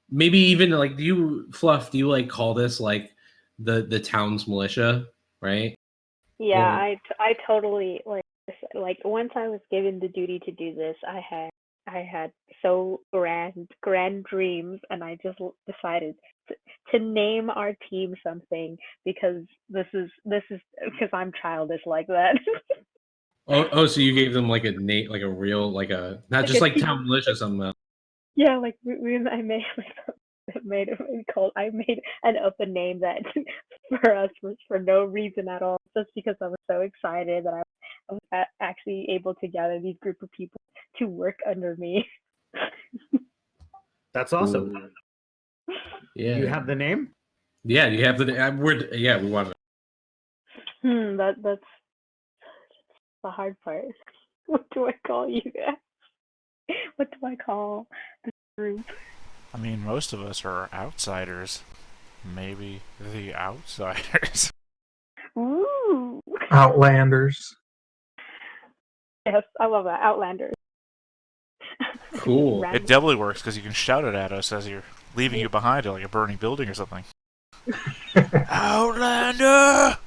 maybe even like do you like call this like the town's militia, right? yeah. Or- I totally like once I was given the duty to do this, I had so grand dreams, and I just decided to name our team something because this is because I'm childish like that. Oh, so you gave them like a name, like a real, like a not Like just a like team. town militia, something else. Yeah, like I made I made an up a name that for us was for no reason at all, just because I was so excited that I was actually able to gather these group of people to work under me. That's awesome. Ooh. Yeah. You have the name? Yeah, you have the. We want to. That's the hard part. What do I call you guys? What do I call the group? I mean, most of us are outsiders. Maybe the outsiders. Ooh. Outlanders. Yes, I love that. Outlanders. Cool. It doubly works because you can shout it at us as you're leaving you behind, like a burning building or something. Outlander!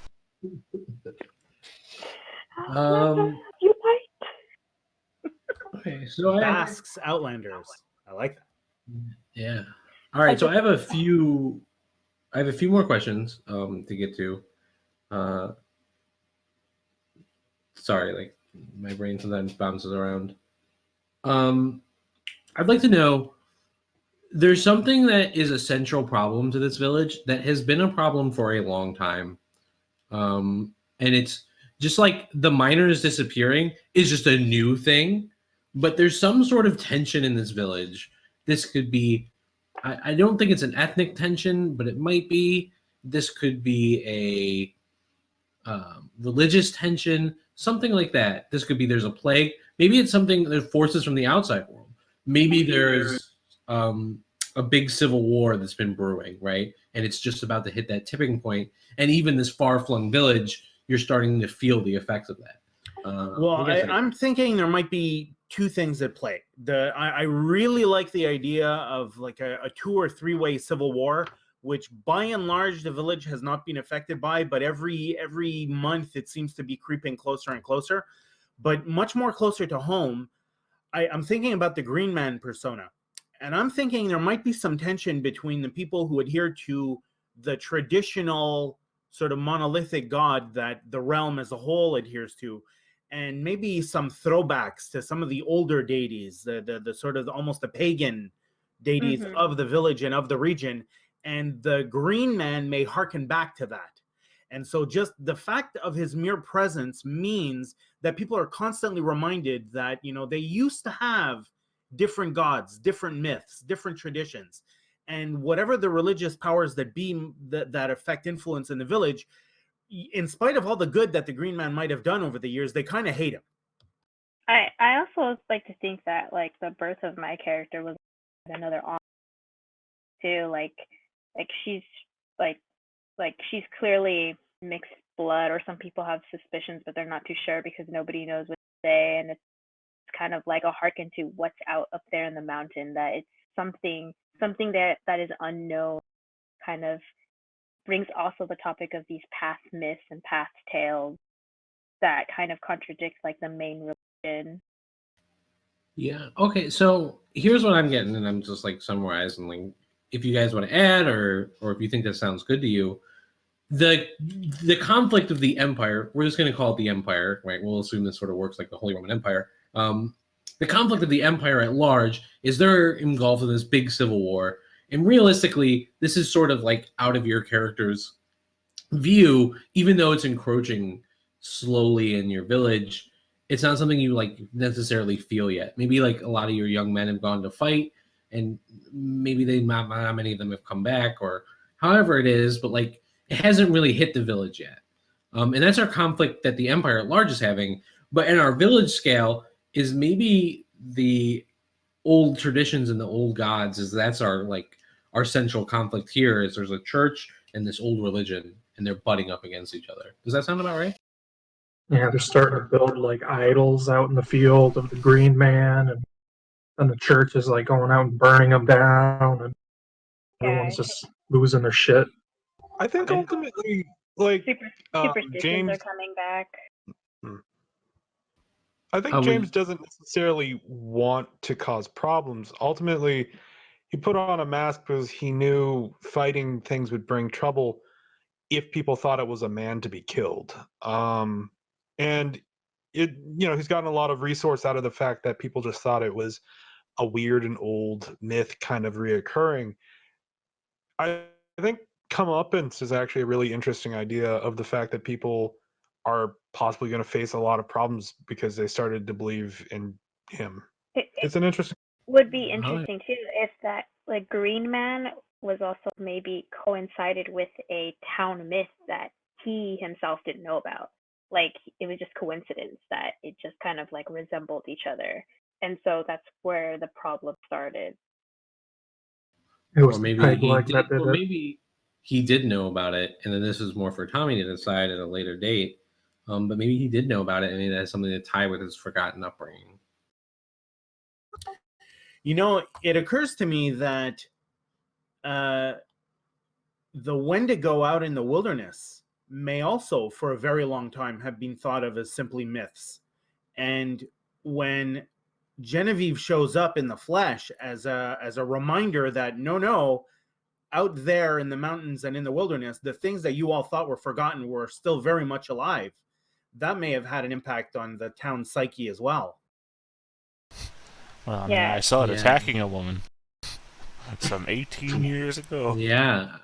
You might. Okay, so Basques Outlanders. I like that. Yeah. All right, so I have a few more questions to get to. Sorry, like my brain sometimes bounces around. I'd like to know, there's something that is a central problem to this village that has been a problem for a long time. And it's just like the miners disappearing is just a new thing, but there's some sort of tension in this village. This could be, I don't think it's an ethnic tension, but it might be. This could be a religious tension, something like that. This could be there's a plague. Maybe it's something that forces from the outside world. Maybe there's a big civil war that's been brewing, right? And it's just about to hit that tipping point. And even this far-flung village, you're starting to feel the effects of that. Well, I'm thinking there might be two things at play. I really like the idea of like a 2 or 3 way civil war, which by and large the village has not been affected by, but every month it seems to be creeping closer and closer. But much more closer to home, I'm thinking about the Green Man persona. And I'm thinking there might be some tension between the people who adhere to the traditional sort of monolithic god that the realm as a whole adheres to, and maybe some throwbacks to some of the older deities, the sort of almost the pagan deities of the village and of the region. And the Green Man may hearken back to that. And so just the fact of his mere presence means that people are constantly reminded that, you know, they used to have different gods, different myths, different traditions. And whatever the religious powers that be that affect influence in the village, in spite of all the good that the Green Man might have done over the years, they kind of hate him. I also like to think that like the birth of my character was another on too. Like she's like she's clearly mixed blood, or some people have suspicions, but they're not too sure because nobody knows what to say, and it's kind of like a hearken to what's out up there in the mountain, that it's something that is unknown, kind of brings also the topic of these past myths and past tales that kind of contradict like the main religion. Yeah. Okay. So here's what I'm getting, and I'm just like summarizing. Like, if you guys want to add, or if you think that sounds good to you, the conflict of the empire. We're just going to call it the empire, right? We'll assume this sort of works like the Holy Roman Empire. The conflict of the empire at large is they're engulfed in this big civil war, and realistically, this is sort of like out of your character's view, even though it's encroaching slowly in your village. It's not something you like necessarily feel yet. Maybe like a lot of your young men have gone to fight, and maybe not many of them have come back, or however it is, but like it hasn't really hit the village yet. And that's our conflict that the empire at large is having. But in our village scale is maybe the old traditions and the old gods, is that's our central conflict here. Is there's a church and this old religion, and they're butting up against each other. Does that sound about right? Yeah, they're starting to build like idols out in the field of the Green Man, and the church is like going out and burning them down, and everyone's just losing their shit. I think ultimately, like superstitions James are coming back. I think James doesn't necessarily want to cause problems. Ultimately, he put on a mask because he knew fighting things would bring trouble if people thought it was a man to be killed. And it, he's gotten a lot of resource out of the fact that people just thought it was a weird and old myth kind of reoccurring. I think comeuppance is actually a really interesting idea, of the fact that people are possibly going to face a lot of problems because they started to believe in him. It's an interesting. Would be interesting too if that like Green Man was also maybe coincided with a town myth that he himself didn't know about. Like it was just coincidence that it just kind of like resembled each other, and so that's where the problem started. It was or maybe maybe he did know about it, and then this is more for Tommy to decide at a later date. But maybe he did know about it, and it has something to tie with his forgotten upbringing. It occurs to me that the Wendigo out in the wilderness may also, for a very long time, have been thought of as simply myths. And when Genevieve shows up in the flesh as a reminder that no, out there in the mountains and in the wilderness, the things that you all thought were forgotten were still very much alive, that may have had an impact on the town psyche as well. Well, I mean, I saw it attacking a woman some 18 years ago. Yeah,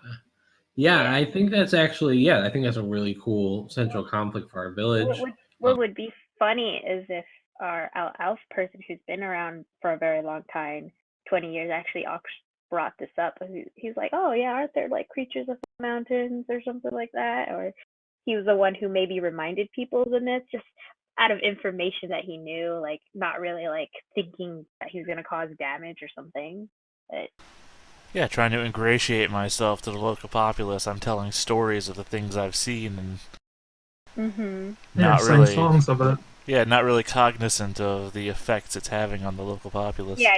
I think that's actually, I think that's a really cool central conflict for our village. What would be funny is if our elf person who's been around for a very long time, 20 years, actually brought this up. He's like, oh yeah, aren't there like creatures of mountains or something like that, or he was the one who maybe reminded people of the myth just out of information that he knew, like not really like thinking that he was going to cause damage or something. But Yeah, trying to ingratiate myself to the local populace. I'm telling stories of the things I've seen and not sing really songs of it. Yeah, not really cognizant of the effects it's having on the local populace. yeah,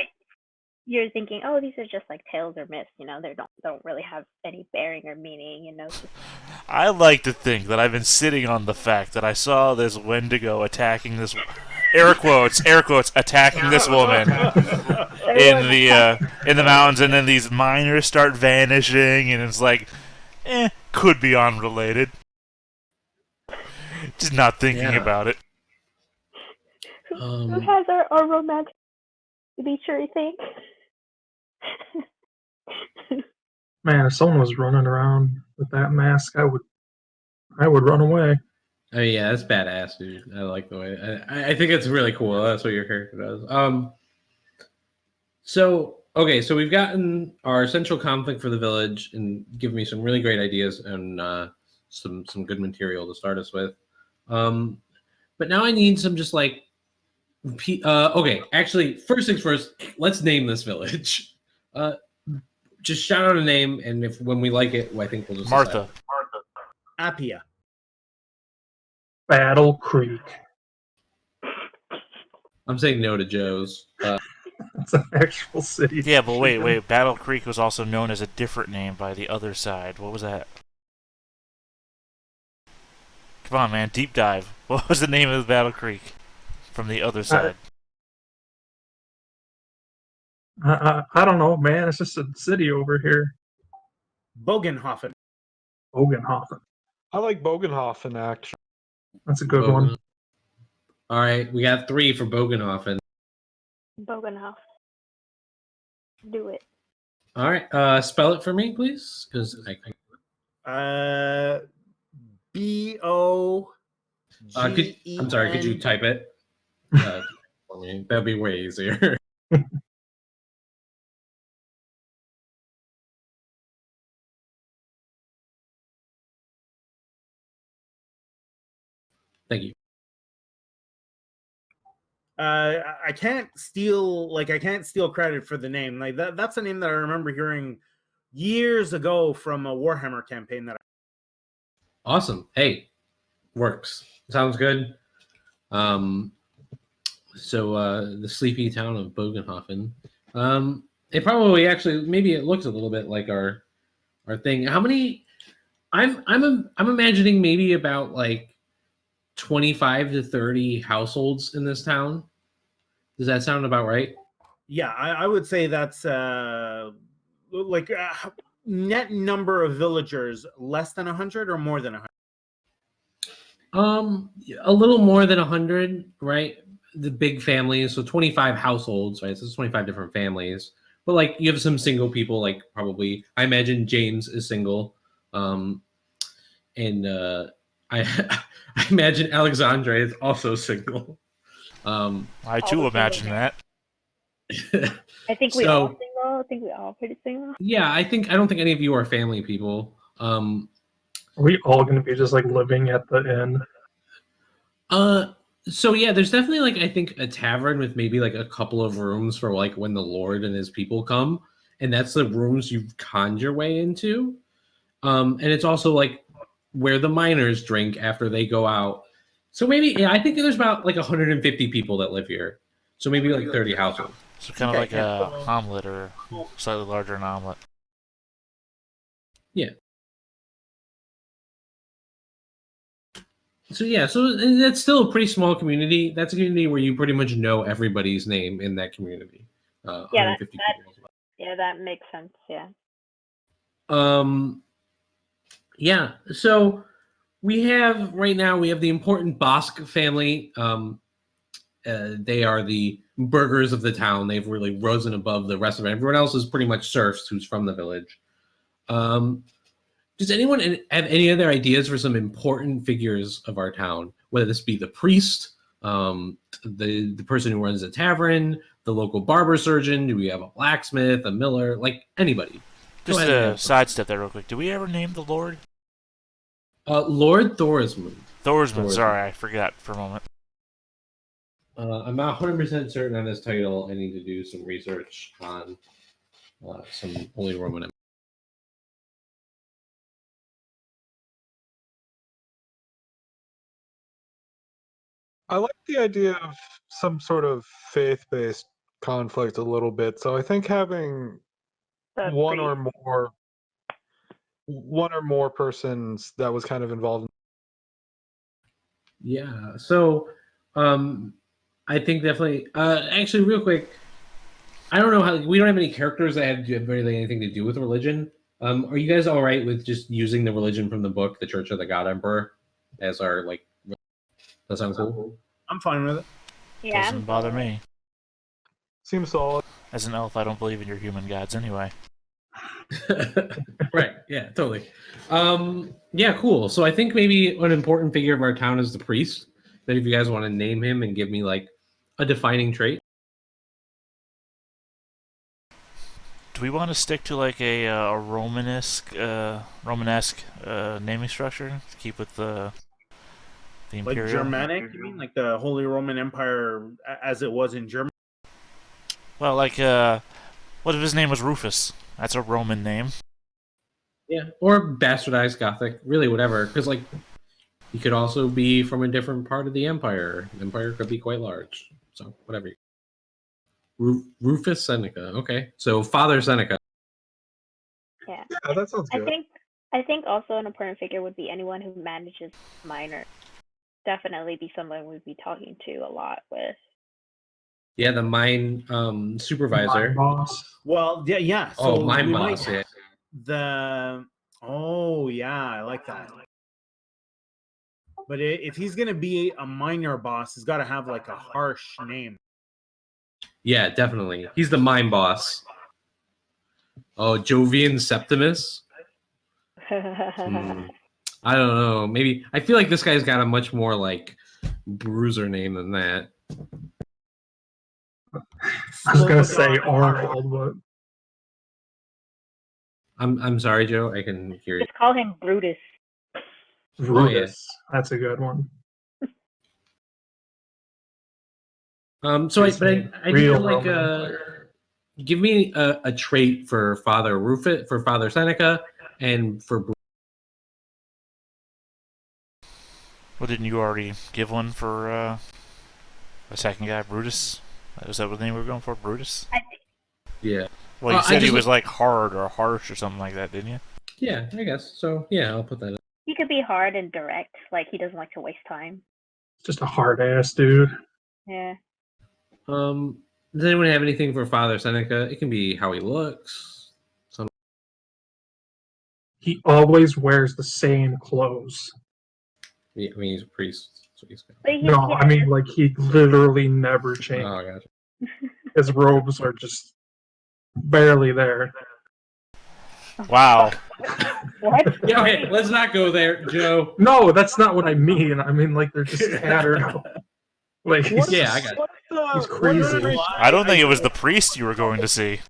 you're thinking, oh, these are just like tales or myths, you know, they don't really have any bearing or meaning, you know. I like to think that I've been sitting on the fact that I saw this Wendigo attacking this air quotes attacking this woman in the mountains, and then these miners start vanishing, and it's like, could be unrelated. Just not thinking about it. Who has our romantic nature thing? Man, if someone was running around with that mask, I would run away. Oh yeah, that's badass, dude. I like the way. I think it's really cool. That's what your character does. So we've gotten our central conflict for the village, and give me some really great ideas and some good material to start us with. But now I need some just like. Okay, actually, first things first. Let's name this village. Just shout out a name, and when we like it, I think we'll just Martha. Appia. Battle Creek. I'm saying no to Joe's. It's an actual city. Yeah, but wait. Battle Creek was also known as a different name by the other side. What was that? Come on, man. Deep dive. What was the name of the Battle Creek from the other side? I don't know, man. It's just a city over here. Bogenhofen. Bogenhofen. I like Bogenhofen, actually. That's a good one. All right, we got 3 for Bogenhofen. Bogenhof. Do it. All right, spell it for me, please, because B-O. I'm sorry. Could you type it for me? That'd be way easier. Thank you. I can't steal credit for the name. Like that's a name that I remember hearing years ago from a Warhammer campaign that Awesome. Hey, works. Sounds good. So the sleepy town of Bogenhofen. It probably actually maybe it looks a little bit like our thing. How many? I'm imagining maybe about like 25 to 30 households in this town. Does that sound about right? Yeah, I would say that's net number of villagers less than 100 or more than 100. A little more than 100, right? The big families, so 25 households, right? So it's 25 different families. But like you have some single people, like probably I imagine James is single. I imagine Alexandre is also single. I too imagine that. I think we all single. I think we all pretty single. Yeah, I don't think any of you are family people. Are we all going to be just like living at the inn? So yeah, there's definitely like I think a tavern with maybe like a couple of rooms for like when the Lord and his people come, and that's the rooms you conjure your way into. And it's also like where the miners drink after they go out. So maybe I think there's about like 150 people that live here. So maybe like 30 households. So kind of like a omelet or slightly larger than omelet. Yeah. So yeah, so that's still a pretty small community. That's a community where you pretty much know everybody's name in that community. Yeah, that makes sense. Yeah. Yeah. So we have the important Bosk family. They are the burghers of the town. They've really risen above the rest of it. Everyone else is pretty much serfs who's from the village. Does anyone have any other ideas for some important figures of our town? Whether this be the priest, the person who runs the tavern, the local barber surgeon? Do we have a blacksmith, a miller, like anybody? Just ahead, to man. sidestep that real quick. Did we ever name the Lord? Lord Thorismund. Thorismund. Sorry, I forgot for a moment. I'm not 100% certain on his title. I need to do some research on some Holy Roman Empire. I like the idea of some sort of faith-based conflict a little bit. So I think having The one priest. or more persons that was kind of involved. Yeah. So, I think definitely. Actually, real quick, I don't know how we don't have any characters that have really anything to do with religion. Are you guys all right with just using the religion from the book, The Church of the God Emperor, as our like? That sounds cool. I'm fine with it. Yeah, Doesn't I'm bother following. me. Seems solid. As an elf, I don't believe in your human gods anyway. Right. Yeah. Totally. Yeah. Cool. So I think maybe an important figure of our town is the priest. That if you guys want to name him and give me like a defining trait. Do we want to stick to like a Romanesque naming structure to keep with the Like imperial? Germanic, you mean? Like the Holy Roman Empire as it was in Germany? Well, like what if his name was Rufus? That's a Roman name. Yeah. Or bastardized Gothic. Really, whatever. Because like he could also be from a different part of the empire. The empire could be quite large. So whatever. Rufus Seneca. Okay. So Father Seneca. Yeah. Yeah, that sounds good. I think also an important figure would be anyone who manages minor. Definitely be someone we'd be talking to a lot with. Yeah, the mine supervisor. My boss. Well, yeah. Oh, So mine we boss. might Yeah. the. Oh yeah, I like that. But if he's gonna be a minor boss, he's got to have like a harsh name. Yeah, definitely. He's the mine boss. Oh, Jovian Septimus. I don't know. Maybe I feel like this guy's got a much more like bruiser name than that. I was gonna say Arnold, but I'm sorry, Joe. I can hear you. Just call him Brutus. Brutus. That's a good one. So I need Real like Roman give me a trait for Father Rufus, for Father Seneca, and for Well, didn't you already give one for a second guy, Brutus? Is that what the name we were going for, Brutus? yeah. Well, you I said he just- was like hard or harsh or something like that, didn't you? Yeah, I guess so. Yeah, I'll put that in. He could be hard and direct, like he doesn't like to waste time. Just a hard ass dude. Yeah. Does anyone have anything for Father Seneca? It can be how he looks. He always wears the same clothes. Yeah, I mean, he's a priest. So he's got. But he, No, I mean like he literally never Oh, changed. gotcha. His robes are just barely there. Wow. What? Yeah, okay, let's not go there, Joe. No, that's not what I mean. I mean like they're just tattered out. Like he's Yeah, I just- got it. He's crazy. I don't think it was the priest you were going to see.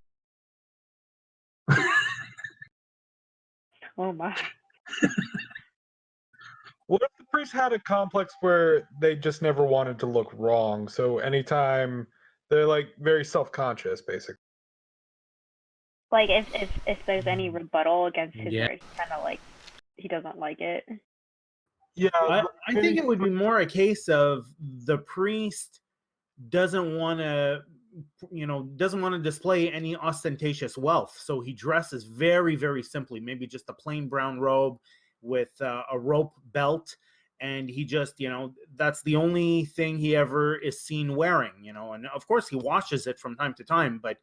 Oh my. What if the priest had a complex where they just never wanted to look wrong? So anytime they're like very self-conscious, basically. Like if there's any rebuttal against his Yeah. work, he's kind of like he doesn't like it. Yeah, I think it would be more a case of the priest doesn't want to display any ostentatious wealth, so he dresses very, very simply, maybe just a plain brown robe with a rope belt, and he just that's the only thing he ever is seen wearing, and of course he washes it from time to time, but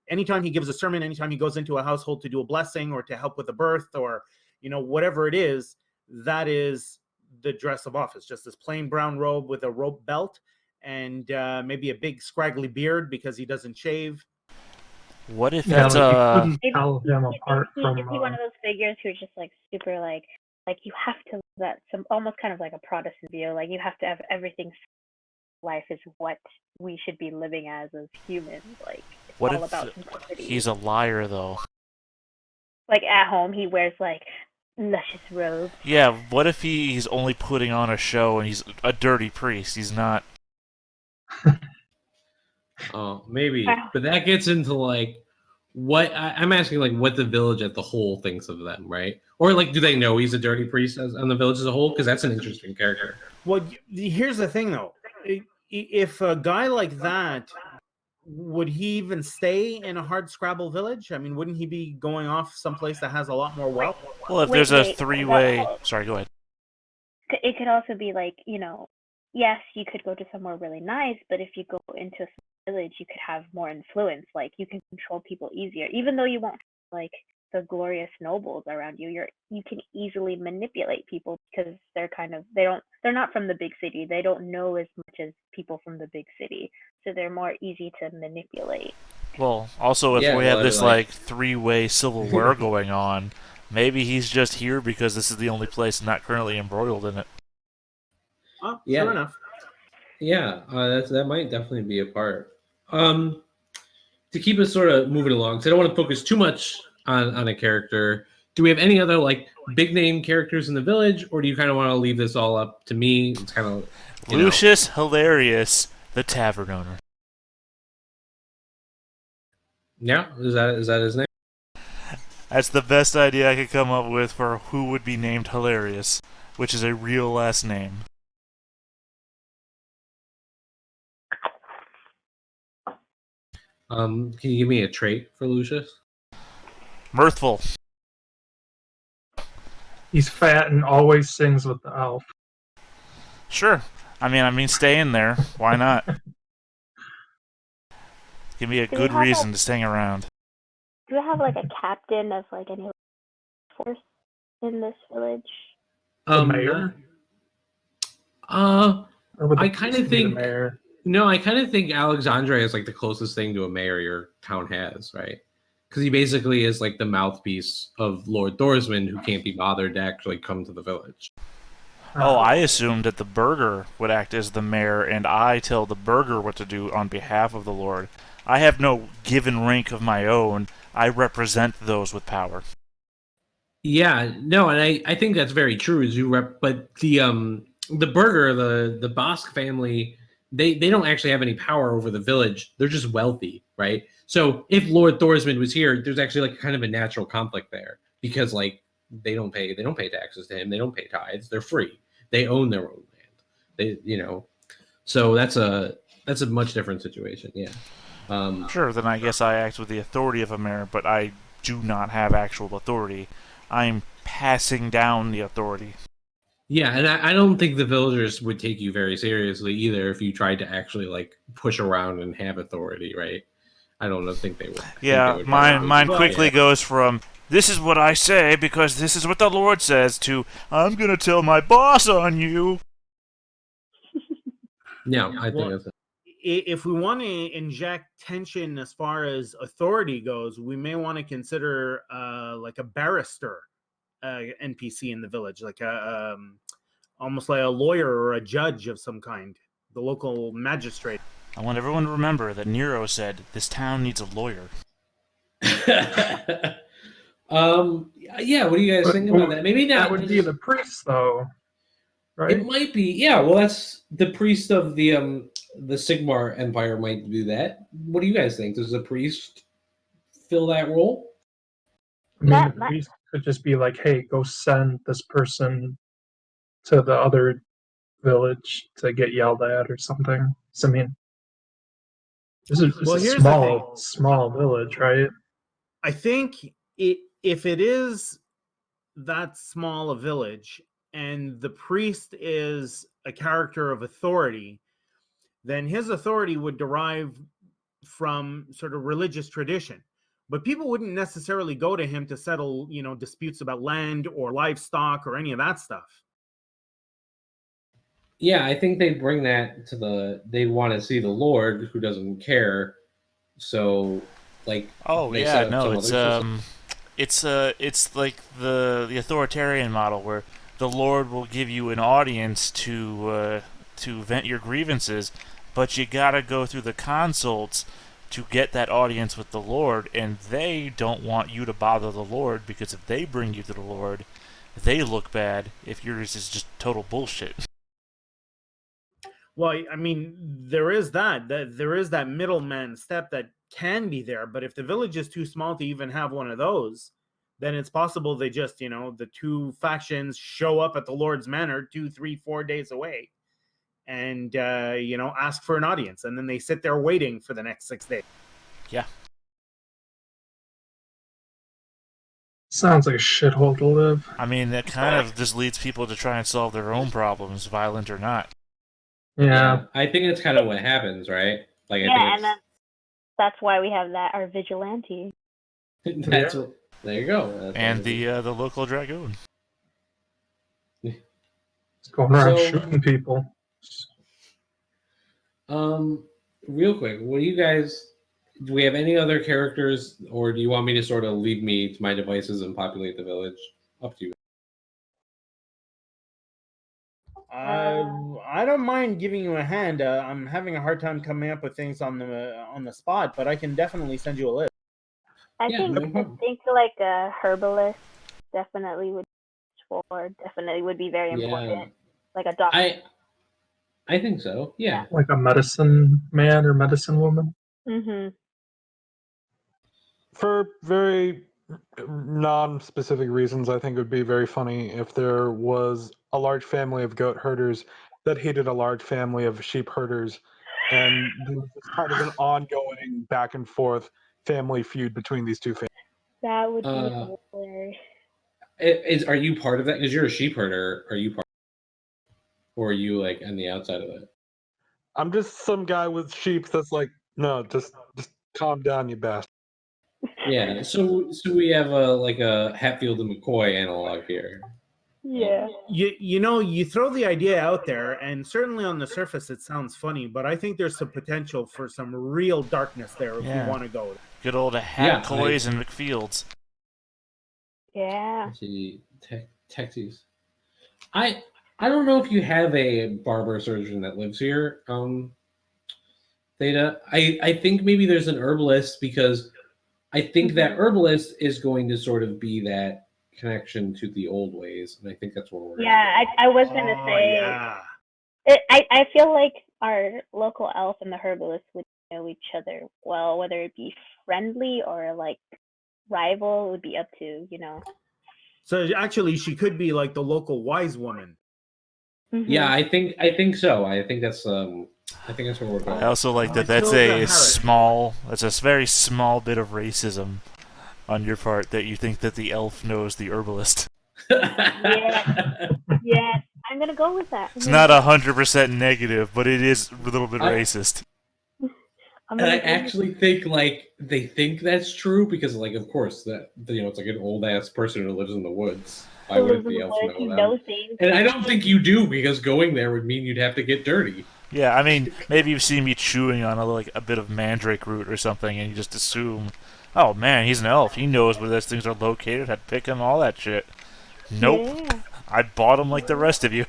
anytime he gives a sermon, anytime he goes into a household to do a blessing or to help with a birth or whatever it is, that is the dress of office, just this plain brown robe with a rope belt and maybe a big scraggly beard because he doesn't shave. What if Yeah, it's like you couldn't tell him Is apart he from one of those figures who's just like super like you have to that some almost kind of like a Protestant view, like you have to have everything. Life is what we should be living as humans. Like it's What all if about simplicity. he's a liar though? Like at home, he wears like luscious robes. Yeah, what if he's only putting on a show and he's a dirty priest? He's not. Oh, maybe, Wow. but that gets into like what I'm asking, like what the village at the whole thinks of them, right? Or like, do they know he's a dirty priest on the village as a whole? Because that's an interesting character. Well, here's the thing, though. If a guy like that, would he even stay in a hard scrabble village? I mean, wouldn't he be going off someplace that has a lot more wealth? Well, if Wait, there's a wait, three-way. Sorry, go ahead. It could also be like, yes, you could go to somewhere really nice, but if you go into a village, you could have more influence. Like you can control people easier, even though you won't have, like the glorious nobles around you. You can easily manipulate people because they're not from the big city. They don't know as much as people from the big city, so they're more easy to manipulate. Well, also, if Yeah, we have well, this like- three-way civil war going on, maybe he's just here because this is the only place not currently embroiled in it. Oh, Yeah. Fair enough. Yeah, that might definitely be a part. To keep us sort of moving along, because I don't want to focus too much on a character. Do we have any other like big name characters in the village, or do you kind of want to leave this all up to me? It's kind of Lucius Hilarious, the tavern owner. Yeah, is that his name? That's the best idea I could come up with for who would be named Hilarious, which is a real last name. Can you give me a trait for Lucius? Mirthful. He's fat and always sings with the elf. Sure. I mean, stay in there. Why not? Give me a Do we good have reason to stay around. Do you have like a captain of like any force in this village? The mayor? Or would the I kinda priest be the think- mayor? No, I kind of think Alexandre is like the closest thing to a mayor your town has, right? Because he basically is like the mouthpiece of Lord Thorsman, who can't be bothered to actually come to the village. Oh, I assumed that the burgher would act as the mayor, and I tell the burgher what to do on behalf of the Lord. I have no given rank of my own. I represent those with power. Yeah, no, and I think that's very true. But the burgher, the Bosk family, they don't actually have any power over the village. They're just wealthy, right? So if Lord Thorsman was here, there's actually like kind of a natural conflict there because like they don't pay taxes to him. They don't pay tithes. They're free. They own their own land. So that's a much different situation. Yeah. Sure, then I guess I act with the authority of a mayor, but I do not have actual authority. I'm passing down the authority. Yeah, and I don't think the villagers would take you very seriously either if you tried to actually like push around and have authority, right? I don't think they would. Yeah, mine quickly goes from, this is what I say because this is what the Lord says, to, I'm going to tell my boss on you. No, I think Well, that's if we want to inject tension as far as authority goes, we may want to consider like a barrister NPC in the village, like almost like a lawyer or a judge of some kind, the local magistrate. I want everyone to remember that Nero said, this town needs a lawyer. Yeah, what do you guys think about that? Maybe not. That would be the priest, though, right? It might be. Yeah, well, that's the priest of the Sigmar Empire might do that. What do you guys think? Does the priest fill that role? I mean, That- the priest could just be like, "Hey, go send this person to the other village to get yelled at or something." So, I mean, this is Well, a here's the small village, right? I think if it is that small a village and the priest is a character of authority, then his authority would derive from sort of religious tradition. But people wouldn't necessarily go to him to settle, disputes about land or livestock or any of that stuff. Yeah, I think they bring that to they want to see the Lord who doesn't care. So, like, Oh they yeah, set up no, some it's other system. it's like the authoritarian model where the Lord will give you an audience to vent your grievances, but you gotta go through the consults to get that audience with the Lord, and they don't want you to bother the Lord, because if they bring you to the Lord, they look bad if yours is just total bullshit. Well, I mean, there is that middleman step that can be there, but if the village is too small to even have one of those, then it's possible they just, the two factions show up at the Lord's Manor 2, 3, 4 days away and, ask for an audience. And then they sit there waiting for the next 6 days. Yeah. Sounds like a shithole to live. I mean, that kind of just leads people to try and solve their own problems, violent or not. Yeah. I think it's kind of what happens, right? Like, I Yeah, think and that's why we have our vigilante. that's what, there you go. That's And the local dragoon. It's going around So- shooting people. Real quick, what do you guys? Do we have any other characters, or do you want me to sort of leave me to my devices and populate the village? Up to you. I don't mind giving you a hand. I'm having a hard time coming up with things on the spot, but I can definitely send you a list. I Yeah, think no problem. like a herbalist definitely would be very important. Like a doctor. I think so. Yeah. Like a medicine man or medicine woman. Mm-hmm. For very non-specific reasons, I think it would be very funny if there was a large family of goat herders that hated a large family of sheep herders, and there was just kind of an ongoing back and forth family feud between these two families. That would be hilarious. Are you part of that? Because you're a sheep herder. Are you part? Or are you like on the outside of it? I'm just some guy with sheep that's like, no, just calm down, you bastard. Yeah. So we have a Hatfield and McCoy analog here. Yeah. You throw the idea out there, and certainly on the surface it sounds funny, but I think there's some potential for some real darkness there if Yeah. we want to go. Good old Hatcoys and McFields. Yeah. Let's see, Texas. I don't know if you have a barber surgeon that lives here, Theta. I think maybe there's an herbalist, because I think that herbalist is going to sort of be that connection to the old ways, and I think that's where we're. Yeah, I was gonna say. Yeah. I feel like our local elf and the herbalist would know each other well, whether it be friendly or like rival. It would be up to So actually, she could be like the local wise woman. Mhm. Yeah, I think so. I think that's where we're going. I also like that. I That's feel a that small. That's a very small bit of racism on your part that you think that the elf knows the herbalist. Yeah. Yeah, I'm gonna go with that. It's not 100% negative, but it is a little bit racist. I'm And I gonna go with actually think like they think that's true, because like of course that it's like an old ass person who lives in the woods. Why would the elf He know them? knows things. And I don't think you do, because going there would mean you'd have to get dirty. Yeah, I mean, maybe you've seen me chewing on a bit of mandrake root or something, and you just assume, oh man, he's an elf. He knows where those things are located. I'd pick him, all that shit. Nope. Yeah. I bought him like the rest of you.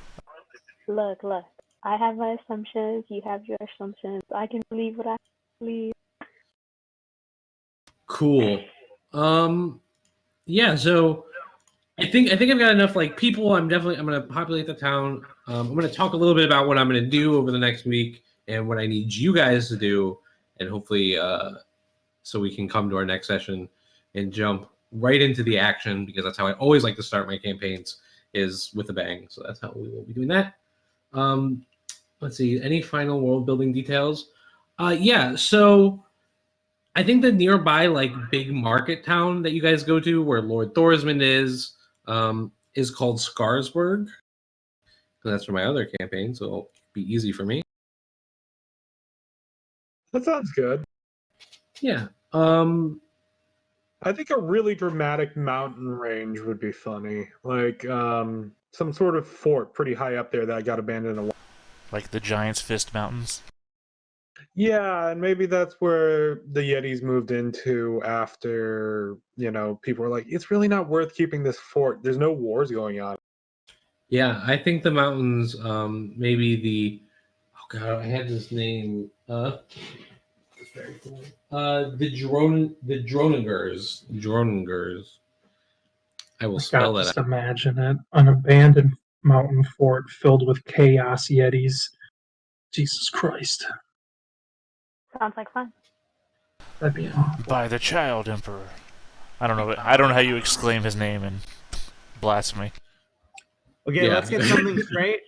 Look. I have my assumptions. You have your assumptions. I can believe what I believe. Cool. Yeah, so I think I've got enough like people. I'm gonna populate the town. I'm gonna talk a little bit about what I'm gonna do over the next week and what I need you guys to do, and hopefully so we can come to our next session and jump right into the action, because that's how I always like to start my campaigns, is with a bang. So that's how we will be doing that. Let's see, any final world building details? Yeah, so I think the nearby like big market town that you guys go to, where Lord Thorsmond is called Scarsburg. And that's for my other campaign, so it'll be easy for me. That sounds good. Yeah. I think a really dramatic mountain range would be funny. Like some sort of fort pretty high up there that got abandoned a while. Like the Giant's Fist Mountains. Yeah, and maybe that's where the Yetis moved into after, people were like, it's really not worth keeping this fort. There's no wars going on. Yeah, I think the mountains, maybe the, oh god, I had this name, cool. The Droningers. I will spell that Just out. imagine it. An abandoned mountain fort filled with chaos yetis. Jesus Christ. Sounds like fun. That'd be awful. By the Child Emperor. I don't know how you exclaim his name in blasphemy. Okay, Yeah. let's get something straight.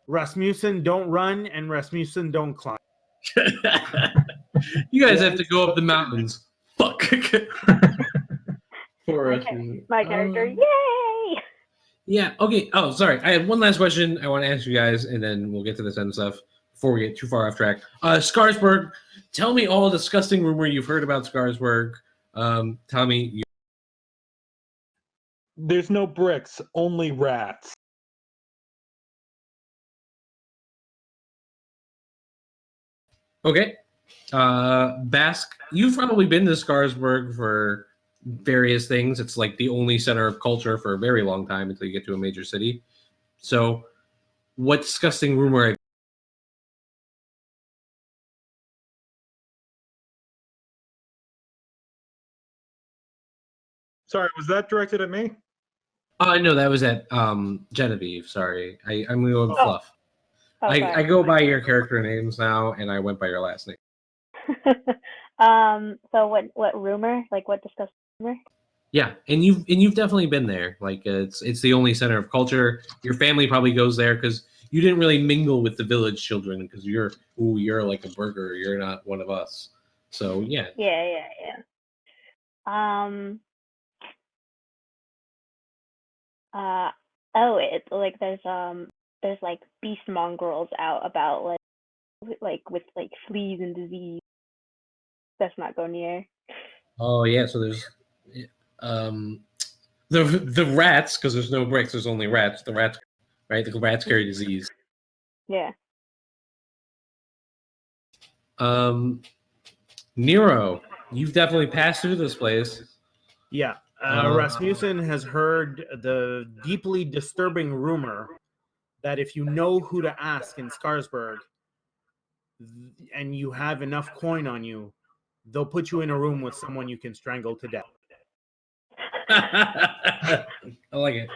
Rasmussen don't run and Rasmussen don't climb. You guys have to go up the mountains. Fuck. For us. My character, yay! Yeah, okay. Oh, sorry. I had one last question I want to ask you guys, and then we'll get to this end stuff before we get too far off track. Scarsburg, tell me all the disgusting rumor you've heard about Scarsburg. Tommy, There's no bricks, only rats. okay. Basque, you've probably been to Scarsburg for various things. It's like the only center of culture for a very long time until you get to a major city. So, what disgusting rumor? Sorry, was that directed at me? No, that was at Genevieve. Sorry, I'm going to go with Fluff. Oh, I go by your character names now, and I went by your last name. So what rumor? Like what disgusting rumor? Yeah, and you've definitely been there. Like it's the only center of culture. Your family probably goes there because you didn't really mingle with the village children because you're like a burger. You're not one of us. So yeah. Yeah. It's like there's like beast mongrels out about like with like fleas and disease. Let's not go near. Oh yeah, so there's the rats because there's no bricks. There's only rats. The rats, right? The rats carry disease. Yeah. Nero, you've definitely passed through this place. Yeah. Rasmussen has heard the deeply disturbing rumor that if you know who to ask in Scarsburg and you have enough coin on you, they'll put you in a room with someone you can strangle to death. I like it.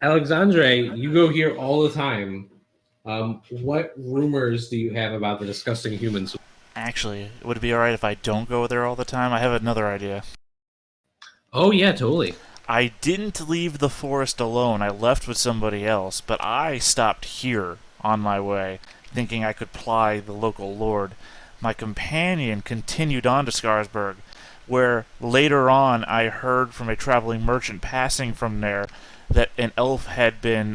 Alexandre, you go here all the time. What rumors do you have about the disgusting humans? Actually, would it be alright if I don't go there all the time? I have another idea. Oh yeah, totally. I didn't leave the forest alone. I left with somebody else, but I stopped here on my way, thinking I could ply the local lord. My companion continued on to Scarsburg, where later on I heard from a traveling merchant passing from there that an elf had been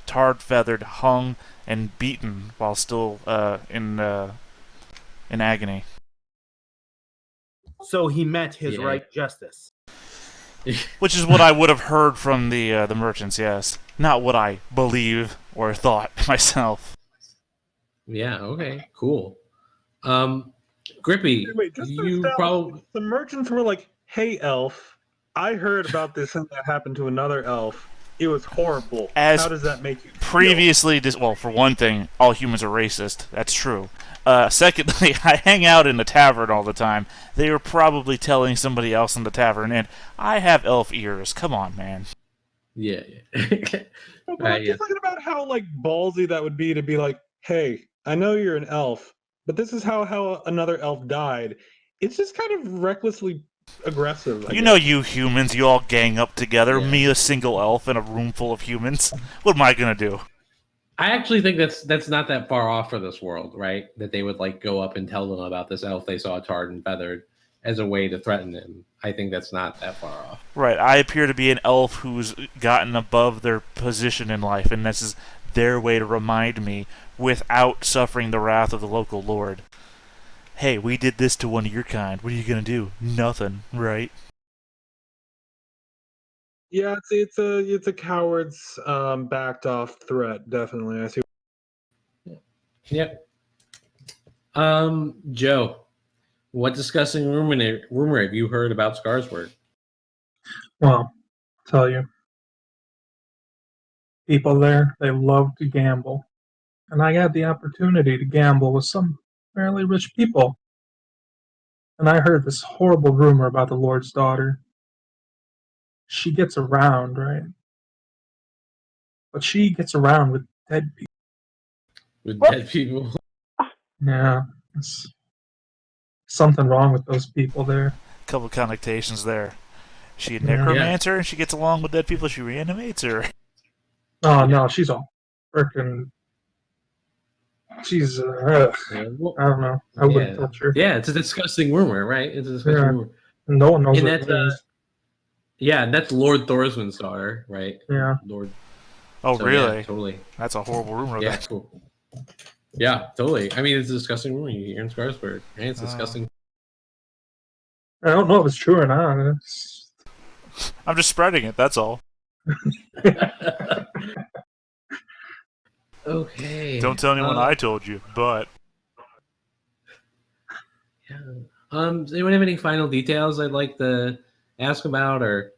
tarred, feathered, hung, and beaten while still in agony. So he met his Yeah. right justice. Which is what I would have heard from the merchants, yes. Not what I believe or thought myself. Yeah. Okay. Cool. Grippy, Wait, just to you establish, probably the merchants were like, "Hey, elf, I heard about this thing that happened to another elf. It was horrible. As How does that make you feel?" previously well, for one thing, all humans are racist. That's true. Secondly, I hang out in the tavern all the time. They were probably telling somebody else in the tavern, and I have elf ears. Come on, man. yeah. No, but I'm just thinking about how like ballsy that would be to be like, "Hey, I know you're an elf, but this is how another elf died." It's just kind of recklessly aggressive. I You know, guess. you humans, you all gang up together. Yeah. Me, a single elf, in a room full of humans. What am I gonna do? I actually think that's not that far off for this world, right? That they would like go up and tell them about this elf they saw tarred and feathered as a way to threaten him. I think that's not that far off. Right, I appear to be an elf who's gotten above their position in life, and this is their way to remind me without suffering the wrath of the local lord. Hey, we did this to one of your kind. What are you gonna do? Nothing, right? Yeah, it's a coward's backed off threat. Definitely, I see. Yep. Joe, what disgusting rumor have you heard about Scarsburg? Well, I'll tell you, people there, they love to gamble. And I had the opportunity to gamble with some fairly rich people. And I heard this horrible rumor about the Lord's daughter. She gets around, right? But she gets around with dead people. With dead people. Yeah, there's something wrong with those people there. Couple connotations there. She a Yeah. necromancer and she gets along with dead people. She reanimates, or Oh no, she's all freaking. She's Yeah, well, I don't know. I wouldn't touch her. yeah, it's a disgusting rumor, right? It's a disgusting Yeah. rumor. No one knows And what it that's is. yeah, and that's Lord Thorswind's daughter, right? Yeah. Lord. oh So, really? Yeah, totally. That's a horrible rumor. Yeah, then. cool. Yeah, totally. I mean, it's a disgusting rumor you hear in Scarsburg, right? It's disgusting. I don't know if it's true or not. It's... I'm just spreading it. That's all. Okay. Don't tell anyone I told you. But Yeah. Does anyone have any final details I'd like to ask about or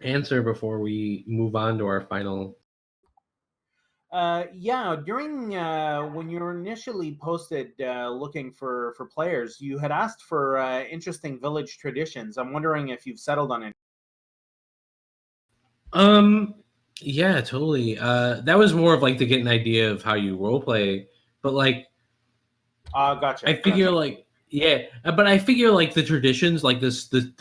answer before we move on to our final? Yeah, during when you were initially posted looking for players, you had asked for interesting village traditions. I'm wondering if you've settled on it. Yeah, totally. That was more of like to get an idea of how you roleplay, but like Gotcha. I figure like but I figure like the traditions, like the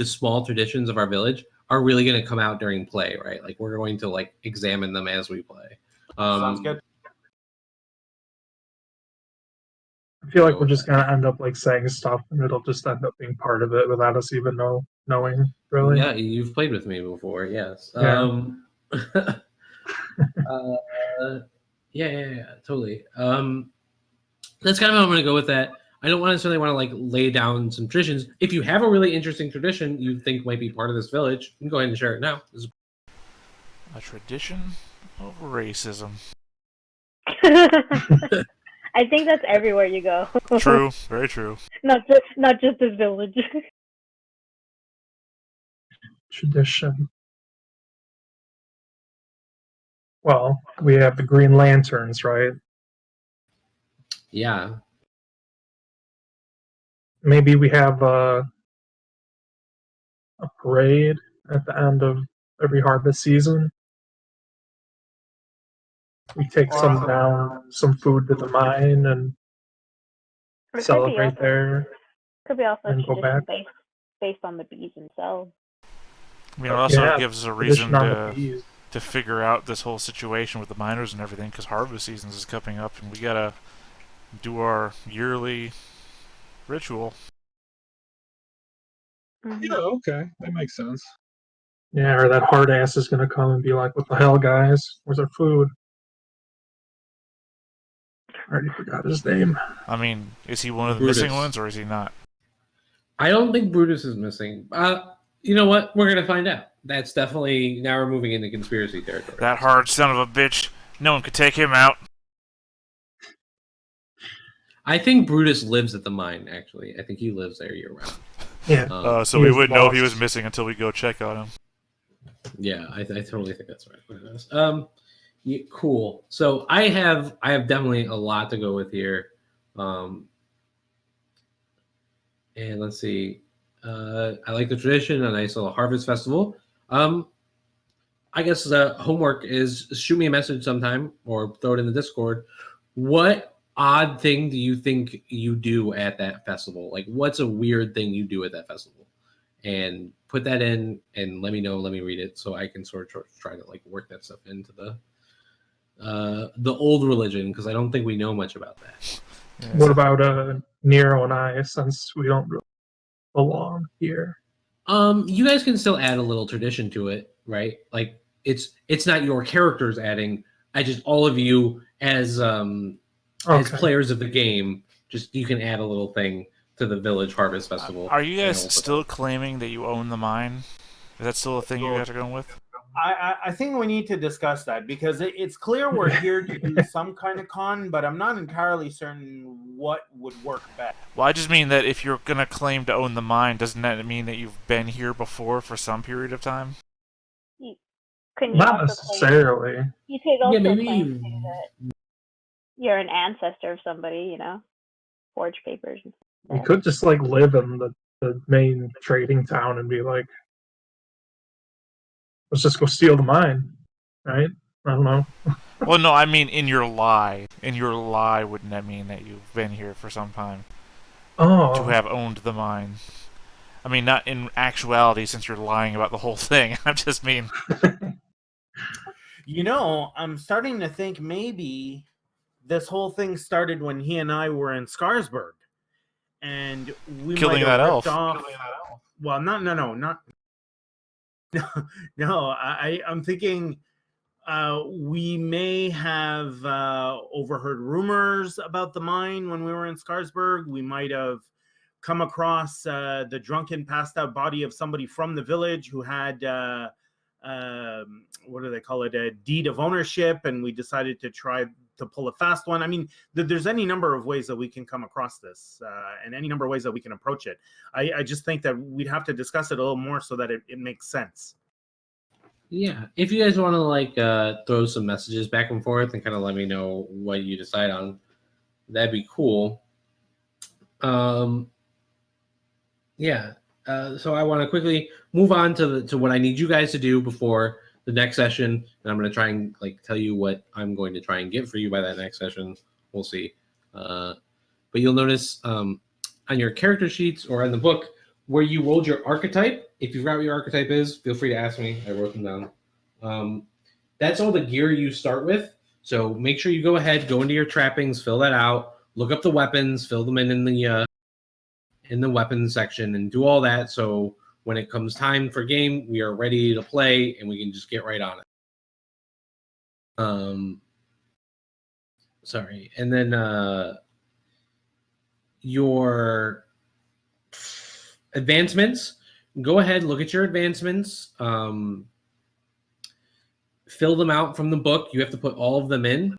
small traditions of our village are really going to come out during play, right? Like we're going to like examine them as we play. Sounds good. I feel like we're just gonna end up like saying stuff, and it'll just end up being part of it without us even knowing. Really. Yeah, you've played with me before, yes. Yeah. Yeah, totally. That's kind of how I'm going to go with that. I don't necessarily want to like lay down some traditions. If you have a really interesting tradition you think might be part of this village, you can go ahead and share it now. a tradition of racism. I think that's everywhere you go. True. Very true. Not just this village. Tradition. Well, we have the Green Lanterns, right? Yeah. Maybe we have a parade at the end of every harvest season. We take some food to the mine and Or celebrate there. Could be also a and go tradition back. based on the bees themselves. I mean, it also Yeah, gives us a reason tradition on the bees. to figure out this whole situation with the miners and everything, because harvest season is coming up, and we gotta do our yearly ritual. Yeah, okay, that makes sense. Yeah, or that hard ass is gonna come and be like, "What the hell, guys? Where's our food?" I already forgot his name. I mean, is he one of the Brutus. missing ones, or is he not? I don't think Brutus is missing. You know what? We're going to find out. That's definitely, now we're moving into conspiracy territory. That hard son of a bitch. No one could take him out. I think Brutus lives at the mine, actually. I think he lives there year round. Yeah. So he we was wouldn't know if he lost. was missing until we go check on him. Yeah, I totally think that's right. What it is. Yeah, cool. So I have definitely a lot to go with here. And let's see. I like the tradition, a nice little harvest festival. I guess the homework is shoot me a message sometime or throw it in the Discord. What odd thing do you think you do at that festival? Like, what's a weird thing you do at that festival? And put that in and let me know. Let me read it so I can sort of try to like work that stuff into the old religion, because I don't think we know much about that. Yeah. What about Nero and I, since we don't really belong here? You guys can still add a little tradition to it, right? Like it's not your characters adding. I just all of you as players of the game, just you can add a little thing to the village harvest festival. Are you guys still claiming that you own the mine? Is that still a thing you guys are going with? I think we need to discuss that, because it's clear we're here to do some kind of con, but I'm not entirely certain what would work best. Well, I just mean that if you're going to claim to own the mine, doesn't that mean that you've been here before for some period of time? Couldn't you Not also claim? necessarily. You could Yeah, also maybe. claim too that you're an ancestor of somebody. You know, forge papers. And You stuff. could just like live in the main trading town and be like, let's just go steal the mine, right? I don't know. Well, no, I mean in your lie. In your lie, wouldn't that mean that you've been here for some time to Oh, have owned the mine? I mean, not in actuality, since you're lying about the whole thing. I just mean, You know, I'm starting to think maybe this whole thing started when he and I were in Scarsburg, and we killing might have that ripped elf. off. Well, not no. I'm thinking we may have overheard rumors about the mine when we were in Scarsburg. We might have come across the drunken, passed out body of somebody from the village who had what do they call it, a deed of ownership, and we decided to try to pull a fast one. I mean, there's any number of ways that we can come across this, and any number of ways that we can approach it. I just think that we'd have to discuss it a little more so that it makes sense. Yeah, if you guys want to like throw some messages back and forth and kind of let me know what you decide on, that'd be cool. Yeah. So I want to quickly move on to what I need you guys to do before the next session, and I'm going to try and like tell you what I'm going to try and get for you by that next session. We'll see. But you'll notice on your character sheets or in the book where you rolled your archetype. If you forgot what your archetype is, feel free to ask me. I wrote them down. That's all the gear you start with. So make sure you go ahead, go into your trappings, fill that out, look up the weapons, fill them in the weapons section, and do all that. So when it comes time for game, we are ready to play, and we can just get right on it. Sorry, and then your advancements. Go ahead, look at your advancements. Fill them out from the book. You have to put all of them in.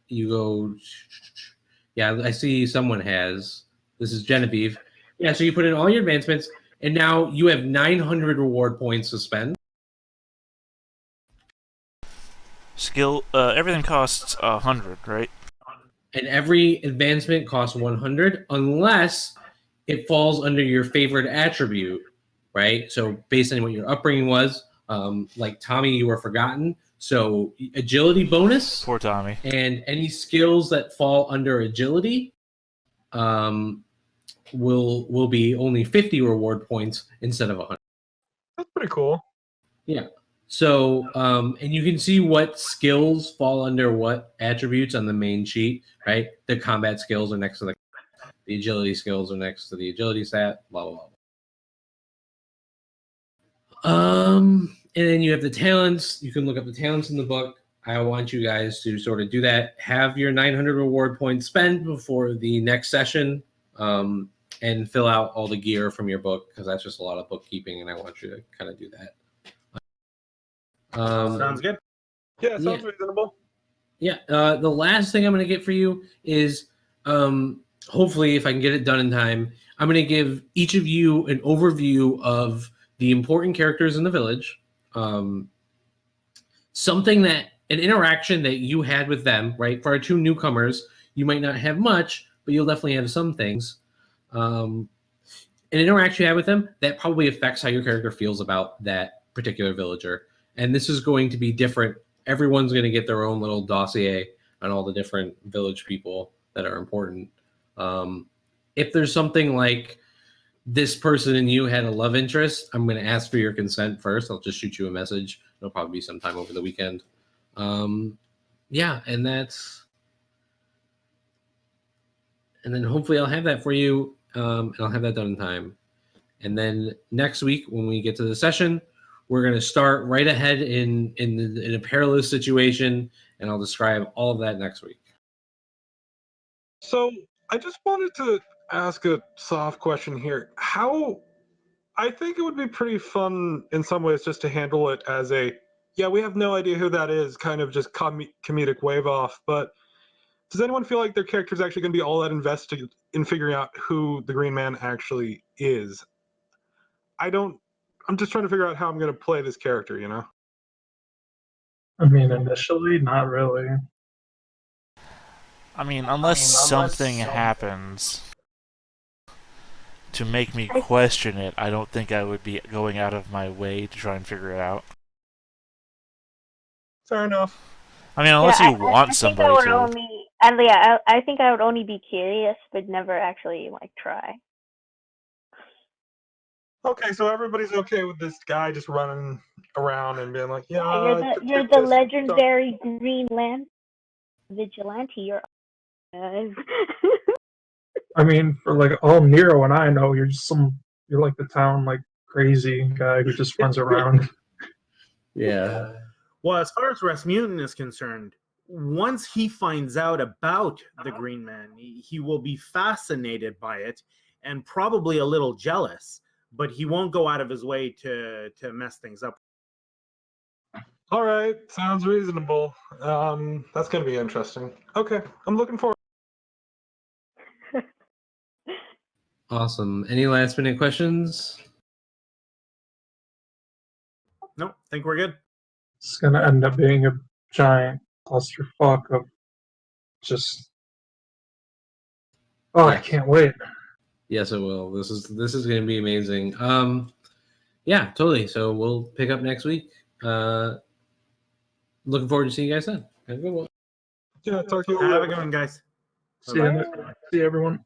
You go. Yeah, I see someone has. This is Genevieve. Yeah, so you put in all your advancements, and now you have 900 reward points to spend. Skill. Everything costs 100, right? And every advancement costs 100 unless it falls under your favorite attribute, right? So based on what your upbringing was, like Tommy, you were forgotten. So agility bonus. Poor Tommy. And any skills that fall under agility will be only 50 reward points instead of 100. that's pretty cool. Yeah. So, and you can see what skills fall under what attributes on the main sheet, right? The combat skills are next to the agility skills are next to the agility stat, blah, blah, blah. And then you have the talents. You can look up the talents in the book. I want you guys to sort of do that. Have your 900 reward points spent before the next session, and fill out all the gear from your book, because that's just a lot of bookkeeping, and I want you to kind of do that. Sounds good. Yeah, sounds reasonable. Yeah. The last thing I'm going to get for you is, hopefully, if I can get it done in time, I'm going to give each of you an overview of the important characters in the village. Something that an interaction that you had with them, right? For our two newcomers, you might not have much, but you'll definitely have some things. An interaction you had with them that probably affects how your character feels about that particular villager. And this is going to be different. Everyone's going to get their own little dossier on all the different village people that are important. If there's something like this person and you had a love interest, I'm going to ask for your consent first. I'll just shoot you a message. It'll probably be sometime over the weekend. Yeah, and then hopefully I'll have that for you, and I'll have that done in time. And then next week when we get to the session, we're going to start right ahead in a perilous situation, and I'll describe all of that next week. So I just wanted to ask a soft question here. I think it would be pretty fun in some ways just to handle it as we have no idea who that is, kind of just comedic wave off. But does anyone feel like their character is actually going to be all that invested in figuring out who the Green Man actually is? I don't I'm just trying to figure out how I'm going to play this character, you know? I mean, initially, not really. I mean, unless something happens to make me question it, I don't think I would be going out of my way to try and figure it out. Fair enough. I mean, unless you want I somebody think I would to. only, and yeah, I think I would only be curious, but never actually like try. Okay, so everybody's okay with this guy just running around and being like, Yeah, yeah, you're the legendary Green Lantern vigilante. You're. I mean, for like all Nero and I know, you're like the town like crazy guy who just runs around. Yeah. Well, as far as Rasmutin is concerned, once he finds out about the Green Man, he will be fascinated by it and probably a little jealous, but he won't go out of his way to mess things up. All right, sounds reasonable. That's going to be interesting. Okay, I'm looking forward. Awesome. Any last minute questions? No, think we're good. It's gonna end up being a giant clusterfuck of just. Oh, I Yes. can't wait. Yes, it will. This is going to be amazing. Yeah, totally. So we'll pick up next week. Looking forward to seeing you guys then. Have a good one. Yeah, talk to you Have a later. good one, guys. See you everyone.